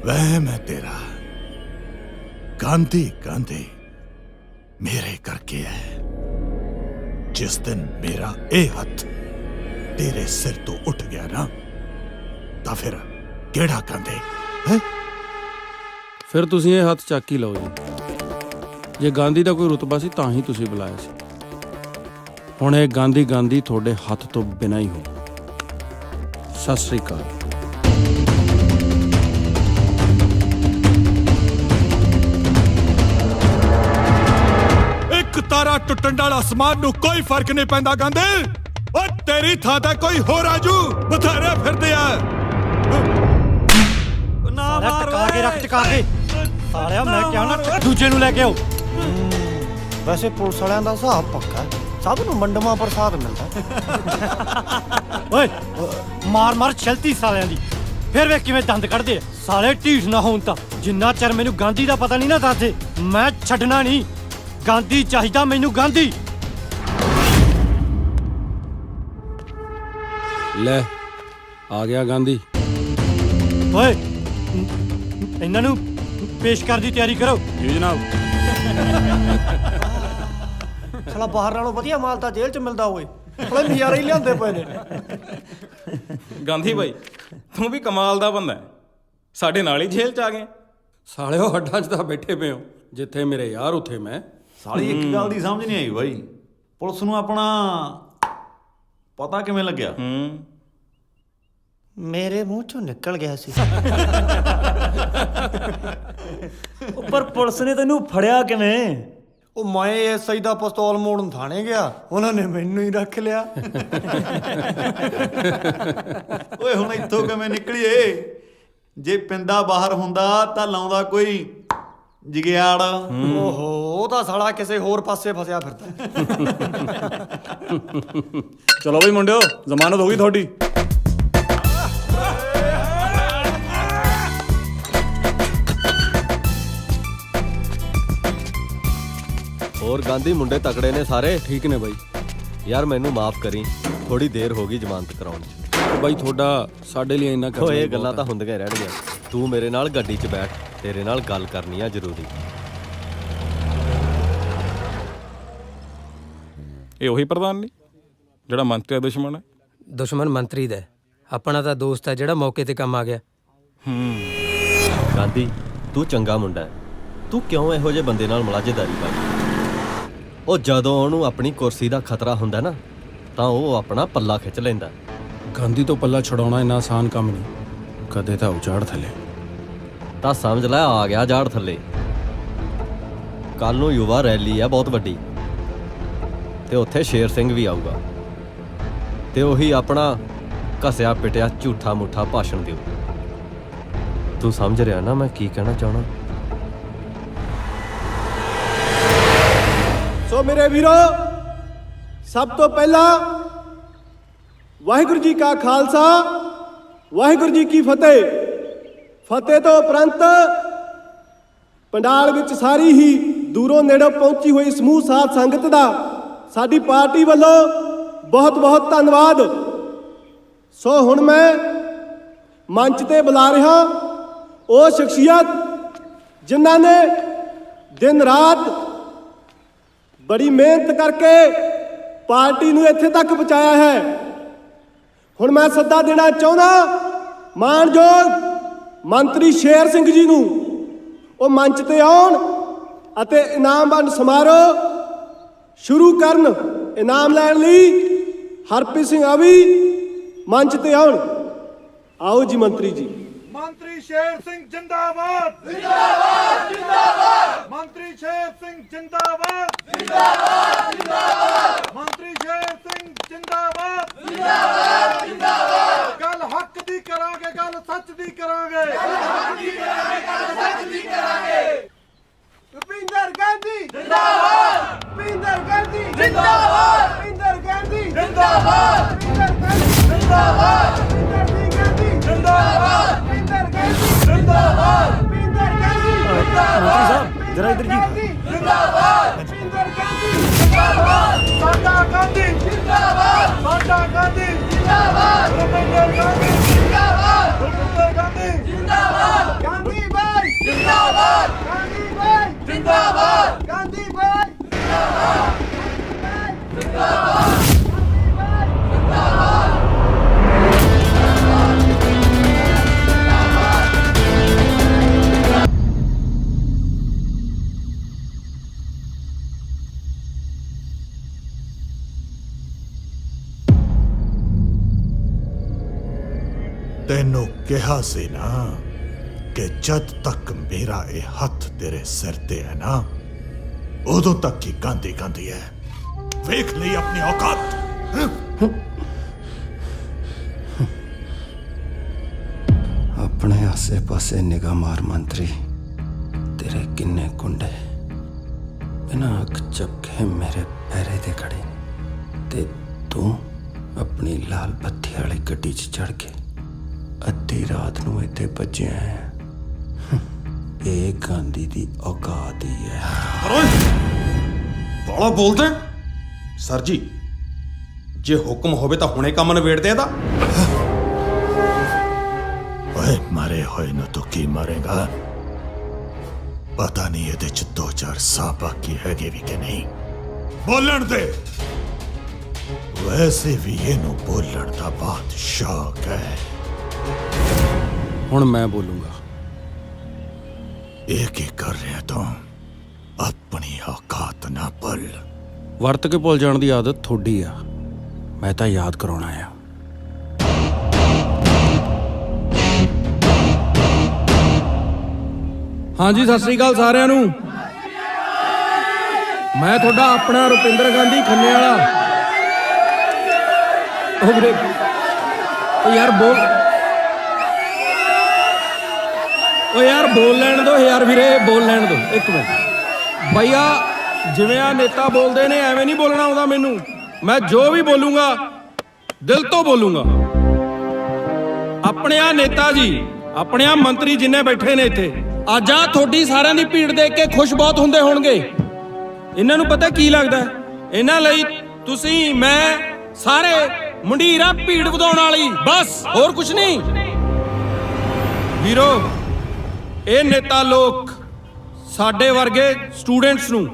ਵਹਿਮ ਹੈ ਤੇਰਾ। ਗਾਂਧੀ ਗਾਂਧੀ ਮੇਰੇ ਕਰਕੇ ਹੈ। ਜਿਸ ਦਿਨ ਮੇਰਾ ਇਹ ਹੱਥ ਤੇਰੇ ਸਿਰ ਤੋਂ ਉੱਠ ਗਿਆ ਨਾ, ਤਾਂ ਫਿਰ ਕਿਹੜਾ ਗਾਂਧੀ ਹੈ? ਫਿਰ ਤੁਸੀਂ ਇਹ ਹੱਥ ਚੱਕ ਹੀ ਲਓ ਜੀ। ਜੇ ਗਾਂਧੀ ਦਾ ਕੋਈ ਰੁਤਬਾ ਸੀ ਤਾਂ ਹੀ ਤੁਸੀਂ ਬੁਲਾਇਆ ਸੀ। ਹੁਣ ਇਹ ਗਾਂਧੀ ਗਾਂਧੀ ਤੁਹਾਡੇ ਹੱਥ ਤੋਂ ਬਿਨਾਂ ਹੀ ਹੋ। ਸਤਿ ਸ੍ਰੀ ਅਕਾਲ। ਇੱਕ ਤਾਰਾ ਟੁੱਟਣ ਨਾਲ ਅਸਮਾਨ ਨੂੰ ਕੋਈ ਫਰਕ ਨਹੀਂ ਪੈਂਦਾ ਗਾਂਧੀ। ਓ ਤੇਰੀ ਥਾਂ ਤੇ ਕੋਈ ਹੋਰ ਆਜੂ, ਬਥੇਰੇ ਫਿਰਦੇ ਆ। ਨਾ ਮਾਰ ਓਏ। ਟਕਾ ਕੇ ਰੱਖ, ਟਕਾ ਕੇ। ਸਾਲਿਆ ਮੈਂ ਕਿਹਾ ਨਾ ਦੂਜੇ ਨੂੰ ਲੈ ਕੇ ਆਓ। ਵੈਸੇ ਪੁਲਿਸ ਵਾਲਿਆਂ ਦਾ ਹਿਸਾਬ ਪੱਕਾ ਹੈ। ਸਭ ਨੂੰ ਮੰਡਮਾ ਪ੍ਰਸਾਦ ਮਿਲਦਾ। ਓਏ ਮਾਰ ਮਾਰ ਛਲਤੀ ਸਾਲਿਆਂ ਦੀ, ਫਿਰ ਵੇਖ ਕਿਵੇਂ ਦੰਦ ਕੱਢਦੇ ਆ। ਸਾਲੇ ਢੀਠ ਨਾ ਹੋਣ ਤਾਂ ਜਿੰਨਾ ਚਿਰ ਮੈਨੂੰ ਗਾਂਧੀ ਦਾ ਪਤਾ ਨਹੀਂ ਨਾ ਦੱਸਦੇ, ਮੈਂ ਛੱਡਣਾ ਨਹੀਂ। ਗਾਂਧੀ ਚਾਹੀਦਾ ਮੈਨੂੰ, ਗਾਂਧੀ। ਲੈ ਆ ਗਿਆ ਗਾਂਧੀ। ਓਏ ਇਹਨਾਂ ਨੂੰ ਪੇਸ਼ ਕਰਨ ਦੀ ਤਿਆਰੀ ਕਰੋ। ਜੀ ਜਨਾਬ। ਸਾਲਾ ਬਾਹਰ ਨਾਲੋਂ ਵਧੀਆ ਮਾਲ ਤਾਂ ਜੇਲ੍ਹ 'ਚ ਮਿਲਦਾ ਹੋਏ। ਸਾਲੇ ਨਜ਼ਾਰੇ ਹੀ ਲਿਆਂਦੇ ਪਏ ਨੇ। ਗਾਂਧੀ ਬਾਈ ਤੂੰ ਵੀ ਕਮਾਲ ਦਾ ਬੰਦਾ ਹੈ, ਸਾਡੇ ਨਾਲ ਹੀ ਜੇਲ੍ਹ 'ਚ ਆ ਗਏ। ਸਾਲਿਓ ਹੱਡਾਂ 'ਚ ਤਾਂ ਬੈਠੇ ਪਏ ਹੋ, ਜਿੱਥੇ ਮੇਰੇ ਯਾਰ ਉੱਥੇ ਮੈਂ। ਸਾਲੀ ਇੱਕ ਗੱਲ ਦੀ ਸਮਝ ਨਹੀਂ ਆਈ ਬਾਈ, ਪੁਲਿਸ ਨੂੰ ਆਪਣਾ ਪਤਾ ਕਿਵੇਂ ਲੱਗਿਆ? ਮੇਰੇ ਮੂੰਹ 'ਚੋਂ ਨਿਕਲ ਗਿਆ ਸੀ। ਉੱਪਰ ਪੁਲਿਸ ਨੇ ਤੈਨੂੰ ਫੜਿਆ ਕਿਵੇਂ? ਉਹ ਮੈਂ ਐਸਆਈ ਦਾ ਪਿਸਤੌਲ ਮੋੜਨ ਥਾਣੇ ਗਿਆ, ਉਹਨਾਂ ਨੇ ਮੈਨੂੰ ਹੀ ਰੱਖ ਲਿਆ। ਓਏ ਹੁਣ ਇੱਥੋਂ ਕਿਵੇਂ ਨਿਕਲੀਏ? ਜੇ ਪਿੰਦਾ ਬਾਹਰ ਹੁੰਦਾ ਤਾਂ ਲਾਉਂਦਾ ਕੋਈ ਜਗਿਆੜ। ਓਹੋ ਉਹ ਤਾਂ ਸਾਲਾ ਕਿਸੇ ਹੋਰ ਪਾਸੇ ਫਸਿਆ ਫਿਰਦਾ। ਚਲੋ ਬਈ ਮੁੰਡਿਓ, ਜ਼ਮਾਨਤ ਹੋ ਗਈ ਤੁਹਾਡੀ। ਹੋਰ ਗਾਂਧੀ ਮੁੰਡੇ ਤਕੜੇ ਨੇ ਸਾਰੇ? ਠੀਕ ਨੇ ਬਾਈ। ਯਾਰ ਮੈਨੂੰ ਮਾਫ ਕਰੀ, ਥੋੜੀ ਦੇਰ ਹੋ ਗਈ ਜ਼ਮਾਨਤ ਕਰਾਉਣ 'ਚ। ਬਾਈ ਤੁਹਾਡਾ ਸਾਡੇ ਲਈ ਇੰਨਾ ਕਰਨਾ ਓਏ ਇਹ ਗੱਲਾਂ ਤਾਂ ਹੁੰਦੀਆਂ ਹੀ ਰਹਿਣਗੀਆਂ। ਤੂੰ ਮੇਰੇ ਨਾਲ ਗੱਡੀ 'ਚ ਬੈਠ, ਤੇਰੇ ਨਾਲ ਗੱਲ ਕਰਨੀ ਆ ਜ਼ਰੂਰੀ। ਇਹ ਉਹੀ ਪ੍ਰਧਾਨ ਨਹੀਂ ਜਿਹੜਾ ਮੰਤਰੀ ਦਾ ਦੁਸ਼ਮਣ ਹੈ? ਦੁਸ਼ਮਣ ਮੰਤਰੀ ਦਾ, ਆਪਣਾ ਤਾਂ ਦੋਸਤ ਹੈ ਜਿਹੜਾ ਮੌਕੇ ਤੇ ਕੰਮ ਆ ਗਿਆ। ਗਾਂਧੀ ਤੂੰ ਚੰਗਾ ਮੁੰਡਾ ਹੈ, ਤੂੰ ਕਿਉਂ ਇਹੋ ਜਿਹੇ ਬੰਦੇ ਨਾਲ ਮੁਲਾਜ਼ੇਦਾਰੀ ਪਾਈ? ਉਹ ਜਦੋਂ ਉਹਨੂੰ ਆਪਣੀ ਕੁਰਸੀ ਦਾ ਖਤਰਾ ਹੁੰਦਾ ਨਾ, ਤਾਂ ਉਹ ਆਪਣਾ ਪੱਲਾ ਖਿੱਚ ਲੈਂਦਾ। ਗਾਂਧੀ ਤੋਂ ਪੱਲਾ ਛਡਾਉਣਾ ਇੰਨਾ ਆਸਾਨ ਕੰਮ ਨਹੀਂ, ਕਦੇ ਤਾਂ ਉਜਾੜ ਥੱਲੇ। ਤਾਂ ਸਮਝ ਲੈ ਆ ਗਿਆ ਜਾੜ ਥੱਲੇ। ਕੱਲ ਨੂੰ ਯੁਵਾ ਰੈਲੀ ਆ ਬਹੁਤ ਵੱਡੀ, ਤੇ ਉੱਥੇ ਸ਼ੇਰ ਸਿੰਘ ਵੀ ਆਊਗਾ, ਤੇ ਉਹੀ ਆਪਣਾ ਘਸਿਆ ਪਿਟਿਆ ਝੂਠਾ ਮੁੱਠਾ ਭਾਸ਼ਣ ਦਿਓ। ਤੂੰ ਸਮਝ ਰਿਹਾ ਨਾ ਮੈਂ ਕੀ ਕਹਿਣਾ ਚਾਹਣਾ? ਸੋ ਮੇਰੇ ਵੀਰੋ, ਸਭ ਤੋਂ ਪਹਿਲਾਂ ਵਾਹਿਗੁਰੂ ਜੀ ਕਾ ਖਾਲਸਾ, ਵਾਹਿਗੁਰੂ ਜੀ ਕੀ ਫਤਿਹ। ਫਤਿਹ ਤੋਂ ਉਪਰੰਤ ਪੰਡਾਲ ਵਿੱਚ ਸਾਰੀ ਹੀ ਦੂਰੋਂ ਨੇੜੋਂ ਪਹੁੰਚੀ ਹੋਈ ਸਮੂਹ ਸਾਧ ਸੰਗਤ ਦਾ ਸਾਡੀ ਪਾਰਟੀ ਵੱਲੋਂ ਬਹੁਤ ਬਹੁਤ ਧੰਨਵਾਦ। ਸੋ ਹੁਣ ਮੈਂ ਮੰਚ ਤੇ ਬੁਲਾ ਰਿਹਾ ਉਹ ਸ਼ਖਸੀਅਤ ਜਿਨ੍ਹਾਂ ਨੇ ਦਿਨ ਰਾਤ ਬੜੀ ਮਿਹਨਤ ਕਰਕੇ ਪਾਰਟੀ ਨੂੰ ਇੱਥੇ ਤੱਕ ਪਹੁੰਚਾਇਆ ਹੈ। ਹੁਣ ਮੈਂ ਸੱਦਾ ਦੇਣਾ ਚਾਹੁੰਦਾ ਮਾਨਯੋਗ ਮੰਤਰੀ ਸ਼ੇਰ ਸਿੰਘ ਜੀ ਨੂੰ, ਉਹ ਮੰਚ ਤੇ ਆਉਣ ਅਤੇ ਇਨਾਮ ਵੰਡ ਸਮਾਰੋਹ ਸ਼ੁਰੂ ਕਰਨ। ਇਨਾਮ ਲੈਣ ਲਈ ਹਰਪ੍ਰੀਤ ਸਿੰਘ ਆਵੀ ਮੰਚ ਤੇ ਆਉਣ। ਆਓ ਜੀ ਮੰਤਰੀ ਜੀ। ਮੰਤਰੀ ਸ਼ੇਰ ਸਿੰਘ ਜਿੰਦਾਬਾਦ ਜਿੰਦਾਬਾਦ ਜਿੰਦਾਬਾਦ। ਮੰਤਰੀ ਸ਼ੇਰ ਸਿੰਘ ਜਿੰਦਾਬਾਦ ਜਿੰਦਾਬਾਦ ਜਿੰਦਾਬਾਦ। ਮੰਤਰੀ ਸ਼ੇਰ ਸਿੰਘ ਜਿੰਦਾਬਾਦ ਜਿੰਦਾਬਾਦ ਜਿੰਦਾਬਾਦ। ਗੱਲ ਹੱਕ ਦੀ ਕਰਾਂਗੇ, ਗੱਲ ਸੱਚ ਦੀ ਕਰਾਂਗੇ, ਗੱਲ ਹੱਕ ਦੀ ਕਰਾਂਗੇ, ਗੱਲ ਸੱਚ ਦੀ ਕਰਾਂਗੇ। ਭੁਪਿੰਦਰ ਗਾਂਧੀ ਜਿੰਦਾਬਾਦ, ਭੁਪਿੰਦਰ ਗਾਂਧੀ ਜਿੰਦਾਬਾਦ, ਭੁਪਿੰਦਰ ਗਾਂਧੀ ਜਿੰਦਾਬਾਦ, ਭੁਪਿੰਦਰ ਗਾਂਧੀ ਜਿੰਦਾਬਾਦ, ਭੁਪਿੰਦਰ ਗਾਂਧੀ ਜਿੰਦਾਬਾਦ, ਭੁਪਿੰਦਰ ਗਾਂਧੀ ਜਿੰਦਾਬਾਦ, ਭੁਪਿੰਦਰ ਗਾਂਧੀ ਜਿੰਦਾਬਾਦ। ਮੰਤਰੀ ਸਾਹਿਬ ਜਰਾ ਇੱਧਰ ਜੀ। ਜਿੰਦਾਬਾਦ, ਭੁਪਿੰਦਰ ਗਾਂਧੀ ਜਿੰਦਾਬਾਦ। ਸਾਡਾ ਗਾਂਧੀ ਜਿੰਦਾਬਾਦ, ਸਾਡਾ ਗਾਂਧੀ ਜਿੰਦਾਬਾਦ, ਭੁਪਿੰਦਰ ਗਾਂਧੀ ਜਿੰਦਾਬਾਦ, ਭੁਪਿੰਦਰ ਗਾਂਧੀ ਜਿੰਦਾਬਾਦ। ਗਾਂਧੀ ਬਾਈ ਜਿੰਦਾਬਾਦ, ਗਾਂਧੀ ਬਾਈ ਜਿੰਦਾਬਾਦ, ਗਾਂਧੀ ਬਾਈ ਜਿੰਦਾਬਾਦ, ਜਿੰਦਾਬਾਦ, ਜਿੰਦਾਬਾਦ। ਤੈਨੂੰ ਕਿਹਾ ਸੀ ਨਾ ਕਿ ਜਦ ਤੱਕ ਮੇਰਾ ਇਹ ਹੱਥ ਤੇਰੇ ਸਿਰ ਤੇ ਹੈ ਨਾ, ਉਦੋਂ ਤੱਕ ਹੀ ਗਾਂਧੀ ਗਾਂਧੀ ਹੈ। ਵੇਖ ਲਈ ਆਪਣੀ ਔਕਾਤ। ਆਪਣੇ ਆਸੇ ਪਾਸੇ ਨਿਗਾਹ ਮਾਰ ਮੰਤਰੀ, ਤੇਰੇ ਕਿੰਨੇ ਕੁੰਡੇ ਬਿਨਾਂ ਅੱਖ ਝਪਕੇ ਮੇਰੇ ਪੈਰੇ ਤੇ ਖੜੇ ਤੇ ਤੂੰ ਆਪਣੀ ਲਾਲ ਬੱਤੀ ਵਾਲੀ ਗੱਡੀ 'ਚ ਚੜ ਕੇ ਅੱਧੀ ਰਾਤ ਨੂੰ ਇੱਥੇ ਭੱਜਿਆ ਹੈ। ਇਹ ਗਾਂਧੀ ਦੀ ਔਕਾਤ ਹੀ ਹੈ। ਬਾਲਾ ਬੋਲਦਾ ਸਰ ਜੀ, ਜੇ ਹੁਕਮ ਹੋਵੇ ਤਾਂ ਹੁਣੇ ਕੰਮ ਨਿਬੇੜਦੇ ਇਹਦਾ। ਓਏ ਮਾਰੇ ਹੋਏ ਨੂੰ ਤੂੰ ਕੀ ਮਾਰੇਗਾ? ਪਤਾ ਨਹੀਂ ਇਹਦੇ ਚ 2-4 ਸਾਹ ਬਾਕੀ ਹੈਗੇ ਵੀ ਕਿ ਨਹੀਂ। ਬੋਲਣ ਦੇ। ਵੈਸੇ ਵੀ ਇਹਨੂੰ ਬੋਲਣ ਦਾ ਬਹੁਤ ਸ਼ੌਕ ਹੈ। ਹੁਣ ਮੈਂ ਬੋਲੂੰਗਾ। ਇਹ ਕੀ ਕਰ ਰਿਹਾ ਤੂੰ? ਆਪਣੀ ਔਕਾਤ ਨਾ ਭੁੱਲ। ਵਰਤ ਕੇ ਭੁੱਲ ਜਾਣ ਦੀ ਆਦਤ ਥੋੜੀ ਆ, ਮੈਂ ਤਾਂ ਯਾਦ ਕਰਾਉਣਾ ਆ। ਹਾਂਜੀ, ਸਤਿ ਸ੍ਰੀ ਅਕਾਲ ਸਾਰਿਆਂ ਨੂੰ। ਮੈਂ ਤੁਹਾਡਾ ਆਪਣਾ ਰੁਪਿੰਦਰ ਗਾਂਧੀ ਖੰਨੇ ਵਾਲਾ। ਉਹ ਵੀਰੇ, ਉਹ ਯਾਰ ਬੋਲ ਲੈਣ ਦੋ ਯਾਰ ਵੀਰੇ, ਬੋਲ ਲੈਣ ਦੋ ਇੱਕ ਮਿੰਟ। ਭਈਆ ਜਿਵੇਂ ਆ ਨੇਤਾ ਬੋਲਦੇ ਨੇ ਐਵੇਂ ਨਹੀਂ ਬੋਲਣਾ ਆਉਂਦਾ ਮੈਨੂੰ। ਮੈਂ ਜੋ ਵੀ ਬੋਲੂੰਗਾ ਦਿਲ ਤੋਂ ਬੋਲੂੰਗਾ। ਆਪਣੇ ਆ ਨੇਤਾ ਜੀ, ਆਪਣੇ ਆ ਮੰਤਰੀ ਜਿੰਨੇ ਬੈਠੇ ਨੇ ਇੱਥੇ, ਅੱਜ ਆ ਤੁਹਾਡੀ ਸਾਰਿਆਂ ਦੀ ਭੀੜ ਦੇਖ ਕੇ ਖੁਸ਼ ਬਹੁਤ ਹੁੰਦੇ ਹੋਣਗੇ। ਇਹਨਾਂ ਨੂੰ ਪਤਾ ਕੀ ਲੱਗਦਾ, ਇਹਨਾਂ ਲਈ ਤੁਸੀਂ ਮੈਂ ਸਾਰੇ ਮੰਡੀਰਾ ਭੀੜ ਵਧਾਉਣ ਵਾਲੀ, ਬਸ ਹੋਰ ਕੁਝ ਨਹੀਂ। ਵੀਰੋ, ਇਹ ਨੇਤਾ ਲੋਕ ਸਾਡੇ ਵਰਗੇ ਸਟੂਡੈਂਟਸ ਨੂੰ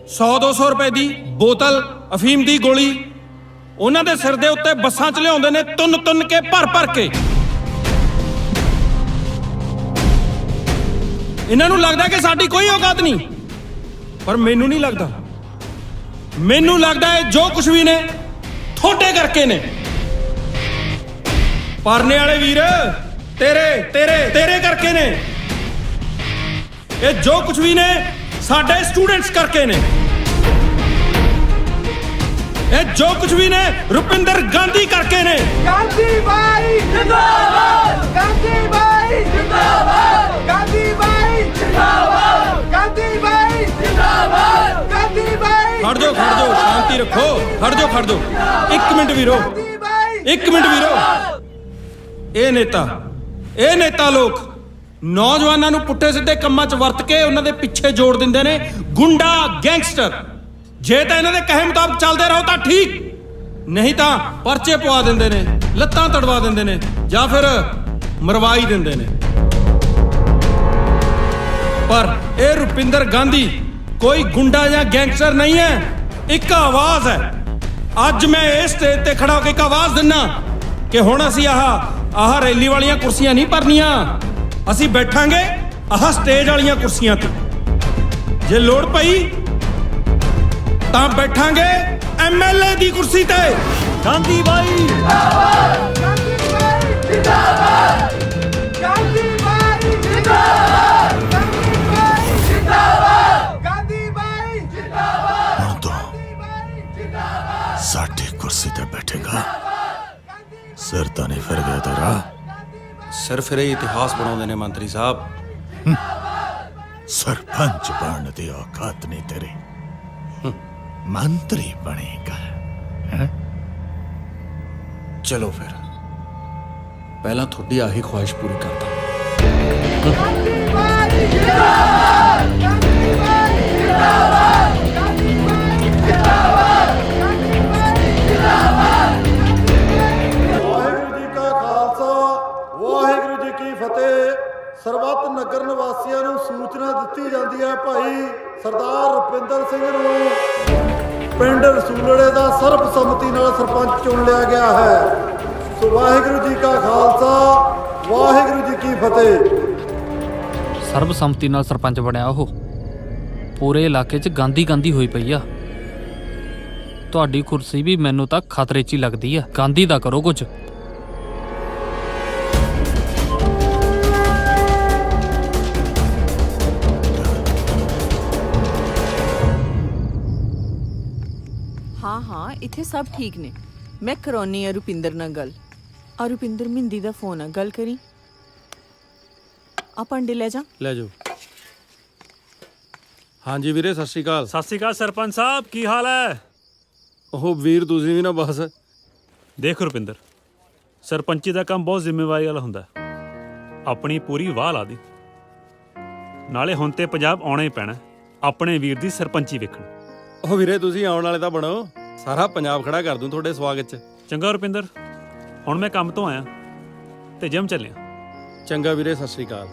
100-200 ਰੁਪਏ ਦੀ ਬੋਤਲ ਅਫੀਮ ਦੀ ਗੋਲੀ ਉਹਨਾਂ ਦੇ ਸਿਰ ਦੇ ਉੱਤੇ ਬੱਸਾਂ 'ਚ ਲਿਆਉਂਦੇ ਨੇ, ਤੁੰਨ ਕੇ ਭਰ ਕੇ। ਇਹਨਾਂ ਨੂੰ ਲੱਗਦਾ ਕਿ ਸਾਡੀ ਕੋਈ ਔਕਾਤ ਨਹੀਂ, ਪਰ ਮੈਨੂੰ ਨਹੀਂ ਲੱਗਦਾ। ਮੈਨੂੰ ਲੱਗਦਾ ਹੈ ਜੋ ਕੁਝ ਵੀ ਨੇ ਤੁਹਾਡੇ ਕਰਕੇ ਨੇ। ਪਰਨੇ ਵਾਲੇ ਵੀਰ, ਤੇਰੇ ਕਰਕੇ ਨੇ। ਇਹ ਜੋ ਕੁਝ ਵੀ ਨੇ ਸਾਡੇ ਸਟੂਡੈਂਟਸ ਕਰਕੇ ਨੇ। ਇਹ ਜੋ ਕੁਝ ਵੀ ਨੇ ਰੁਪਿੰਦਰ ਗਾਂਧੀ ਕਰਕੇ ਨੇ। ਗਾਂਧੀ ਬਾਈ ਜਿੰਦਾਬਾਦ, ਗਾਂਧੀ ਬਾਈ ਜਿੰਦਾਬਾਦ, ਗਾਂਧੀ ਬਾਈ ਜਿੰਦਾਬਾਦ, ਗਾਂਧੀ ਬਾਈ ਜਿੰਦਾਬਾਦ, ਗਾਂਧੀ ਬਾਈ। ਖੜ ਜਾਓ, ਸ਼ਾਂਤੀ ਰੱਖੋ। ਖੜ ਜਾਓ। ਇੱਕ ਮਿੰਟ ਵੀਰੋ। ਇਹ ਨੇਤਾ ਲੋਕ ਨੌਜਵਾਨਾਂ ਨੂੰ ਪੁੱਠੇ ਸਿੱਧੇ ਕੰਮਾਂ 'ਚ ਵਰਤ ਕੇ ਉਹਨਾਂ ਦੇ ਪਿੱਛੇ ਜੋੜ ਦਿੰਦੇ ਨੇ ਗੁੰਡਾ, ਗੈਂਗਸਟਰ। ਜੇ ਤਾਂ ਇਹਨਾਂ ਦੇ ਕਹੇ ਮੁਤਾਬਕ ਚੱਲਦੇ ਰਹੋ ਤਾਂ ਠੀਕ, ਨਹੀਂ ਤਾਂ ਪਰਚੇ ਪਵਾ ਦਿੰਦੇ ਨੇ, ਲੱਤਾਂ ਤੜਵਾ ਦਿੰਦੇ ਨੇ ਜਾਂ ਫਿਰ ਮਰਵਾਈ ਦਿੰਦੇ ਨੇ। ਪਰ ਇਹ ਰੁਪਿੰਦਰ ਗਾਂਧੀ ਕੋਈ ਗੁੰਡਾ ਜਾਂ ਗੈਂਗਸਟਰ ਨਹੀਂ ਹੈ, ਇੱਕ ਆਵਾਜ਼ ਹੈ। ਅੱਜ ਮੈਂ ਇਸ ਸਟੇਜ ਤੇ ਖੜਾ ਹੋ ਕੇ ਇੱਕ ਆਵਾਜ਼ ਦਿੰਨਾ ਕਿ ਹੁਣ ਅਸੀਂ ਆਹ ਰੈਲੀ ਵਾਲੀਆਂ ਕੁਰਸੀਆਂ ਨਹੀਂ ਭਰਨੀਆਂ, ਅਸੀਂ ਬੈਠਾਂਗੇ ਆਹ ਸਟੇਜ ਵਾਲੀਆਂ ਕੁਰਸੀਆਂ ਤੇ। ਜੇ ਲੋੜ ਪਈ ਤਾਂ ਬੈਠਾਂਗੇ ਐਮਐਲਏ ਦੀ ਕੁਰਸੀ ਤੇ। ਗਾਂਧੀ ਬਾਈ ਜਿੰਦਾਬਾਦ, ਗਾਂਧੀ ਬਾਈ ਜਿੰਦਾਬਾਦ, ਗਾਂਧੀ ਬਾਈ ਜਿੰਦਾਬਾਦ, ਗਾਂਧੀ ਬਾਈ ਜਿੰਦਾਬਾਦ, ਗਾਂਧੀ ਬਾਈ ਜਿੰਦਾਬਾਦ। ਹੁਣ ਤੋਂ ਸਾਡੀ ਕੁਰਸੀ ਤੇ ਬੈਠੇਗਾ। ਸਿਰ ਤਾਂ ਨਹੀਂ ਫਿਰ ਗਿਆ ਤੇਰਾ? ਸਿਰ ਫਿਰ ਇਹ ਇਤਿਹਾਸ ਬਣਾਉਂਦੇ ਨੇ ਮੰਤਰੀ ਸਾਹਿਬ। ਸਰਪੰਚ ਬਣਨ ਦੀ ਔਕਾਤ ਨਹੀਂ ਤੇਰੀ, ਮੰਤਰੀ ਬਣੇਗਾ ਹੈ? ਚਲੋ ਫਿਰ ਪਹਿਲਾਂ ਤੁਹਾਡੀ ਆਹੀ ਖੁਆਇਸ਼ ਪੂਰੀ ਕਰਦਾ। ਗਾਂਧੀ ਬਾਈ ਜਿੰਦਾਬਾਦ, ਗਾਂਧੀ ਬਾਈ ਜਿੰਦਾਬਾਦ, ਗਾਂਧੀ ਬਾਈ ਜਿੰਦਾਬਾਦ, ਗਾਂਧੀ ਬਾਈ ਜਿੰਦਾਬਾਦ। ਵਾਹਿਗੁਰੂ ਜੀ ਕਾ ਖਾਲਸਾ, ਵਾਹਿਗੁਰੂ ਜੀ ਕੀ ਫਤਿਹ। ਸਰਬੱਤ ਨਗਰ ਨਿਵਾਸੀਆਂ ਨੂੰ ਸੂਚਨਾ ਦਿੱਤੀ ਜਾਂਦੀ ਹੈ ਭਾਈ ਸਰਦਾਰ ਰੁਪਿੰਦਰ ਸਿੰਘ ਨੂੰ ਪਿੰਡ ਰਸੂਲੜੇ ਦਾ ਸਰਬਸੰਮਤੀ ਨਾਲ ਸਰਪੰਚ ਚੁਣ ਲਿਆ ਗਿਆ ਹੈ। ਸੋ ਵਾਹਿਗੁਰੂ ਜੀ ਕਾ ਖਾਲਸਾ, ਵਾਹਿਗੁਰੂ ਜੀ ਕੀ ਫਤਿਹ। ਸਰਬਸੰਮਤੀ ਨਾਲ ਸਰਪੰਚ ਬਣਿਆ ਉਹ। ਪੂਰੇ ਇਲਾਕੇ 'ਚ ਗਾਂਧੀ ਹੋਈ ਪਈ ਆ। ਤੁਹਾਡੀ ਕੁਰਸੀ ਵੀ ਮੈਨੂੰ ਤਾਂ ਖਤਰੇ 'ਚ ਹੀ ਲੱਗਦੀ ਆ। ਗਾਂਧੀ ਦਾ ਕਰੋ ਕੁਝ। ਹਾਂ ਇੱਥੇ ਸਭ ਠੀਕ ਨੇ। ਮੈਂ ਕਰਾਉਣੀ ਆ ਰੁਪਿੰਦਰ ਨਾਲ ਗੱਲ। ਆ ਰੁਪਿੰਦਰ ਮਿੰਦੀ ਦਾ ਫੋਨ ਆ, ਗੱਲ ਕਰੀ। ਆ ਭਾਂਡੇ ਲੈ ਜਾ। ਲੈ ਜਾਓ। ਹਾਂਜੀ ਵੀਰੇ, ਸਤਿ ਸ਼੍ਰੀ ਅਕਾਲ। ਸਤਿ ਸ਼੍ਰੀ ਅਕਾਲ ਸਰਪੰਚ ਸਾਹਿਬ, ਕੀ ਹਾਲ ਹੈ? ਉਹ ਵੀਰ ਤੁਸੀਂ ਵੀ ਨਾ ਬਸ। ਦੇਖ ਰੁਪਿੰਦਰ, ਸਰਪੰਚੀ ਦਾ ਕੰਮ ਬਹੁਤ ਜ਼ਿੰਮੇਵਾਰੀ ਵਾਲਾ ਹੁੰਦਾ ਹੈ। ਆਪਣੀ ਪੂਰੀ ਵਾਹ ਲਾ ਦੀ, ਨਾਲੇ ਹੁਣ ਤੇ ਪੰਜਾਬ ਆਉਣਾ ਹੀ ਪੈਣਾ ਆਪਣੇ ਵੀਰ ਦੀ ਸਰਪੰਚੀ ਵੇਖਣ। ਉਹ ਵੀਰੇ ਤੁਸੀਂ ਆਉਣ ਵਾਲੇ ਤਾਂ ਬਣੋ, ਸਾਰਾ ਪੰਜਾਬ ਖੜਾ ਕਰ ਦੂੰ ਤੁਹਾਡੇ ਸਵਾਗਤ 'ਚ। ਚੰਗਾ ਰੁਪਿੰਦਰ, ਹੁਣ ਮੈਂ ਕੰਮ ਤੋਂ ਆਇਆ ਤੇ ਜਿਮ ਚੱਲਿਆ। ਚੰਗਾ ਵੀਰੇ, ਸਤਿ ਸ਼੍ਰੀ ਅਕਾਲ।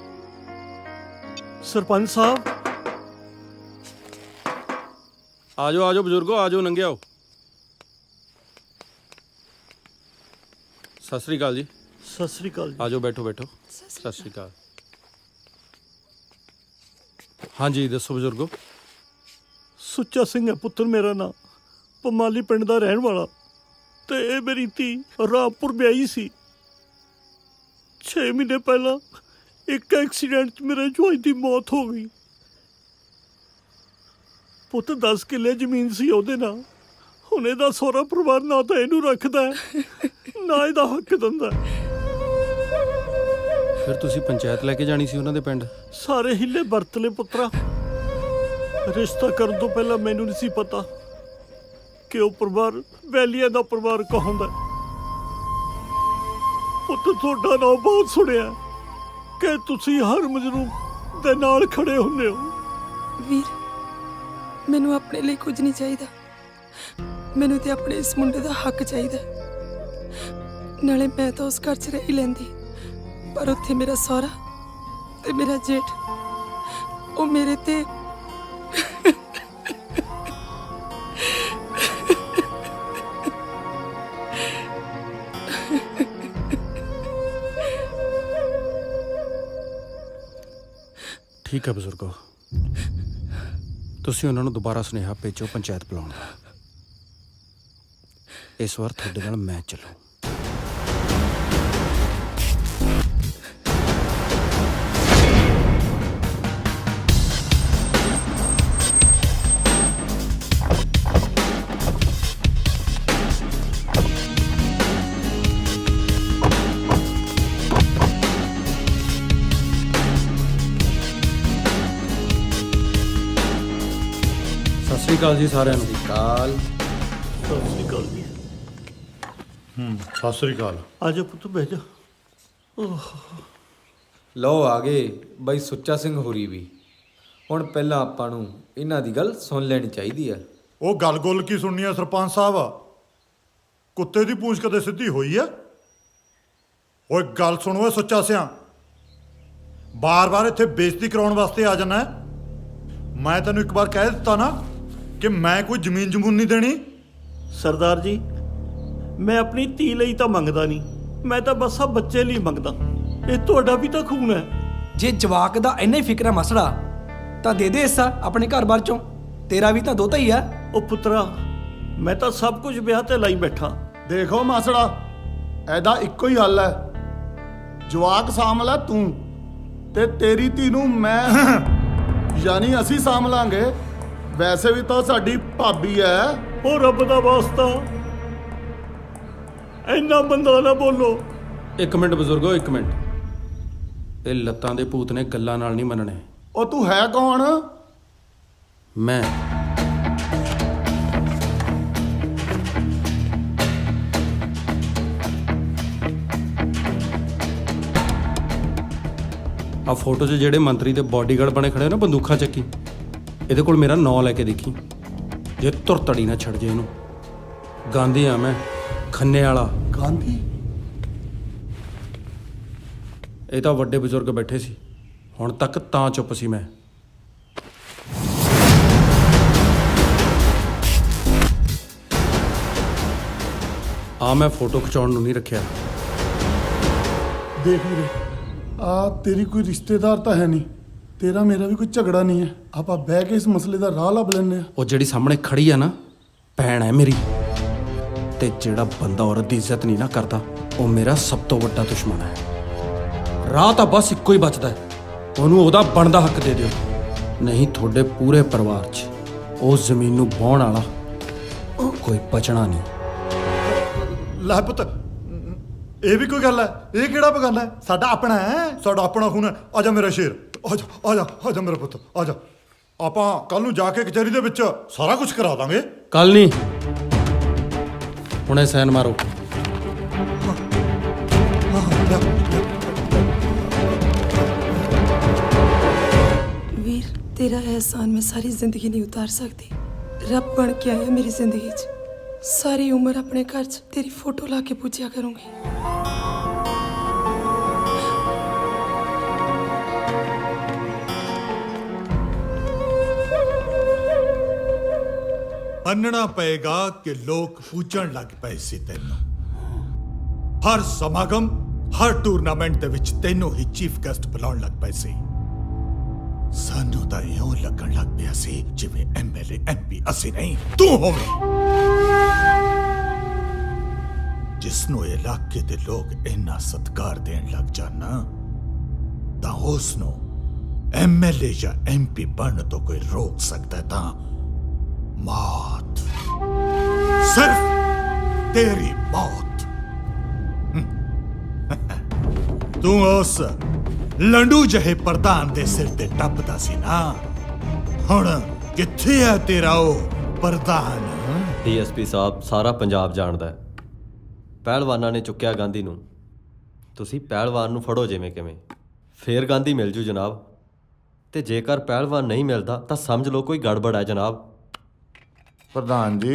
ਸਰਪੰਚ ਸਾਹਿਬ, ਆਜੋ ਆਜੋ ਬਜ਼ੁਰਗੋ, ਆਜੋ ਨੰਗੇ ਆਓ। ਸਤਿ ਸ਼੍ਰੀ ਅਕਾਲ ਜੀ। ਸਤਿ ਸ੍ਰੀ ਅਕਾਲ ਜੀ। ਆਜੋ, ਬੈਠੋ ਬੈਠੋ। ਸਤਿ ਸ਼੍ਰੀ ਅਕਾਲ। ਹਾਂਜੀ ਦੱਸੋ ਬਜ਼ੁਰਗੋ। ਸੁੱਚਾ ਸਿੰਘ ਹੈ ਪੁੱਤਰ ਮੇਰਾ ਨਾਂ, ਪਮਾਲੀ ਪਿੰਡ ਦਾ ਰਹਿਣ ਵਾਲਾ, ਤੇ ਇਹ ਮੇਰੀ ਧੀ ਰਾਮਪੁਰ ਵਿਆਹੀ ਸੀ। 6 ਮਹੀਨੇ ਪਹਿਲਾਂ ਇੱਕ ਐਕਸੀਡੈਂਟ 'ਚ ਮੇਰੇ ਜਵਾਈ ਦੀ ਮੌਤ ਹੋ ਗਈ। ਪੁੱਤ 10 ਕਿੱਲੇ ਜ਼ਮੀਨ ਸੀ ਉਹਦੇ ਨਾਲ। ਹੁਣ ਇਹਦਾ ਸਹੁਰਾ ਪਰਿਵਾਰ ਨਾ ਤਾਂ ਇਹਨੂੰ ਰੱਖਦਾ ਨਾ ਇਹਦਾ ਹੱਕ ਦਿੰਦਾ। ਫਿਰ ਤੁਸੀਂ ਪੰਚਾਇਤ ਲੈ ਕੇ ਜਾਣੀ ਸੀ ਉਹਨਾਂ ਦੇ ਪਿੰਡ। ਸਾਰੇ ਹਿੱਲੇ ਵਰਤ ਲਏ ਪੁੱਤਰਾ। ਰਿਸ਼ਤਾ ਕਰਨ ਤੋਂ ਪਹਿਲਾਂ ਮੈਨੂੰ ਨਹੀਂ ਸੀ ਪਤਾ ਕਿ ਉਹ ਪਰਿਵਾਰ ਵੈਲੀਆਂ ਦਾ ਪਰਿਵਾਰ ਕਹਾਉਂਦਾ। ਪੁੱਤ ਤੁਹਾਡਾ ਨਾਮ ਬਹੁਤ ਸੁਣਿਆ ਕਿ ਤੁਸੀਂ ਹਰ ਮਜਰੂਮ ਦੇ ਨਾਲ ਖੜੇ ਹੁੰਦੇ ਹੋ। ਵੀਰ, ਮੈਨੂੰ ਆਪਣੇ ਲਈ ਕੁਝ ਨਹੀਂ ਚਾਹੀਦਾ। ਮੈਨੂੰ ਤੇ ਆਪਣੇ ਇਸ ਮੁੰਡੇ ਦਾ ਹੱਕ ਚਾਹੀਦਾ। ਨਾਲੇ ਮੈਂ ਤਾਂ ਉਸ ਘਰ 'ਚ ਰਹਿ ਲੈਂਦੀ, ਪਰ ਉੱਥੇ ਮੇਰਾ ਸਹੁਰਾ ਤੇ ਮੇਰਾ ਜੇਠ, ਉਹ ਮੇਰੇ ਤੇ ਠੀਕ ਹੈ ਬਜ਼ੁਰਗੋ, ਤੁਸੀਂ ਉਹਨਾਂ ਨੂੰ ਦੁਬਾਰਾ ਸੁਨੇਹਾ ਭੇਜੋ ਪੰਚਾਇਤ ਬੁਲਾਉਣ ਦਾ। ਇਸ ਵਾਰ ਤੁਹਾਡੇ ਨਾਲ ਮੈਂ ਚੱਲੂ। ਸਤਿ ਸ਼੍ਰੀ ਅਕਾਲ ਜੀ ਸਾਰਿਆਂ ਨੂੰ। ਸਤਿ ਸ੍ਰੀ ਅਕਾਲ ਜੀ। ਸਤਿ ਸ੍ਰੀ ਅਕਾਲ। ਆ ਜਾ ਪੁੱਤ, ਬਹਿ ਜਾ। ਲਓ ਆ ਗਏ ਬਾਈ ਸੁੱਚਾ ਸਿੰਘ ਹੋਰੀ ਵੀ। ਹੁਣ ਪਹਿਲਾਂ ਆਪਾਂ ਨੂੰ ਇਹਨਾਂ ਦੀ ਗੱਲ ਸੁਣ ਲੈਣੀ ਚਾਹੀਦੀ ਆ। ਉਹ ਗੱਲ-ਗੁੱਲ ਕੀ ਸੁਣਨੀ ਆ ਸਰਪੰਚ ਸਾਹਿਬ? ਕੁੱਤੇ ਦੀ ਪੂੰਛ ਕਦੇ ਸਿੱਧੀ ਹੋਈ ਆ? ਓਏ ਗੱਲ ਸੁਣੋ ਓਏ ਸੁੱਚਾ ਸਿਆਂ, ਬਾਰ-ਬਾਰ ਇੱਥੇ ਬੇਇੱਜ਼ਤੀ ਕਰਾਉਣ ਵਾਸਤੇ ਆ ਜਾਣਾ। ਮੈਂ ਤੈਨੂੰ ਇੱਕ ਵਾਰ ਕਹਿ ਦਿੱਤਾ ਨਾ ਕਿ ਮੈਂ ਕੋਈ ਜ਼ਮੀਨ ਜਮੂਨ ਨਹੀਂ ਦੇਣੀ। ਸਰਦਾਰ ਜੀ, ਮੈਂ ਆਪਣੀ ਧੀ ਲਈ ਤਾਂ ਮੰਗਦਾ ਨਹੀਂ, ਮੈਂ ਤਾਂ ਬਸ ਆ ਬੱਚੇ ਲਈ ਮੰਗਦਾ। ਇਹ ਤੁਹਾਡਾ ਵੀ ਤਾਂ ਖੂਨ ਹੈ। ਜੇ ਜਵਾਕ ਦਾ ਇੰਨਾ ਹੀ ਫਿਕਰ ਹੈ ਮਸੜਾ, ਤਾਂ ਦੇ ਦੇ ਹਿੱਸਾ ਆਪਣੇ ਘਰ-ਬਾਰ ਚੋਂ। ਤੇਰਾ ਵੀ ਤਾਂ ਦੋਤਾ ਹੀ ਆ। ਉਹ ਪੁੱਤਰਾ, ਮੈਂ ਤਾਂ ਸਭ ਕੁਝ ਵਿਆਹ ਤੇ ਲਾਈ ਬੈਠਾ। ਦੇਖੋ ਮਾਸੜਾ, ਇਹਦਾ ਇੱਕੋ ਹੀ ਹੱਲ ਹੈ, ਜਵਾਕ ਸਾਂਭ ਲੈ ਤੂੰ, ਤੇ ਤੇਰੀ ਧੀ ਨੂੰ ਮੈਂ ਯਾਨੀ ਅਸੀਂ ਸਾਂਭ ਲਾਂਗੇ। ਵੈਸੇ ਵੀ ਤਾਂ ਸਾਡੀ ਭਾਬੀ ਹੈ। ਉਹ ਰੱਬ ਦਾ ਵਾਸਤਾ ਇੰਨਾ ਬੰਦਾ ਨਾ ਬੋਲੋ। ਇੱਕ ਮਿੰਟ ਬਜ਼ੁਰਗੋ, ਇੱਕ ਮਿੰਟ। ਇਹ ਲੱਤਾਂ ਦੇ ਭੂਤ ਨੇ, ਗੱਲਾਂ ਨਾਲ ਨਹੀਂ ਮੰਨਣੇ। ਉਹ ਤੂੰ ਹੈ ਕੌਣ? ਮੈਂ ਆ ਫੋਟੋ 'ਚ ਜਿਹੜੇ ਮੰਤਰੀ ਦੇ ਬਾਡੀਗਾਰਡ ਬਣੇ ਖੜੇ ਨਾ ਬੰਦੂਕਾਂ ਚੱਕੀ, ਇਹਦੇ ਕੋਲ ਮੇਰਾ ਨਾਂ ਲੈ ਕੇ ਦੇਖੀ, ਜੇ ਧੁਰਤੜੀ ਨਾ ਛੱਡ ਜੇ ਇਹਨੂੰ। ਗਾਂਧੀ ਆ ਮੈਂ, ਖੰਨੇ ਵਾਲਾ। ਗਾਂਧੀ? ਇਹ ਤਾਂ ਵੱਡੇ ਬਜ਼ੁਰਗ ਬੈਠੇ ਸੀ, ਹੁਣ ਤੱਕ ਤਾਂ ਚੁੱਪ ਸੀ ਮੈਂ। ਆ ਮੈਂ ਫੋਟੋ ਖਿਚਾਉਣ ਨੂੰ ਨਹੀਂ ਰੱਖਿਆ। ਦੇਖ ਵੀਰੇ, ਆ ਤੇਰੀ ਕੋਈ ਰਿਸ਼ਤੇਦਾਰ ਤਾਂ ਹੈ ਨਹੀਂ, ਤੇਰਾ ਮੇਰਾ ਵੀ ਕੋਈ ਝਗੜਾ ਨਹੀਂ ਹੈ। ਆਪਾਂ ਬਹਿ ਕੇ ਇਸ ਮਸਲੇ ਦਾ ਰਾਹ ਲੱਭ ਲੈਂਦੇ ਆ। ਉਹ ਜਿਹੜੀ ਸਾਹਮਣੇ ਖੜੀ ਆ ਨਾ, ਭੈਣ ਹੈ ਮੇਰੀ, ਤੇ ਜਿਹੜਾ ਬੰਦਾ ਔਰਤ ਦੀ ਇੱਜ਼ਤ ਨਹੀਂ ਨਾ ਕਰਦਾ, ਉਹ ਮੇਰਾ ਸਭ ਤੋਂ ਵੱਡਾ ਦੁਸ਼ਮਣ ਹੈ। ਰਾਹ ਤਾਂ ਬਸ ਇੱਕੋ ਹੀ ਬਚਦਾ ਹੈ, ਉਹਨੂੰ ਉਹਦਾ ਬਣਦਾ ਹੱਕ ਦੇ ਦਿਓ, ਨਹੀਂ ਤੁਹਾਡੇ ਪੂਰੇ ਪਰਿਵਾਰ 'ਚ ਉਸ ਜ਼ਮੀਨ ਨੂੰ ਵਾਹੁਣ ਵਾਲਾ ਕੋਈ ਬਚਣਾ ਨਹੀਂ। ਲੈ ਪੁੱਤ, ਇਹ ਵੀ ਕੋਈ ਗੱਲ ਹੈ? ਇਹ ਕਿਹੜਾ ਬਗਾਨਾ ਹੈ? ਸਾਡਾ ਆਪਣਾ ਹੈ, ਸਾਡਾ ਆਪਣਾ ਖੂਨ ਹੈ। ਆ ਜਾ ਮੇਰਾ ਸ਼ੇਰ, ਆ ਜਾ ਆ ਜਾ ਆ ਜਾ ਮੇਰਾ ਪੁੱਤ, ਆ ਜਾ ਆਪਾਂ ਕੱਲ ਨੂੰ ਜਾ ਕੇ ਕਚਹਿਰੀ ਦੇ ਵਿੱਚ ਸਾਰਾ ਕੁਝ ਕਰਾ ਦਾਂਗੇ। ਕੱਲ ਨਹੀਂ, ਹੁਣੇ ਸਾਈਨ ਮਾਰੋ। ਵੀਰ ਤੇਰਾ ਅਹਿਸਾਨ ਮੈਂ ਸਾਰੀ ਜ਼ਿੰਦਗੀ ਨਹੀਂ ਉਤਾਰ ਸਕਦੀ। ਰੱਬ ਬਣ ਕੇ ਆਇਆ ਮੇਰੀ ਜ਼ਿੰਦਗੀ 'ਚ। ਸਾਰੀ ਉਮਰ ਆਪਣੇ ਘਰ 'ਚ ਤੇਰੀ ਫੋਟੋ ਲਾ ਕੇ ਪੂਜਿਆ ਕਰੂੰਗੀ। ਮੰਨਣਾ ਪਏਗਾ ਕਿ ਲੋਕ ਪੂਜਣ ਲੱਗ ਪਏ ਸੀ ਤੈਨੂੰ। ਹਰ ਸਮਾਗਮ, ਹਰ ਟੂਰਨਾਮੈਂਟ ਦੇ ਵਿੱਚ ਤੈਨੂੰ ਹੀ ਚੀਫ ਗੈਸਟ ਬੁਲਾਉਣ ਲੱਗ ਪਏ ਸੀ। ਸਾਨੂੰ ਤਾਂ ਇਉਂ ਲੱਗਣ ਲੱਗ ਪਿਆ ਸੀ ਜਿਵੇਂ ਐਮਐਲਏ ਐਮਪੀ ਅਸੀਂ ਨਹੀਂ ਤੂੰ ਹੋਵੇਂ। ਜਿਸ ਨੂੰ ਇਲਾਕੇ ਦੇ ਲੋਕ ਇੰਨਾ ਸਤਿਕਾਰ ਦੇਣ ਲੱਗ ਜਾਣ ਤਾਂ ਉਸ ਨੂੰ ਐਮਐਲਏ ਜਾਂ ਐਮਪੀ ਬਣਨ ਤੋਂ ਕੋਈ ਰੋਕ ਸਕਦਾ ਤਾਂ मौत, सिर्फ तेरी मौत। तू उस लंडू जहे प्रधान दे सिर ते टपदा सी ना, हुण किथे है तेरा ओ प्रधान? ਡੀਐਸਪੀ ਸਾਹਿਬ ਸਾਰਾ ਪੰਜਾਬ ਜਾਣਦਾ ਹੈ। ਪਹਿਲਵਾਨਾਂ ਨੇ ਚੁੱਕਿਆ ਗਾਂਧੀ ਨੂੰ। ਤੁਸੀਂ ਪਹਿਲਵਾਨ ਨੂੰ ਫੜੋ ਜਿਵੇਂ ਕਿਵੇਂ, ਫੇਰ ਗਾਂਧੀ ਮਿਲ ਜੂ ਜਨਾਬ। ਤੇ ਜੇਕਰ ਪਹਿਲਵਾਨ ਨਹੀਂ ਮਿਲਦਾ ਤਾਂ ਸਮਝ ਲਓ ਕੋਈ ਗੜਬੜ ਹੈ ਜਨਾਬ। ਪ੍ਰਧਾਨ ਜੀ,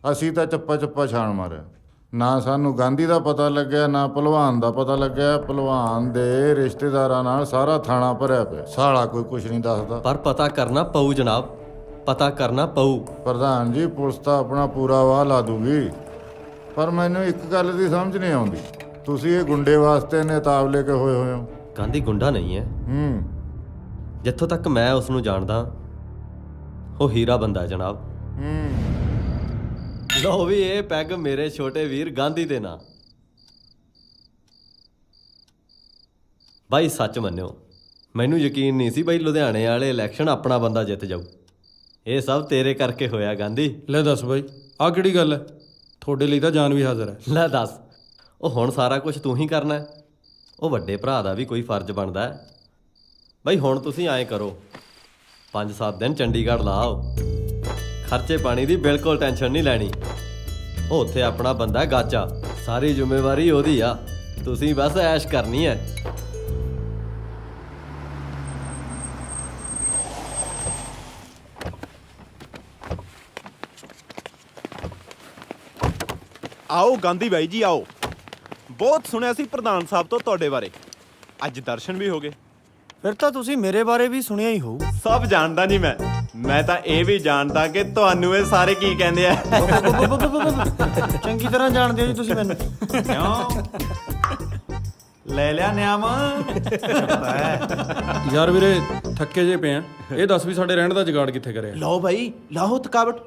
ਅਸੀਂ ਤਾਂ ਚੱਪਾ ਛਾਣ ਮਾਰਿਆ। ਨਾ ਸਾਨੂੰ ਗਾਂਧੀ ਦਾ ਪਤਾ ਲੱਗਿਆ, ਨਾ ਭਲਵਾਨ ਦਾ ਪਤਾ ਲੱਗਿਆ। ਭਲਵਾਨ ਦੇ ਰਿਸ਼ਤੇਦਾਰਾਂ ਨਾਲ ਸਾਰਾ ਥਾਣਾ ਭਰਿਆ ਪਿਆ। ਸਾਲਾ ਕੋਈ ਕੁਝ ਨਹੀਂ ਦੱਸਦਾ। ਪਰ ਪਤਾ ਕਰਨਾ ਪਊ ਜਨਾਬ, ਪਤਾ ਕਰਨਾ ਪਊ। ਪ੍ਰਧਾਨ ਜੀ, ਪੁਲਿਸ ਤਾਂ ਆਪਣਾ ਪੂਰਾ ਵਾਹ ਲਾ ਦੂਗੀ, ਪਰ ਮੈਨੂੰ ਇੱਕ ਗੱਲ ਦੀ ਸਮਝ ਨਹੀਂ ਆਉਂਦੀ। ਤੁਸੀਂ ਇਹ ਗੁੰਡੇ ਵਾਸਤੇ ਨੇਤਾਬ ਲੈ ਕੇ ਹੋਏ ਹੋ। ਗਾਂਧੀ ਗੁੰਡਾ ਨਹੀਂ ਹੈ। ਜਿੱਥੋਂ ਤੱਕ ਮੈਂ ਉਸ ਨੂੰ ਜਾਣਦਾ, ਉਹ ਹੀਰਾ ਬੰਦਾ ਹੈ ਜਨਾਬ। ਲਓ ਵੀ ਇਹ ਪੈਗ ਮੇਰੇ ਛੋਟੇ ਵੀਰ ਗਾਂਧੀ ਦੇ ਨਾਂ। ਬਾਈ ਸੱਚ ਮੰਨਿਓ, ਮੈਨੂੰ ਯਕੀਨ ਨਹੀਂ ਸੀ ਬਾਈ ਲੁਧਿਆਣੇ ਵਾਲੇ ਇਲੈਕਸ਼ਨ ਆਪਣਾ ਬੰਦਾ ਜਿੱਤ ਜਾਊ। ਇਹ ਸਭ ਤੇਰੇ ਕਰਕੇ ਹੋਇਆ ਗਾਂਧੀ। ਲੈ ਦੱਸ ਬਾਈ, ਆਹ ਕਿਹੜੀ ਗੱਲ ਹੈ? ਤੁਹਾਡੇ ਲਈ ਤਾਂ ਜਾਨ ਵੀ ਹਾਜ਼ਰ ਹੈ। ਲੈ ਦੱਸ, ਉਹ ਹੁਣ ਸਾਰਾ ਕੁਝ ਤੂੰ ਹੀ ਕਰਨਾ ਹੈ? ਉਹ ਵੱਡੇ ਭਰਾ ਦਾ ਵੀ ਕੋਈ ਫਰਜ਼ ਬਣਦਾ ਹੈ। ਬਾਈ ਹੁਣ ਤੁਸੀਂ ਐਂ ਕਰੋ, 5-7 ਦਿਨ ਚੰਡੀਗੜ੍ਹ ਲਾਓ। ਖਰਚੇ ਪਾਣੀ ਦੀ ਬਿਲਕੁਲ ਟੈਨਸ਼ਨ ਨਹੀਂ ਲੈਣੀ। ਉਹ ਉੱਥੇ ਆਪਣਾ ਬੰਦਾ ਗਾਚਾ, ਸਾਰੀ ਜ਼ਿੰਮੇਵਾਰੀ ਉਹਦੀ ਆ। ਤੁਸੀਂ ਬਸ ਐਸ਼ ਕਰਨੀ ਹੈ। ਆਓ ਗਾਂਧੀ ਬਾਈ ਜੀ ਆਓ। ਬਹੁਤ ਸੁਣਿਆ ਸੀ ਪ੍ਰਧਾਨ ਸਾਹਿਬ ਤੋਂ ਤੁਹਾਡੇ ਬਾਰੇ, ਅੱਜ ਦਰਸ਼ਨ ਵੀ ਹੋ ਗਏ। ਫਿਰ ਤਾਂ ਤੁਸੀਂ ਮੇਰੇ ਬਾਰੇ ਵੀ ਸੁਣਿਆ ਹੀ ਹੋਊ। ਸਭ ਜਾਣਦਾ ਨਹੀਂ ਮੈਂ ਤਾਂ ਇਹ ਵੀ ਜਾਣਦਾ ਕਿ ਤੁਹਾਨੂੰ ਇਹ ਸਾਰੇ ਕੀ ਕਹਿੰਦੇ ਆ। ਚੰਗੀ ਤਰ੍ਹਾਂ ਜਾਣਦੇ ਹੋ ਜੀ ਤੁਸੀਂ ਮੈਨੂੰ। ਕਿਉਂ ਲੈ ਲਿਆ ਨਿਆਮ? ਯਾਰ ਵੀਰੇ ਥੱਕੇ ਜੇ ਪਏ ਆ। ਇਹ ਦੱਸ ਵੀ ਸਾਡੇ ਰਹਿਣ ਦਾ ਜੁਗਾੜ ਕਿੱਥੇ ਕਰਿਆ? ਲਓ ਬਾਈ, ਲਾਹੋ ਥਕਾਵਟ।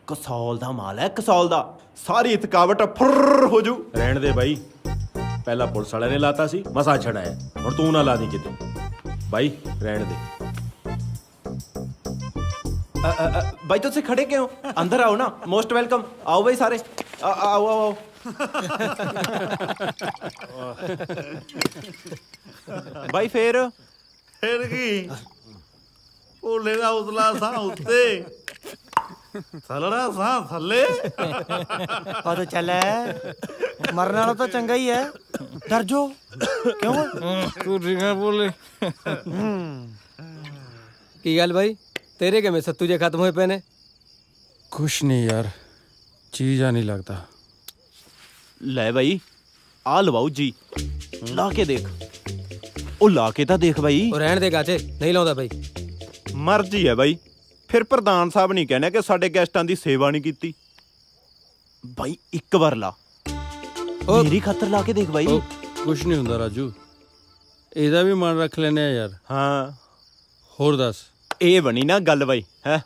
ਕਸੌਲ ਦਾ ਮਾਲ ਹੈ, ਕਸੌਲ ਦਾ। ਸਾਰੀ ਥਕਾਵਟ ਫੁਰ ਹੋ ਜੂ। ਰਹਿਣ ਦੇ ਬਾਈ, ਪਹਿਲਾਂ ਪੁਲਿਸ ਵਾਲਿਆਂ ਨੇ ਲਾਤਾ ਸੀ, ਮਸਾ ਛੜਾਇਆ। ਹੁਣ ਤੂੰ ਨਾ ਲਾ ਦੀ ਕਿਤੇ ਬਾਈ, ਰਹਿਣ ਦੇ। ਬਾਈ ਤੁਸੀਂ ਖੜੇ ਕਿਉਂ? ਅੰਦਰ ਆਓ ਨਾ, ਮੋਸਟ ਵੈਲਕਮ। ਆਓ ਬਾਈ ਸਾਰੇ, ਆਓ ਆਓ। ਬਾਈ ਫੇਰ ਕੀ ਭੋਲੇ ਦਾ ਉਤਲਾ ਸਾਹ ਉੱਤੇ, ਥੱਲੜਾ ਸਾਹ ਥੱਲੇ। ਆ ਤਾਂ ਚੱਲੇ ਮਰਨ ਵਾਲਾ ਤਾਂ ਚੰਗਾ ਹੀ ਹੈ। ਡਰ ਜੋ ਕਿਉਂ? ਤੂੰ ਰਿੰਗਾ ਬੋਲੇ। ਕੀ ਗੱਲ ਬਾਈ, ਤੇਰੇ ਕਿਵੇਂ ਸੱਤੂ ਜੇ ਖਤਮ ਹੋਏ ਪਏ ਨੇ? ਕੁਛ ਨਹੀਂ ਯਾਰ, ਚੀਜ਼ ਆ ਨਹੀਂ ਲੱਗਦਾ। ਲੈ ਬਾਈ, ਆ ਲਵਾਓ ਜੀ, ਲਾ ਕੇ ਦੇਖ। ਉਹ ਲਾ ਕੇ ਤਾਂ ਦੇਖ ਬਾਈ। ਉਹ ਰਹਿਣ ਦੇ ਗਾਚੇ, ਨਹੀਂ ਲਾਉਂਦਾ ਬਾਈ। ਮਰਜ਼ੀ ਹੈ ਬਾਈ। ਫਿਰ ਪ੍ਰਧਾਨ ਸਾਹਿਬ ਨਹੀਂ ਕਹਿੰਦੇ ਕਿ ਸਾਡੇ ਗੈਸਟਾਂ ਦੀ ਸੇਵਾ ਨਹੀਂ ਕੀਤੀ। ਬਾਈ ਇੱਕ ਵਾਰ ਲਾ, ਮੇਰੀ ਖਾਤਰ ਲਾ ਕੇ ਦੇਖ ਬਾਈ। ਕੁਛ ਨਹੀਂ ਹੁੰਦਾ ਰਾਜੂ, ਇਹਦਾ ਵੀ ਮਨ ਰੱਖ ਲੈਨੇ ਆ ਯਾਰ। ਹਾਂ ਹੋਰ ਦੱਸ। ਇਹ ਬਣੀ ਨਾ ਗੱਲ ਬਾਈ, ਹੈ?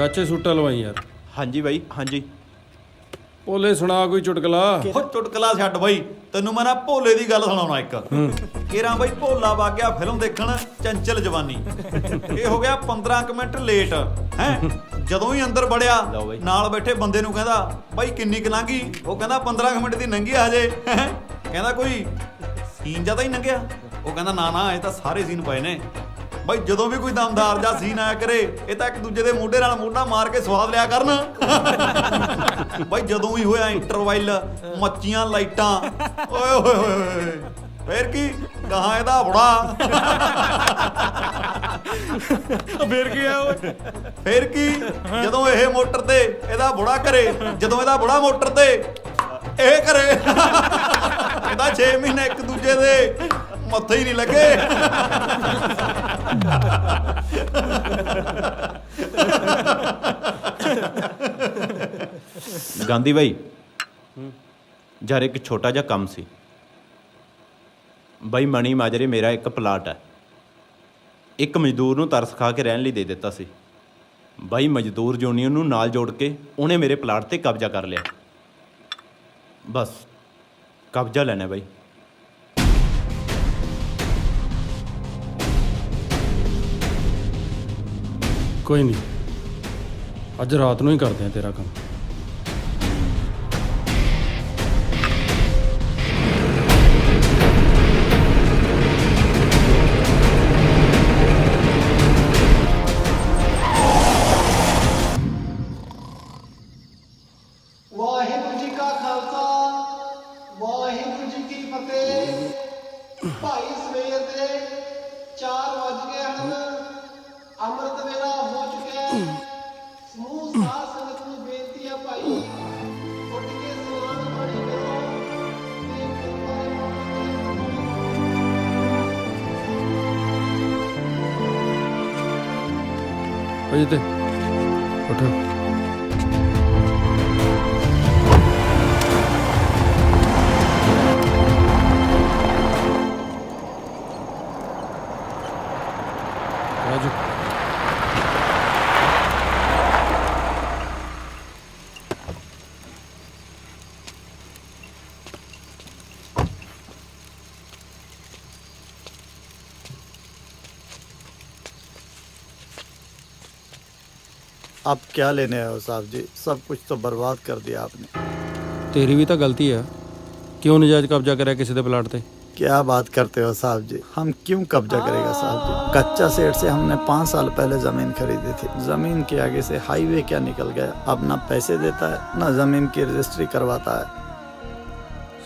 ਚਾਚੇ ਸੂਟਾ ਲਵਾਈ ਯਾਰ। ਹਾਂਜੀ ਬਾਈ, ਹਾਂਜੀ। ਭੋਲੇ ਸੁਣਾ ਕੋਈ ਚੁਟਕਲਾ। ਉਹ ਚੁਟਕਲਾ ਛੱਡ ਬਾਈ, ਤੈਨੂੰ ਮੈਂ ਨਾ ਭੋਲੇ ਦੀ ਗੱਲ ਸੁਣਾਉਣਾ ਇੱਕ। ਕੇਰਾਂ ਬਾਈ ਭੋਲਾ ਵਗ ਗਿਆ ਫਿਲਮ ਦੇਖਣ ਚੰਚਲ ਜਵਾਨੀ। ਇਹ ਹੋ ਗਿਆ 15 ਕੁ ਮਿੰਟ ਲੇਟ ਹੈ। ਜਦੋਂ ਹੀ ਅੰਦਰ ਵੜਿਆ ਨਾਲ ਬੈਠੇ ਬੰਦੇ ਨੂੰ ਕਹਿੰਦਾ ਬਾਈ ਕਿੰਨੀ ਕੁ ਲੰਘੀ? ਉਹ ਕਹਿੰਦਾ 15 ਕੁ ਮਿੰਟ ਦੀ ਲੰਘੀ ਆ ਹਜੇ। ਕਹਿੰਦਾ ਕੋਈ ਸੀਨ ਜਾਂ ਤਾਂ ਹੀ ਲੰਘਿਆ? ਉਹ ਕਹਿੰਦਾ ਨਾ ਨਾ, ਇਹ ਤਾਂ ਸਾਰੇ ਸੀਨ ਪਏ ਨੇ ਬਾਈ। ਜਦੋਂ ਵੀ ਕੋਈ ਦਮਦਾਰ ਜਾਂ ਸੀਨ ਆਇਆ ਕਰੇ ਇਹ ਤਾਂ ਇੱਕ ਦੂਜੇ ਦੇ ਮੋਢੇ ਨਾਲ ਮੋਢਾ ਮਾਰ ਕੇ ਸਵਾਦ ਲਿਆ ਕਰਨ। ਬਾਈ ਜਦੋਂ ਹੀ ਹੋਇਆ ਇੰਟਰਵਲ, ਮੱਚੀਆਂ ਲਾਈਟਾਂ, ਓਏ ਹੋਏ ਹੋਏ, ਫੇਰ ਕੀ ਗਾਹਾਂ ਇਹਦਾ ਬੁੜਾ। ਫੇਰ ਕੀ ਆ ਓਏ? ਫੇਰ ਕੀ ਜਦੋਂ ਇਹ ਮੋਟਰ ਤੇ ਇਹਦਾ ਬੁੜਾ ਘਰੇ, ਜਦੋਂ ਇਹਦਾ ਬੁੜਾ ਮੋਟਰ ਤੇ ਇਹ ਘਰੇ। ਇਹਦਾ 6 ਮਹੀਨੇ ਇੱਕ ਦੂਜੇ ਦੇ ਮੱਥੇ ਹੀ ਨਹੀਂ ਲੱਗੇ। ਗਾਂਧੀ ਬਾਈ ਯਾਰ ਇੱਕ ਛੋਟਾ ਜਿਹਾ ਕੰਮ ਸੀ ਬਾਈ। ਮਣੀ ਮਾਜਰੇ ਮੇਰਾ ਇੱਕ ਪਲਾਟ ਹੈ, ਇੱਕ ਮਜ਼ਦੂਰ ਨੂੰ ਤਰਸ ਖਾ ਕੇ ਰਹਿਣ ਲਈ ਦੇ ਦਿੱਤਾ ਸੀ ਬਾਈ। ਮਜ਼ਦੂਰ ਯੂਨੀਅਨ ਨੂੰ ਨਾਲ ਜੋੜ ਕੇ ਉਹਨੇ ਮੇਰੇ ਪਲਾਟ ਤੇ ਕਬਜ਼ਾ ਕਰ ਲਿਆ। ਬਸ ਕਬਜ਼ਾ ਲੈਣਾ ਬਾਈ। ਕੋਈ ਨਹੀਂ, ਅੱਜ ਰਾਤ ਨੂੰ ਹੀ ਕਰਦੇ ਆ ਤੇਰਾ ਕੰਮ। ਵਾਹਿਗੁਰੂ ਜੀ ਕਾ ਖਾਲਸਾ, ਵਾਹਿਗੁਰੂ ਜੀ ਕੀ ਫਤਿਹ। ਭਾਈ ਸਵੇਰ ਦੇ 4 ਵੱਜ ਗਏ ਹਨ, ਅੰਮ੍ਰਿਤ ਵੇਲਾ ਹੋ ਚੁੱਕਿਆ ਹੈ। ਸਮੂਹ ਸਾਧ ਸੰਗਤ ਨੂੰ ਬੇਨਤੀ ਹੈ ਭਾਈ ਉੱਠ ਕੇ ਇਸ਼ਨਾਨ ਪਾਣੀ ਕਰੋ ਤੇ ਅਜੇ ਤੇ ਉੱਠੋ। ਰਾਜੂ अब क्या लेने आए हो साहब जी? सब कुछ तो बर्बाद कर दिया आपने। ਤੇਰੀ ਵੀ ਤਾਂ ਗਲਤੀ ਆ। ਕਿਉਂ ਨਜਾਇਜ਼ ਕਬਜ਼ਾ ਕਰਿਆ ਕਿਸੇ ਦੇ ਪਲਾਟ ਤੇ? क्या बात करते हो साहब जी? हम क्यों कब्जा करेगा साहब जी? कच्चा सेठ से हमने 5 साल पहले जमीन खरीदी थी। जमीन के आगे से हाईवे क्या निकल गया? अब ना पैसे देता है ना जमीन की रजिस्ट्री करवाता है।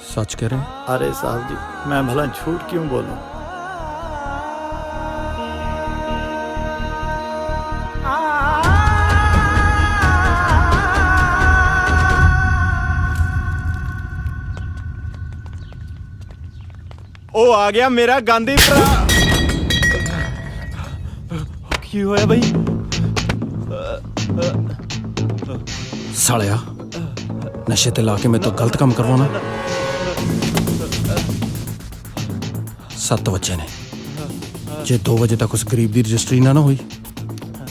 सच कह रहे हैं? अरे साहब जी, मैं भला झूठ क्यों बोलूं? ਉਹ ਆ ਗਿਆ ਮੇਰਾ ਗਾਂਧੀ ਭਰਾ। ਕੀ ਹੋਇਆ ਬਈ? ਸਾਲਿਆ, ਨਸ਼ੇ ਤੇ ਲਾ ਕੇ ਮੈਂ ਤਾਂ ਗਲਤ ਕੰਮ ਕਰਵਾਉਣਾ। 7 ਵਜੇ ਨੇ, ਜੇ 2 ਵਜੇ ਤੱਕ ਉਸ ਗਰੀਬ ਦੀ ਰਜਿਸਟਰੀ ਨਾ ਹੋਈ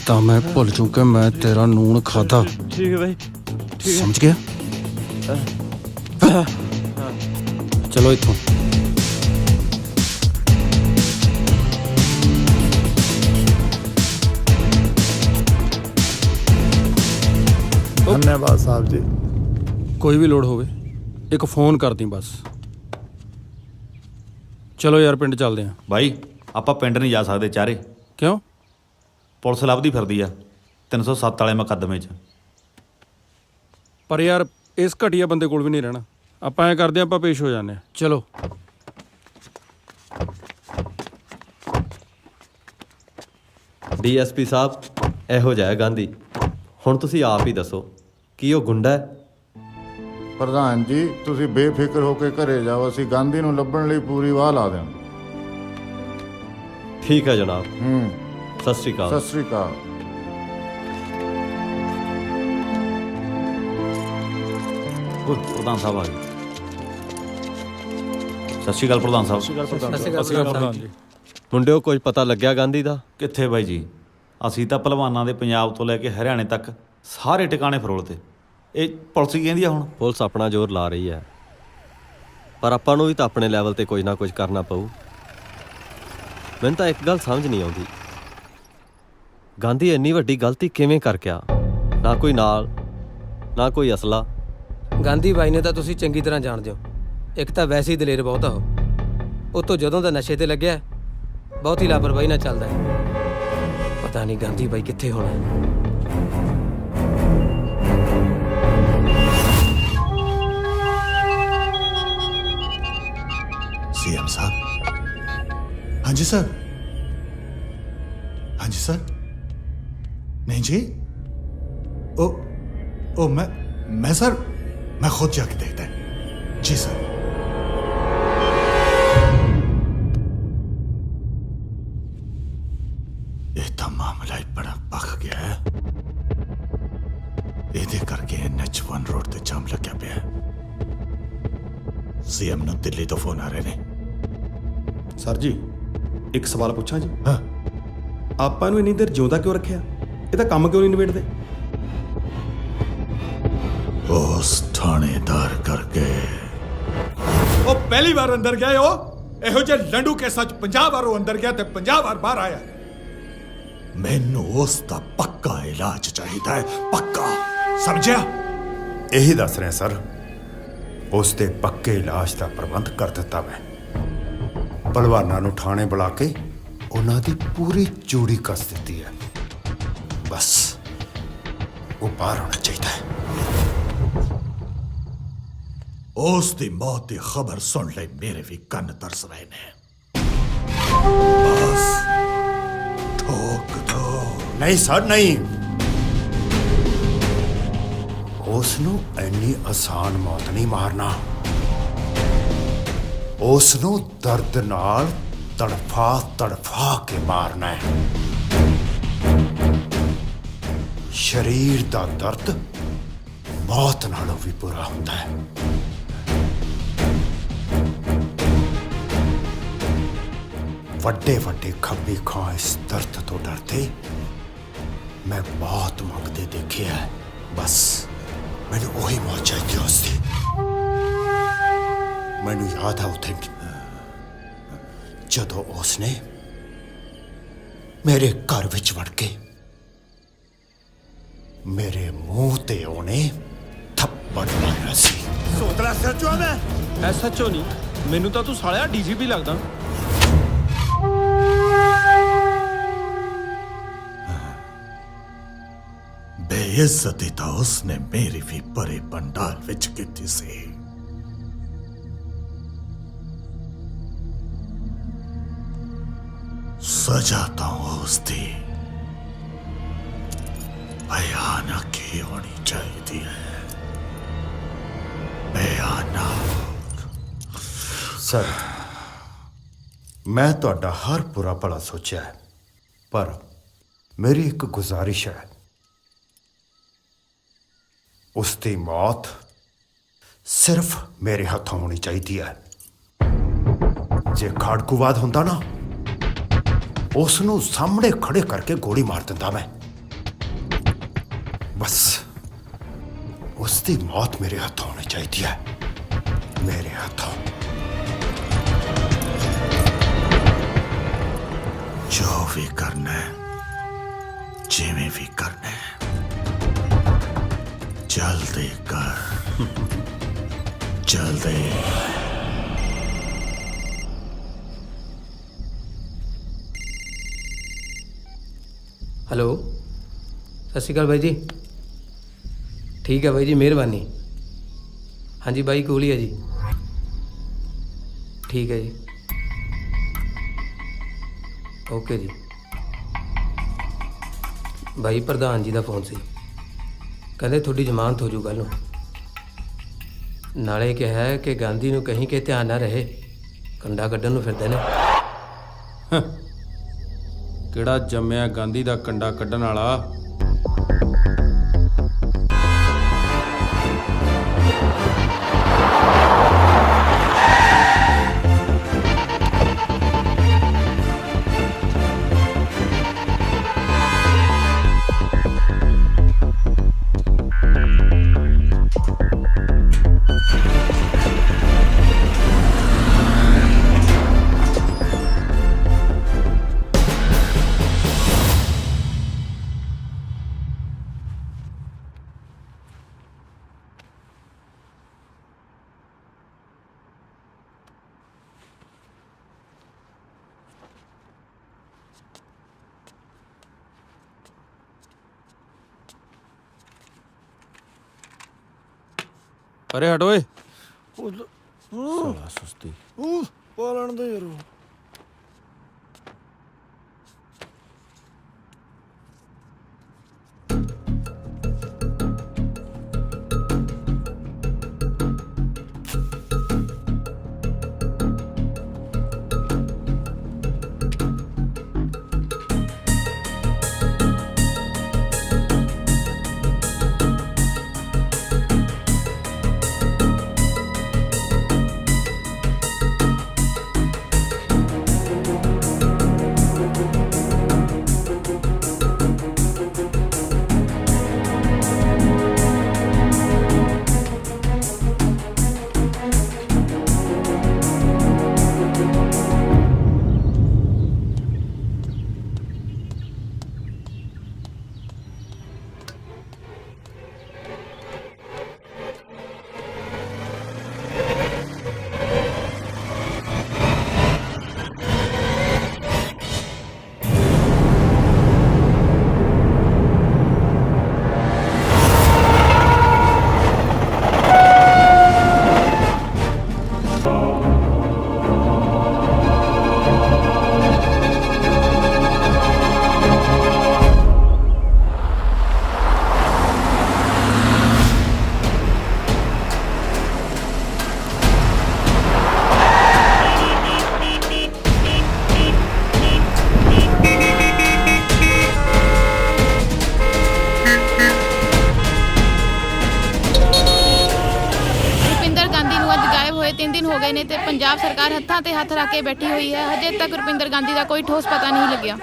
ਤਾਂ ਮੈਂ ਭੁੱਲ ਜੂ ਕਿ ਮੈਂ ਤੇਰਾ ਨੂਣ ਖਾਦਾ। ਠੀਕ ਹੈ ਬਾਈ, ਸਮਝ ਗਿਆ? ਚਲੋ ਇੱਥੋਂ। धन्यवाद साहब जी। ਕੋਈ ਵੀ ਲੋੜ ਹੋਵੇ ਇੱਕ ਫੋਨ ਕਰਦੀ ਬਸ। ਚਲੋ ਯਾਰ ਪਿੰਡ ਚੱਲਦੇ ਆਂ। ਬਾਈ ਆਪਾਂ ਪਿੰਡ ਨਹੀਂ ਜਾ ਸਕਦੇ ਚਾਰੇ। ਕਿਉਂ? ਪੁਲਿਸ ਲੱਭਦੀ ਫਿਰਦੀ ਆ 307 ਵਾਲੇ ਮੁਕੱਦਮੇ 'ਚ। ਪਰ ਯਾਰ ਇਸ ਘਟੀਆ ਬੰਦੇ ਕੋਲ ਵੀ ਨਹੀਂ ਰਹਿਣਾ। ਆਪਾਂ ਐ ਕਰਦੇ ਆਪਾਂ ਪੇਸ਼ ਹੋ ਜਾਂਦੇ ਆ। ਚਲੋ। ਡੀਐਸਪੀ ਸਾਹਿਬ, ਇਹੋ ਜਿਹਾ ਗਾਂਧੀ। ਹੁਣ ਤੁਸੀਂ ਆਪ ਹੀ ਦੱਸੋ ਕੀ ਉਹ ਗੁੰਡਾ ਹੈ? ਪ੍ਰਧਾਨ ਜੀ, ਤੁਸੀਂ ਬੇਫਿਕਰ ਹੋ ਕੇ ਘਰੇ ਜਾਓ। ਅਸੀਂ ਗਾਂਧੀ ਨੂੰ ਲੱਭਣ ਲਈ ਪੂਰੀ ਵਾਹ ਲਾ ਦਿਆਂ। ਠੀਕ ਹੈ ਜਨਾਬ। ਸਤਿ ਸ਼੍ਰੀ ਅਕਾਲ। ਸਤਿ ਸ਼੍ਰੀ ਅਕਾਲ। ਪ੍ਰਧਾਨ ਸਾਹਿਬ ਆ ਗਏ। ਸਤਿ ਸ਼੍ਰੀ ਅਕਾਲ ਪ੍ਰਧਾਨ ਸਾਹਿਬ। ਮੁੰਡਿਓ, ਕੁਝ ਪਤਾ ਲੱਗਿਆ ਗਾਂਧੀ ਦਾ? ਕਿੱਥੇ ਬਾਈ ਜੀ? ਅਸੀਂ ਤਾਂ ਪਹਿਲਵਾਨਾਂ ਦੇ ਪੰਜਾਬ ਤੋਂ ਲੈ ਕੇ ਹਰਿਆਣੇ ਤੱਕ ਸਾਰੇ ਟਿਕਾਣੇ ਫਰੋਲਤੇ। ਇਹ ਪੁਲਿਸ ਕੀ ਕਹਿੰਦੀ ਆ ਹੁਣ? ਪੁਲਿਸ ਆਪਣਾ ਜ਼ੋਰ ਲਾ ਰਹੀ ਹੈ, ਪਰ ਆਪਾਂ ਨੂੰ ਵੀ ਤਾਂ ਆਪਣੇ ਲੈਵਲ ਤੇ ਕੁਝ ਨਾ ਕੁਝ ਕਰਨਾ ਪਊ। ਮੈਨੂੰ ਤਾਂ ਇੱਕ ਗੱਲ ਸਮਝ ਨਹੀਂ ਆਉਂਦੀ, ਗਾਂਧੀ ਇੰਨੀ ਵੱਡੀ ਗਲਤੀ ਕਿਵੇਂ ਕਰ ਗਿਆ? ਨਾ ਕੋਈ ਨਾਲ, ਨਾ ਕੋਈ ਅਸਲਾ। ਗਾਂਧੀ ਬਾਈ ਨੇ ਤਾਂ ਤੁਸੀਂ ਚੰਗੀ ਤਰ੍ਹਾਂ ਜਾਣਦੇ ਹੋ। ਇੱਕ ਤਾਂ ਵੈਸੇ ਹੀ ਦਲੇਰ ਬਹੁਤ ਆ ਉਹ ਤੋਂ ਜਦੋਂ ਦਾ ਨਸ਼ੇ ਤੇ ਲੱਗਿਆ ਬਹੁਤ ਹੀ ਲਾਪਰਵਾਹੀ ਨਾਲ ਚੱਲਦਾ ਹੈ। ਪਤਾ ਨਹੀਂ ਗਾਂਧੀ ਬਾਈ ਕਿੱਥੇ ਹੋਣਾ। सीएम साहब। हाँ जी सर। हाँ जी सर। नहीं जी। ओ मैं सर, मैं खुद जाके देखता है जी सर। ये तो मामला ही बड़ा पक गया है। ਇਹਦੇ ਕਰਕੇ NH1 रोड ਤੇ ਜਾਮ ਲੱਗਿਆ ਪਿਆ ਹੈ। सीएम ਨੂੰ ਦਿੱਲੀ ਤੋਂ ਫੋਨ ਆ ਰਹੇ ਨੇ। ਸਰ ਜੀ ਇੱਕ ਸਵਾਲ ਪੁੱਛਾਂ ਜੀ? ਹਾਂ। ਆਪਾਂ ਨੂੰ ਇੰਨੀ ਦੇਰ ਜਿਉਂਦਾ ਕਿਉਂ ਰੱਖਿਆ? ਇਹਦਾ ਕੰਮ ਕਿਉਂ ਨਹੀਂ ਨਿਬੇੜਦੇ? ਉਸ ਥਾਣੇਦਾਰ ਕਰਕੇ। ਉਹ ਪਹਿਲੀ ਵਾਰ ਅੰਦਰ ਗਏ ਹੋ, ਇਹੋ ਜਿਹੇ ਲੰਡੂ ਕੇਸਾਂ 'ਚ 50 ਵਾਰ ਉਹ ਅੰਦਰ ਗਿਆ ਤੇ 50 ਵਾਰ ਬਾਹਰ ਆਇਆ। ਮੈਨੂੰ ਉਸ ਦਾ ਪੱਕਾ ਇਲਾਜ ਚਾਹੀਦਾ ਹੈ, ਪੱਕਾ, ਸਮਝਿਆ? ਇਹੀ ਦੱਸ ਰਿਹਾ ਸਰ, ਉਸ ਦੇ ਪੱਕੇ ਇਲਾਜ ਦਾ ਪ੍ਰਬੰਧ ਕਰ ਦਿੱਤਾ ਮੈਂ। ਪਹਿਲਵਾਨਾਂ ਨੂੰ ਥਾਣੇ ਬੁਲਾ ਕੇ ਉਹਨਾਂ ਦੀ ਪੂਰੀ ਚੂੜੀ ਕੱਸ ਦਿੱਤੀ ਹੈ। ਬਸ ਉਹ ਬਾਹਰ ਹੋਣਾ ਚਾਹੀਦਾ ਹੈ। ਉਸ ਦੀ ਮੌਤ ਦੀ ਖਬਰ ਸੁਣ ਲਈ ਮੇਰੇ ਵੀ ਕੰਨ ਤਰਸ ਰਹੇ ਨੇ। ਬਸ ਠੋਕ ਦੋ। ਨਹੀਂ ਸਰ, ਨਹੀਂ। ਉਸ ਨੂੰ ਇੰਨੀ ਆਸਾਨ ਮੌਤ ਨਹੀਂ ਮਾਰਨਾ। ਉਸ ਨੂੰ ਦਰਦ ਨਾਲ ਤੜਫਾ ਤੜਫਾ ਕੇ ਮਾਰਨਾ ਹੈ। ਸਰੀਰ ਦਾ ਦਰਦ ਮੌਤ ਨਾਲੋਂ ਵੀ ਬੁਰਾ ਹੁੰਦਾ ਹੈ। ਵੱਡੇ ਵੱਡੇ ਖੱਬੀ ਖਾਂ ਇਸ ਦਰਦ ਤੋਂ ਡਰਦੇ ਮੈਂ ਬਹੁਤ ਮੰਗਦੇ ਦੇਖਿਆ ਹੈ। ਬਸ ਮੈਨੂੰ ਉਹੀ ਮੌਤ ਚਾਹੀਦੀ ਉਸ ਦੀ। ਮੈਨੂੰ ਯਾਦ ਆ ਉੱਥੇ ਜਦੋਂ ਉਸਨੇ ਮੇਰੇ ਘਰ ਵਿੱਚ ਵੜ ਕੇ ਮੇਰੇ ਮੂੰਹ ਤੇ ਉਹਨੇ ਥੱਪੜ ਮਾਰਿਆ ਸੀ। ਸੋਦਰਾ ਸੱਚੋ ਮੈਂ SHO ਨਹੀਂ, ਮੈਨੂੰ ਤਾਂ ਤੂੰ ਸਾਲਿਆ DGP ਲੱਗਦਾ। ਬੇਇੱਜ਼ਤੀ ਤਾਂ ਉਸਨੇ ਮੇਰੀ ਵੀ ਬੜੇ ਪੰਡਾਲ ਵਿੱਚ ਕੀਤੀ ਸੀ। ਸਜ਼ਾ ਤਾਂ ਉਸਦੀ ਭਿਆਨਕ ਹੀ ਹੋਣੀ ਚਾਹੀਦੀ ਹੈ। ਭਿਆਨਕ। ਸਰ, ਮੈਂ ਤੁਹਾਡਾ ਹਰ ਬੁਰਾ ਭਲਾ ਸੋਚਿਆ ਹੈ, ਪਰ ਮੇਰੀ ਇੱਕ ਗੁਜ਼ਾਰਿਸ਼ ਹੈ। ਉਸ ਦੀ ਮੌਤ ਸਿਰਫ ਮੇਰੇ ਹੱਥੋਂ ਹੋਣੀ ਚਾਹੀਦੀ ਹੈ। ਜੇ ਖਾੜਕੂਵਾਦ ਹੁੰਦਾ ਨਾ, ਉਸ ਨੂੰ ਸਾਹਮਣੇ ਖੜੇ ਕਰਕੇ ਗੋਲੀ ਮਾਰ ਦਿੰਦਾ ਮੈਂ। ਬਸ ਉਸ ਦੀ ਮੌਤ ਮੇਰੇ ਹੱਥੋਂ ਹੋਣੀ ਚਾਹੀਦੀ ਹੈ, ਮੇਰੇ ਹੱਥੋਂ। ਜੋ ਵੀ ਕਰਨਾ ਹੈ, ਜਿਵੇਂ ਵੀ ਕਰਨਾ ਹੈ, ਜਲਦੀ ਕਰ, ਜਲਦੀ। ਹੈਲੋ, ਸਤਿ ਸ਼੍ਰੀ ਅਕਾਲ ਬਾਈ ਜੀ। ਠੀਕ ਹੈ ਬਾਈ ਜੀ, ਮਿਹਰਬਾਨੀ। ਹਾਂਜੀ ਬਾਈ, ਕੋਲ ਹੀ ਹੈ ਜੀ। ਠੀਕ ਹੈ ਜੀ, ਓਕੇ ਜੀ। ਬਾਈ ਪ੍ਰਧਾਨ ਜੀ ਦਾ ਫੋਨ ਸੀ, ਕਹਿੰਦੇ ਤੁਹਾਡੀ ਜ਼ਮਾਨਤ ਹੋ ਜੂ ਕੱਲ੍ਹ ਨੂੰ। ਨਾਲੇ ਕਿਹਾ ਕਿ ਗਾਂਧੀ ਨੂੰ ਕਹੀਂ ਕਿ ਧਿਆਨ ਨਾ ਰਹੇ, ਕੰਡਾ ਕੱਢਣ ਨੂੰ ਫਿਰਦੇ ਨੇ। ਕਿਹੜਾ ਜੰਮਿਆ ਗਾਂਧੀ ਦਾ ਕੰਡਾ ਕੱਢਣ ਵਾਲਾ? ਪਰੇ ਹਟ ਓਏ। ਸਾਲਾ ਸੁਸਤੀ ਪਾਲਣ ਦੇ ਯਾਰ। ਹੋ ਗਏ ਨੇ ਤੇ ਪੰਜਾਬ ਸਰਕਾਰ ਹੱਥਾਂ ਤੇ ਹੱਥ ਰੱਖ ਕੇ ਬੈਠੀ ਹੋਈ ਹੈ। ਹਜੇ ਤੱਕ ਰੁਪਿੰਦਰ ਗਾਂਧੀ ਦਾ ਕੋਈ ਠੋਸ ਪਤਾ ਨਹੀਂ ਲੱਗਿਆ।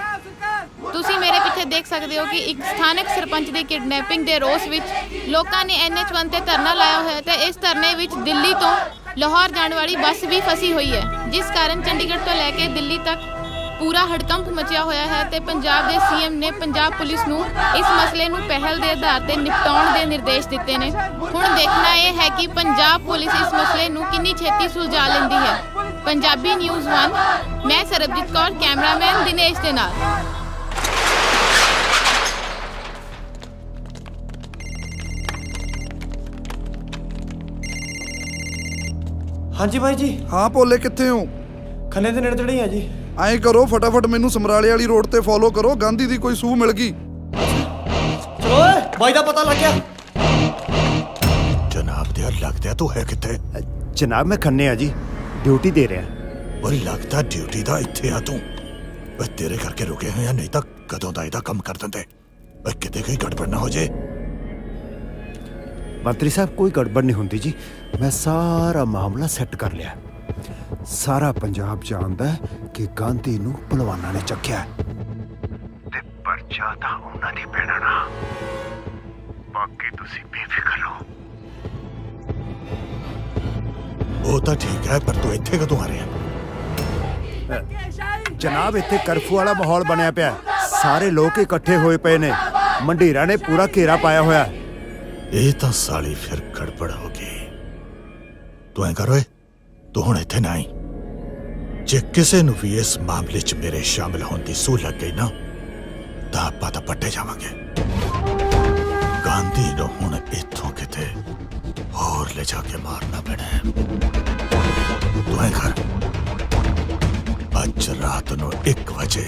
ਤੁਸੀਂ ਮੇਰੇ ਪਿੱਛੇ ਦੇਖ ਸਕਦੇ ਹੋ ਕਿ ਇੱਕ ਸਥਾਨਕ ਸਰਪੰਚ ਦੀ ਕਿਡਨੈਪਿੰਗ ਦੇ ਰੋਸ ਵਿੱਚ ਲੋਕਾਂ ਨੇ NH1 ਤੇ ਧਰਨਾ ਲਾਇਆ ਹੋਇਆ ਤੇ ਇਸ ਧਰਨੇ ਵਿੱਚ ਦਿੱਲੀ ਤੋਂ ਲਾਹੌਰ ਜਾਣ ਵਾਲੀ ਬੱਸ ਵੀ ਫਸੀ ਹੋਈ ਹੈ, ਜਿਸ ਕਾਰਨ ਚੰਡੀਗੜ੍ਹ ਤੋਂ ਲੈ ਕੇ ਦਿੱਲੀ ਤੱਕ ਪੂਰਾ ਹੜਕੰਪ ਮਚਿਆ ਹੋਇਆ ਹੈ ਤੇ ਪੰਜਾਬ ਦੇ CM ਨੇ ਪੰਜਾਬ ਪੁਲਿਸ ਨੂੰ ਇਸ ਮਸਲੇ ਨੂੰ ਪਹਿਲ ਦੇ ਆਧਾਰ ਤੇ ਨਿਪਟਾਉਣ ਦੇ ਨਿਰਦੇਸ਼ ਦਿੱਤੇ ਨੇ। ਹੁਣ ਦੇਖਣਾ ਇਹ ਹੈ ਕਿ ਪੰਜਾਬ ਪੁਲਿਸ ਇਸ ਮਸਲੇ ਨੂੰ ਕਿੰਨੀ ਛੇਤੀ ਸੁਲਝਾ ਲੈਂਦੀ ਹੈ। ਪੰਜਾਬੀ ਨਿਊਜ਼ 1, ਮੈਂ ਸਰਬਜੀਤ ਕੌਰ, ਕੈਮਰਾਮੈਨ ਦਿਨੇਸ਼ ਦੇ ਨਾਲ। ਹਾਂਜੀ ਭਾਈ ਜੀ। ਹਾਂ ਭੋਲੇ, ਕਿੱਥੇ ਹੋ? ਖੰਨੇ ਦੇ ਨੇੜੇ ਤੇੜੇ ਹੀ ਆ ਜੀ। ਐਂ ਕਰੋ, ਫਟਾਫਟ ਮੈਨੂੰ ਸਮਰਾਲੇ ਵਾਲੀ ਰੋਡ ਤੇ ਫੋਲੋ ਕਰੋ, ਗਾਂਧੀ ਦੀ ਕੋਈ ਸੂਹ ਮਿਲ ਗਈ। ਚਲੋ ਓਏ, ਬਾਈ ਦਾ ਪਤਾ ਲੱਗ ਗਿਆ। ਜਨਾਬ ਦੇ ਲੱਗਦਾ ਤੂੰ ਹੈ ਕਿੱਥੇ? ਜਨਾਬ ਮੈਂ ਖੰਨੇ ਆ ਜੀ, ਡਿਊਟੀ ਦੇ ਰਿਹਾ। ਉਹ ਲੱਗਦਾ ਡਿਊਟੀ ਦਾ ਇੱਥੇ ਆ ਤੂੰ। ਓਏ ਤੇਰੇ ਕਰਕੇ ਰੁਕੇ ਹੋਏ ਆ, ਨਹੀਂ ਤਾਂ ਕਦੋਂ ਦਾ ਇਹਦਾ ਕੰਮ ਕਰ ਦਿੰਦੇ। ਓਏ ਕਿਤੇ ਕੋਈ ਗੜਬੜ ਨਾ ਹੋ ਜੇ। ਮੰਤਰੀ ਸਾਹਿਬ ਕੋਈ ਗੜਬੜ ਨਹੀਂ ਹੁੰਦੀ ਜੀ, ਮੈਂ ਸਾਰਾ ਮਾਮਲਾ ਸੈੱਟ ਕਰ ਲਿਆ। ਸਾਰਾ ਪੰਜਾਬ ਜਾਣਦਾ ਹੈ ਕਿ ਗਾਂਧੀ ਨੂੰ ਪਹਿਲਵਾਨਾਂ ਨੇ ਚੱਕਿਆ ਤੇ ਪਰਚਾ ਤਾਂ ਉਹਨਾਂ ਦੀ ਪੈਣਾ ਨਾ। ਬਾਕੀ ਤੁਸੀਂ ਬੇਫਿਕਰ ਰਹੋ। ਉਹ ਤਾਂ ਠੀਕ ਹੈ, ਪਰ ਤੂੰ ਇੱਥੇ ਕਦੋਂ ਆ ਰਿਹਾ? ਜਨਾਬ ਇੱਥੇ ਕਰਫਿਊ ਵਾਲਾ ਮਾਹੌਲ ਬਣਿਆ ਪਿਆ, ਸਾਰੇ ਲੋਕ ਇਕੱਠੇ ਹੋਏ ਪਏ ਨੇ, ਮੰਡੀਰਾਂ ਨੇ ਪੂਰਾ ਘੇਰਾ ਪਾਇਆ ਹੋਇਆ। ਇਹ ਤਾਂ ਸਾਲੀ ਫਿਰ ਗੜਬੜ ਹੋ ਗਈ। ਤੂੰ ਐਂ ਕਰ ਓਏ, ਤੂੰ ਹੁਣ ਇੱਥੇ ਨਾ ਆਈ। ਜੇ ਕਿਸੇ ਨੂੰ ਵੀ ਇਸ ਮਾਮਲੇ 'ਚ ਮੇਰੇ ਸ਼ਾਮਿਲ ਹੋਣ ਦੀ ਸੂਹ ਲੱਗ ਗਈ ਨਾ, ਤਾਂ ਆਪਾਂ ਤਾਂ ਪੱਟੇ ਜਾਵਾਂਗੇ। ਗਾਂਧੀ ਨੂੰ ਹੁਣ ਇੱਥੋਂ ਕਿਤੇ ਹੋਰ ਲੈ ਜਾ ਕੇ ਮਾਰਨਾ ਪੈਣਾ ਹੈ। ਤੂੰ ਐਂ ਕਰ, ਅੱਜ ਰਾਤ ਨੂੰ 1 ਵਜੇ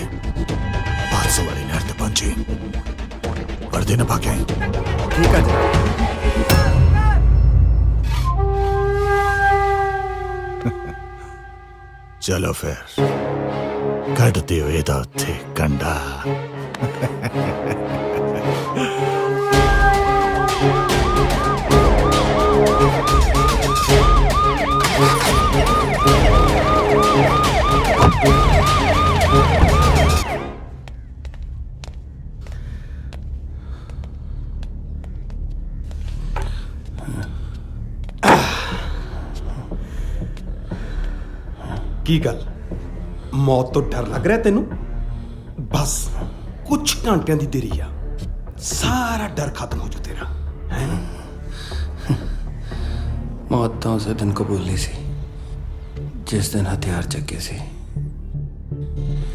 500 ਵਾਲੀ ਨਹਿਰ ਤੇ ਪਹੁੰਚੀ। ਵਰਦੀ ਨਾ ਪਾ ਕੇ ਆਈ। ਠੀਕ ਹੈ ਜੀ। ਚਲੋ ਫਿਰ ਕੱਢ ਦਿਓ ਇਹਦਾ ਉੱਥੇ ਕੰਡਾ। ਕੀ ਗੱਲ, ਮੌਤ ਤੋਂ ਡਰ ਲੱਗ ਰਿਹਾ ਤੈਨੂੰ? ਬਸ ਕੁਝ ਘੰਟਿਆਂ ਦੀ ਦੇਰੀ ਆ, ਸਾਰਾ ਡਰ ਖਤਮ ਹੋ ਜੂ ਤੇਰਾ। मौत तो उसे दिन कबूली सी जिस दिन हथियार चक्के सी।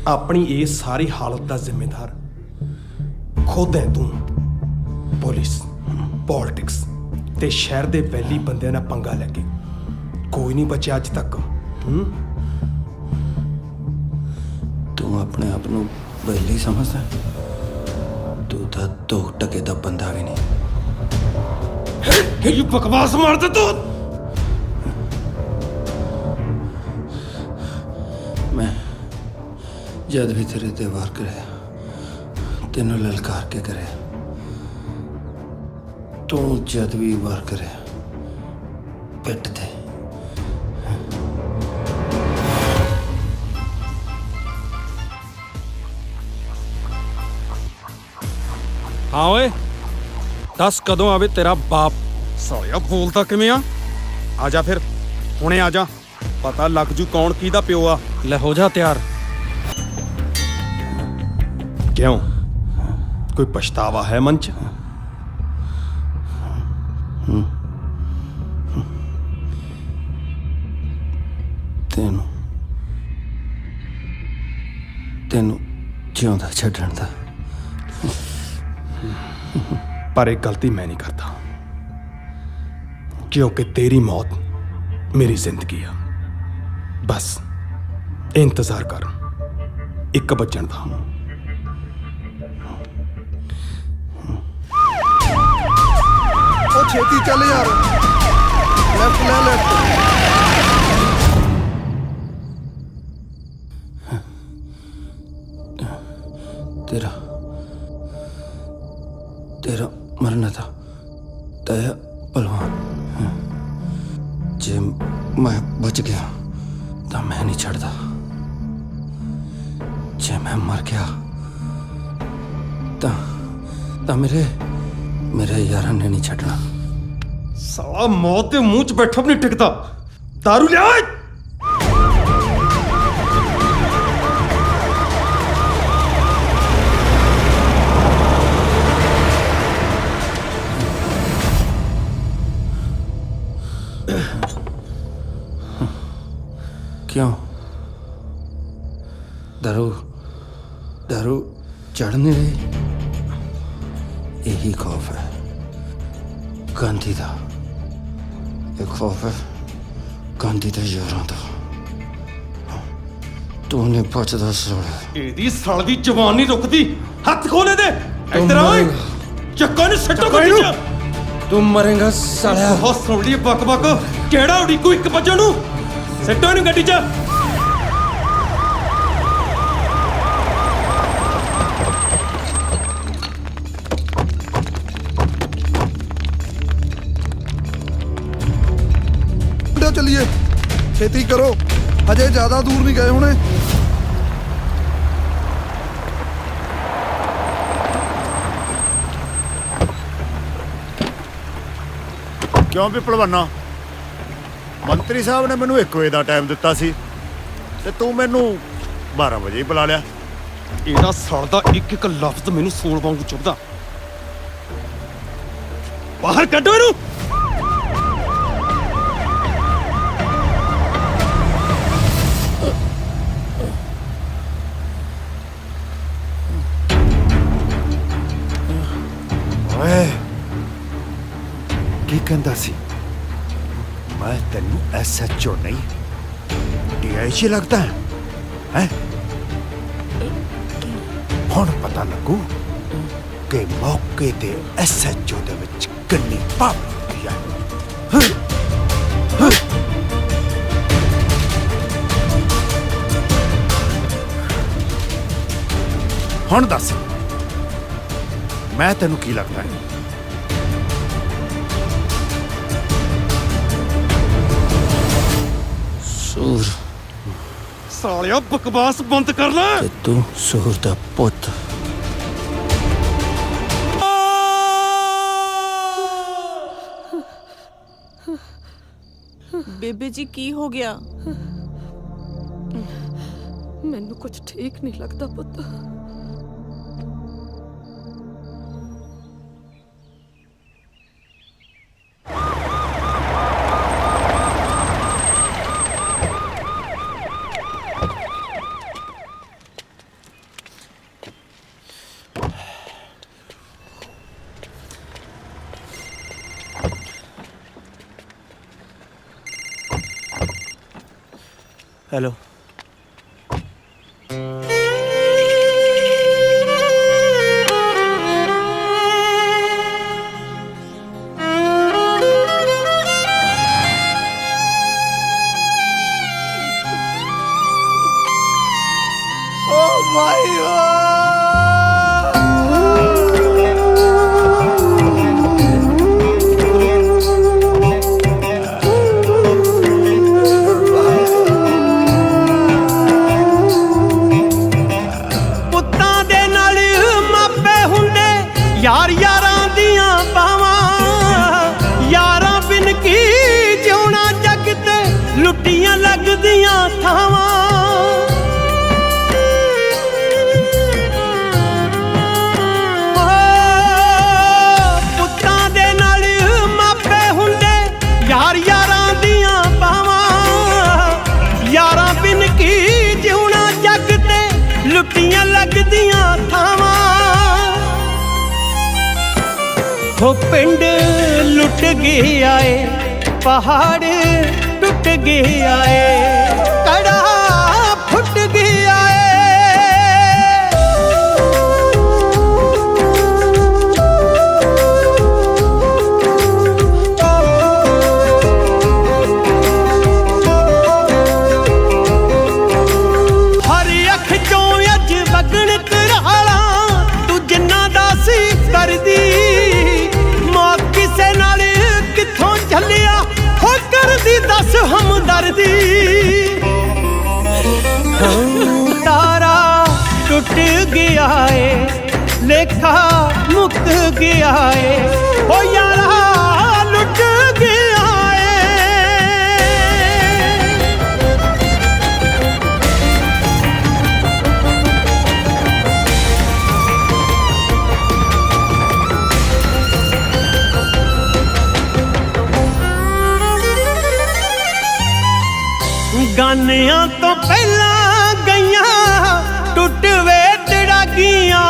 ਆਪਣੀ ਇਸ ਸਾਰੀ ਹਾਲਤ ਦਾ ਜ਼ਿੰਮੇਦਾਰ ਖੁਦ ਹੈ ਤੂੰ। ਪੁਲਿਸ, ਪੋਲਿਟਿਕਸ, ਤੇ ਸ਼ਹਿਰ ਦੇ ਪਹਿਲੀ ਬੰਦਿਆਂ ਨਾਲ ਪੰਗਾ ਲੈ ਕੇ ਕੋਈ ਨਹੀਂ ਬਚਿਆ ਅੱਜ ਤੱਕ। ਤੂੰ ਆਪਣੇ ਆਪ ਨੂੰ ਬੈਲੀ ਸਮਝਦਾ? ਤੂੰ ਤਾਂ 2 ਟਕੇ ਦਾ ਬੰਦਾ ਵੀ ਨਹੀਂ। ਇਹ ਬਕਵਾਸ ਮਾਰਦਾ ਤੂੰ। ਮੈਂ ਜਦ ਵੀ ਤੇਰੇ ਤੇ ਵਾਰ ਕਰਿਆ, ਤੈਨੂੰ ਲਲਕਾਰ ਕੇ ਕਰਿਆ। ਤੂੰ ਜਦ ਵੀ ਵਾਰ ਕਰਿਆ ਪਿੱਟ ਤੇ। ਹਾਂ ਓਏ, ਦੱਸ ਕਦੋਂ ਆਵੇ ਤੇਰਾ ਬਾਪ? ਸਾਲਿਆ ਬੋਲਦਾ ਕਿਵੇਂ ਆ? ਆ ਜਾ ਫਿਰ, ਹੁਣੇ ਆ ਜਾ, ਪਤਾ ਲੱਗ ਜੂ ਕੌਣ ਕਿਹਦਾ ਪਿਓ ਆ। ਲੈ ਹੋ ਜਾ ਤਿਆਰ। ਕਿਉਂ, ਕੋਈ ਪਛਤਾਵਾ ਹੈ ਮਨ ਚ? ਤੈਨੂੰ ਜਿਉਂਦਾ ਛੱਡਣ ਦਾ। ਪਰ ਇਹ ਗਲਤੀ ਮੈਂ ਨਹੀਂ ਕਰਦਾ, ਕਿਉਂਕਿ ਤੇਰੀ ਮੌਤ ਮੇਰੀ ਜ਼ਿੰਦਗੀ ਆ। ਬਸ ਇੰਤਜ਼ਾਰ ਕਰ ਇੱਕ ਬੱਚਣ ਦਾ। ਉਹ ਛੇਤੀ ਚੱਲ ਯਾਰ, ਲੈਫਟ ਲੈ ਲੈਫਟ। तेरा मरना था तय पहलवान। जे मैं बच गया तो मैं नहीं छड़ता, जे मैं मर गया तो मेरे यारा ने नहीं छड़ना। साला मौत के मुंह च बैठा भी नहीं टिकता। दारू लिया ओए। क्यों? दारू चढ़ नहीं रही? यही खौफ है गांधी का। एक खौफ है गांधी के यारों का। तू नहीं बचदा साला। ਇਹਦੀ ਸਾਲ ਦੀ ਜਵਾਨ ਨਹੀਂ ਰੁਕਦੀ। ਹੱਥ ਖੋਲੇ ਦੇ ਇੱਧਰ ਆ ਓਏ। ਚੱਕਾ ਨੂੰ ਸੱਟੋ ਗੱਡੀ 'ਚ। तू मरेगा साला। ਬਹੁਤ ਸੁਣ ਲਈ ਬਕ ਬਕ। ਕਿਹੜਾ ਉਡੀਕੂ ਇੱਕ ਵਜੇ ਨੂੰ? ਸੱਟੋ ਇਹਨੂੰ ਗੱਡੀ 'ਚ। चलिए खेती करो, हजे ज्यादा दूर नहीं गए होने। क्यों भी भलवाना, मंत्री साहब ने मैनू 1 बजे का टाइम दिता सी ते तू मैनू 12 बजे ही बुला लिया। ਇਹਦਾ ਸਾਲ ਦਾ ਇੱਕ ਇੱਕ ਲਫ਼ਜ਼ ਮੈਨੂੰ ਸੋਲ ਵਾਂਗੂ ਚੁੱਭਦਾ। ਬਾਹਰ ਕੱਢੋ ਇਹਨੂੰ। ਓਏ ਕੀ ਕਹਿੰਦਾ ਸੀ? ਮੈਂ ਤੈਨੂੰ ਐਸਐਚਓ ਨਹੀਂ ਡੀਆਈਜੀ ਲੱਗਦਾ ਹੈ? ਹੁਣ ਪਤਾ ਲੱਗੂ ਕਿ ਮੌਕੇ ਤੇ ਐਸਐਚਓ ਦੇ ਵਿੱਚ ਕਿੰਨੀ ਪਾਵਰ ਹੁੰਦੀ ਹੈ। ਹੁਣ ਦੱਸ ਮੈਂ ਤੈਨੂੰ ਕੀ ਲੱਗਦਾ ਹੈ? सूर। ਸਾਲਿਆ ਬਕਵਾਸ ਬੰਦ ਕਰ ਲੈ। तू सूर दा पुत। ਬੇਬੇ ਜੀ ਕੀ ਹੋ ਗਿਆ? ਮੈਨੂੰ ਕੁਝ ਠੀਕ ਨਹੀਂ ਲੱਗਦਾ ਪੁੱਤ। ਪੁੱਤਾਂ ਦੇ ਨਾਲ ਮਾਪੇ ਹੁੰਦੇ ਯਾਰ ਯਾਰਾਂ ਦੀਆਂ ਬਾਵਾਂ ਯਾਰਾਂ ਬਿਨ ਕੀ ਜਿਉਣਾ ਜੱਗ ਤੇ ਲੁੱਟੀਆਂ ਲੱਗਦੀਆਂ ਥਾਵਾਂ ਪੁੱਤਾਂ ਦੇ ਨਾਲ ਮਾਪੇ ਹੁੰਦੇ ਯਾਰ ਯਾਰਾਂ ਦੀਆਂ ਬਾਵਾਂ ਯਾਰਾਂ ਬਿਨ ਕੀ ਜਿਉਣਾ ਜੱਗ ਤੇ ਲੁੱਟੀਆਂ ਲੱਗਦੀਆਂ ਥਾਵਾਂ ਹੋ ਪਿੰਡ ਲੁੱਟ ਗਿਆ ਏ ਪਹਾੜ ਟੁੱਟ ਗਿਆ ਏ ਕੜਾ ਫੁੱਟ ਗਿਆ ਏ ਹਰ ਅੱਖ ਚੋਂ ਅੱਜ ਵਗਣ ਕਰਾਲਾ ਤੂੰ ਜਿੰਨਾ ਦਾ ਸੀ ਕਰਦੀ ਮੌਤ ਕਿਸੇ ਨਾਲ ਕਿੱਥੋਂ ਚੱਲਿਆ ਹੋ ਕਰਦੀ ਦੱਸ ਹਮਦਰਦੀ ਤਾਰਾ ਟੁੱਟ ਗਿਆ ਏ ਲੇਖਾ ਮੁੱਕ ਗਿਆ ਏ ਓ ਯਾਰਾ ਲੁੱਟ ਗਿਆ ਏ ਗਾਨਿਆਂ ਤੋਂ ਪਹਿਲਾਂ ਗਈਆਂ ਟੁੱਟ ਵੇ ਤੜਾਗੀਆਂ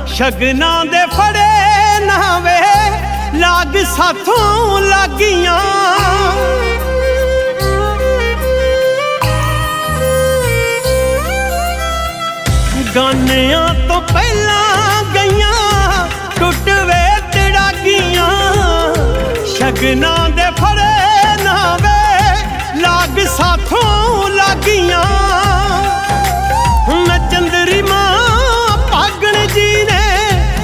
ਸ਼ਗਨਾਂ ਦੇ ਫੜੇ ਨਾ ਵੇ ਲਾਗ ਸਾਥੋਂ ਲੱਗੀਆਂ ਗਾਨਿਆਂ ਤੋਂ ਪਹਿਲਾਂ ਗਈਆਂ ਟੁੱਟ ਵੇ ਤੜਾਗੀਆਂ ਸ਼ਗਨਾਂ ਦੇ ਫੜੇ ਨਾ ਵੇ ਲਾਗ ਸਾਥੋਂ ਲੱਗੀਆਂ ਮੈਂ ਚੰਦਰੀ ਮਾਂ ਭਾਗਣ ਜੀ ਨੇ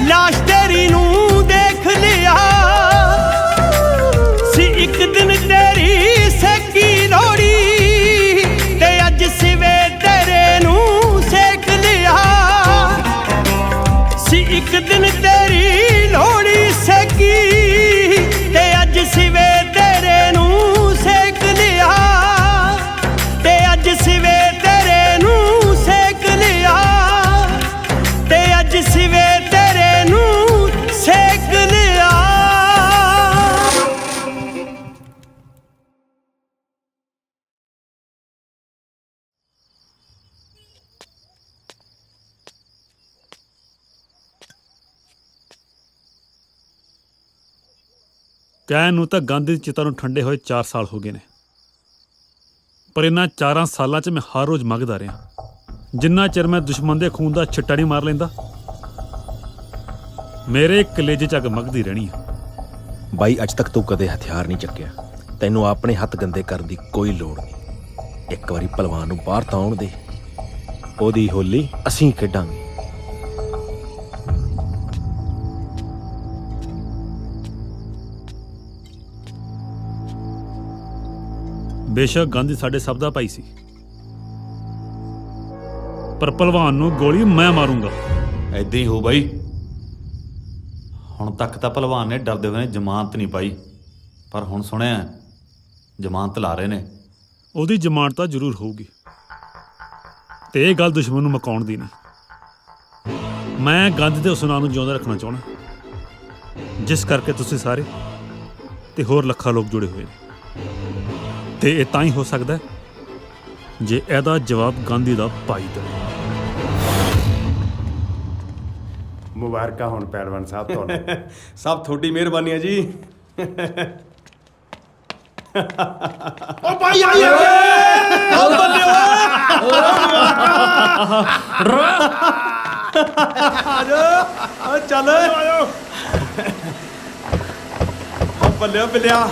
ਲਾਸ਼ ਤੇਰੀ ਨੂੰ ਦੇਖ ਲਿਆ ਸੀ ਇੱਕ ਦਿਨ ਤੇਰੀ ਸੇਕੀ ਲੋੜੀ ਤੇ ਅੱਜ ਸਿਵੇ ਤੇਰੇ ਨੂੰ ਸੇਕ ਲਿਆ ਸੀ ਇੱਕ ਦਿਨ ਤੇਰੀ ਲੋੜੀ ਸੇਕੀ ਤੇ ਅੱਜ ਸਿਵੇ ਤੇਰੇ ਨੂੰ ਸੇਕ ਲਿਆ ਤੇ ਅੱਜ ਸਿਵੇ ਤੇਰੇ ਨੂੰ ਸੇਕ ਲਿਆ ਤੇ ਅੱਜ ਸਿਵੇ ਤੇਰੇ ਨੂੰ ਸੇਕ ਲਿਆ ਕਹਿਣ ਨੂੰ ਤਾਂ ਗਾਂਧੀ ਦੀ ਚਿਤਾ ਨੂੰ ਠੰਡੇ ਹੋਏ 4 ਸਾਲ ਹੋ ਗਏ ਨੇ ਪਰ ਇਹਨਾਂ 4 ਸਾਲਾਂ 'ਚ ਮੈਂ ਹਰ ਰੋਜ਼ ਮੰਗਦਾ ਰਿਹਾ ਜਿੰਨਾ ਚਿਰ ਮੈਂ ਦੁਸ਼ਮਣ ਦੇ ਖੂਨ ਦਾ ਛਿੱਟਾ ਨਹੀਂ ਮਾਰ ਲੈਂਦਾ ਮੇਰੇ ਕਲੇਜੇ 'ਚ ਅੱਗ ਮੱਗਦੀ ਰਹਿਣੀ ਆ ਬਾਈ ਅੱਜ ਤੱਕ ਤੂੰ ਕਦੇ ਹਥਿਆਰ ਨਹੀਂ ਚੱਕਿਆ ਤੈਨੂੰ ਆਪਣੇ ਹੱਥ ਗੰਦੇ ਕਰਨ ਦੀ ਕੋਈ ਲੋੜ ਨਹੀਂ ਇੱਕ ਵਾਰੀ ਪਹਿਲਵਾਨ ਨੂੰ ਬਾਹਰ ਤਾਂ ਆਉਣ ਦੇ ਉਹਦੀ ਹੋਲੀ ਅਸੀਂ ਖੇਡਾਂਗੇ ਬੇਸ਼ੱਕ ਗਾਂਧੀ ਸਾਡੇ ਸਭ ਦਾ ਭਾਈ ਸੀ ਪਰ ਪਹਿਲਵਾਨ ਨੂੰ ਗੋਲੀ ਮੈਂ ਮਾਰੂੰਗਾ ਐਦਾਂ ਹੀ ਹੋ ਬਾਈ ਹੁਣ ਤੱਕ ਤਾਂ ਪਹਿਲਵਾਨ ਨੇ ਡਰਦੇ ਹੋਏ ਜ਼ਮਾਨਤ ਨਹੀਂ ਪਾਈ ਪਰ ਹੁਣ ਸੁਣਿਆ ਜ਼ਮਾਨਤ ਲਾ ਰਹੇ ਨੇ ਉਹਦੀ ਜ਼ਮਾਨਤ ਤਾਂ ਜ਼ਰੂਰ ਹੋਊਗੀ ਤੇ ਇਹ ਗੱਲ ਦੁਸ਼ਮਣ ਨੂੰ ਮਕਾਉਣ ਦੀ ਨਹੀਂ ਮੈਂ ਗਾਂਧੀ ਦੇ ਉਸ ਨਾਂ ਨੂੰ ਜਿਉਂਦਾ ਰੱਖਣਾ ਚਾਹੁੰਦਾ ਜਿਸ ਕਰਕੇ ਤੁਸੀਂ ਸਾਰੇ ਤੇ ਹੋਰ ਲੱਖਾਂ ਲੋਕ ਜੁੜੇ ਹੋਏ ਨੇ ਤੇ ਇਹ ਤਾਂ ਹੀ ਹੋ ਸਕਦਾ ਜੇ ਇਹਦਾ ਜਵਾਬ ਗਾਂਧੀ ਦਾ ਭਾਈ ਦੇਵੇ ਮੁਬਾਰਕਾਂ ਹੁਣ ਪਹਿਲਵਾਨ ਸਾਹਿਬ ਤੁਹਾਨੂੰ ਸਭ ਤੁਹਾਡੀ ਮਿਹਰਬਾਨੀ ਹੈ ਜੀ ਓ ਭਾਈ ਆਈ ਓ ਬੱਲੇ ਆ ਚੱਲ ਬੱਲਿਆ ਬੱਲਿਆ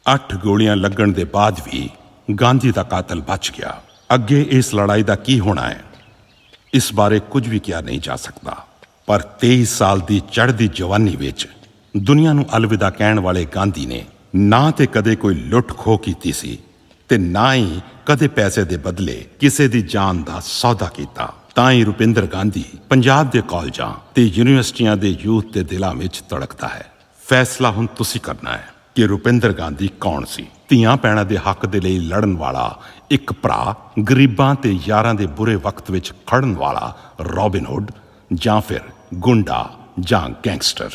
8 ਗੋਲੀਆਂ ਲੱਗਣ ਦੇ ਬਾਅਦ ਵੀ ਗਾਂਧੀ ਦਾ ਕਾਤਲ ਬਚ ਗਿਆ। ਅੱਗੇ ਇਸ ਲੜਾਈ ਦਾ ਕੀ ਹੋਣਾ ਹੈ, ਇਸ ਬਾਰੇ ਕੁਝ ਵੀ ਕਿਹਾ ਨਹੀਂ ਜਾ ਸਕਦਾ। ਪਰ 23 ਸਾਲ ਦੀ ਚੜ੍ਹਦੀ ਜਵਾਨੀ ਵਿੱਚ ਦੁਨੀਆ ਨੂੰ ਅਲਵਿਦਾ ਕਹਿਣ ਵਾਲੇ ਗਾਂਧੀ ਨੇ ਨਾ ਤੇ ਕਦੇ ਕੋਈ ਲੁੱਟ ਖੋਹ ਕੀਤੀ ਸੀ ਤੇ ਨਾ ਹੀ ਕਦੇ ਪੈਸੇ ਦੇ ਬਦਲੇ ਕਿਸੇ ਦੀ ਜਾਨ ਦਾ ਸੌਦਾ ਕੀਤਾ। ਤਾਂ ਹੀ ਰੁਪਿੰਦਰ ਗਾਂਧੀ ਪੰਜਾਬ ਦੇ ਕਾਲਜਾਂ ਤੇ ਯੂਨੀਵਰਸਿਟੀਆਂ ਦੇ ਯੂਥ ਦੇ ਦਿਲਾਂ ਵਿੱਚ ਧੜਕਦਾ ਹੈ। ਫੈਸਲਾ ਹੁਣ ਤੁਸੀਂ ਕਰਨਾ ਹੈ ਕਿ ਰੁਪਿੰਦਰ ਗਾਂਧੀ ਕੌਣ ਸੀ। ਧੀਆਂ ਭੈਣਾਂ ਦੇ ਹੱਕ ਦੇ ਲਈ ਲੜਨ ਵਾਲਾ ਇੱਕ ਭਰਾ, ਗਰੀਬਾਂ ਤੇ ਯਾਰਾਂ ਦੇ ਬੁਰੇ ਵਕਤ ਵਿੱਚ ਖੜਨ ਵਾਲਾ ਰੌਬਿਨ ਹੁੱਡ, ਜਾਂ ਫਿਰ ਗੁੰਡਾ ਜਾਂ ਗੈਂਗਸਟਰ।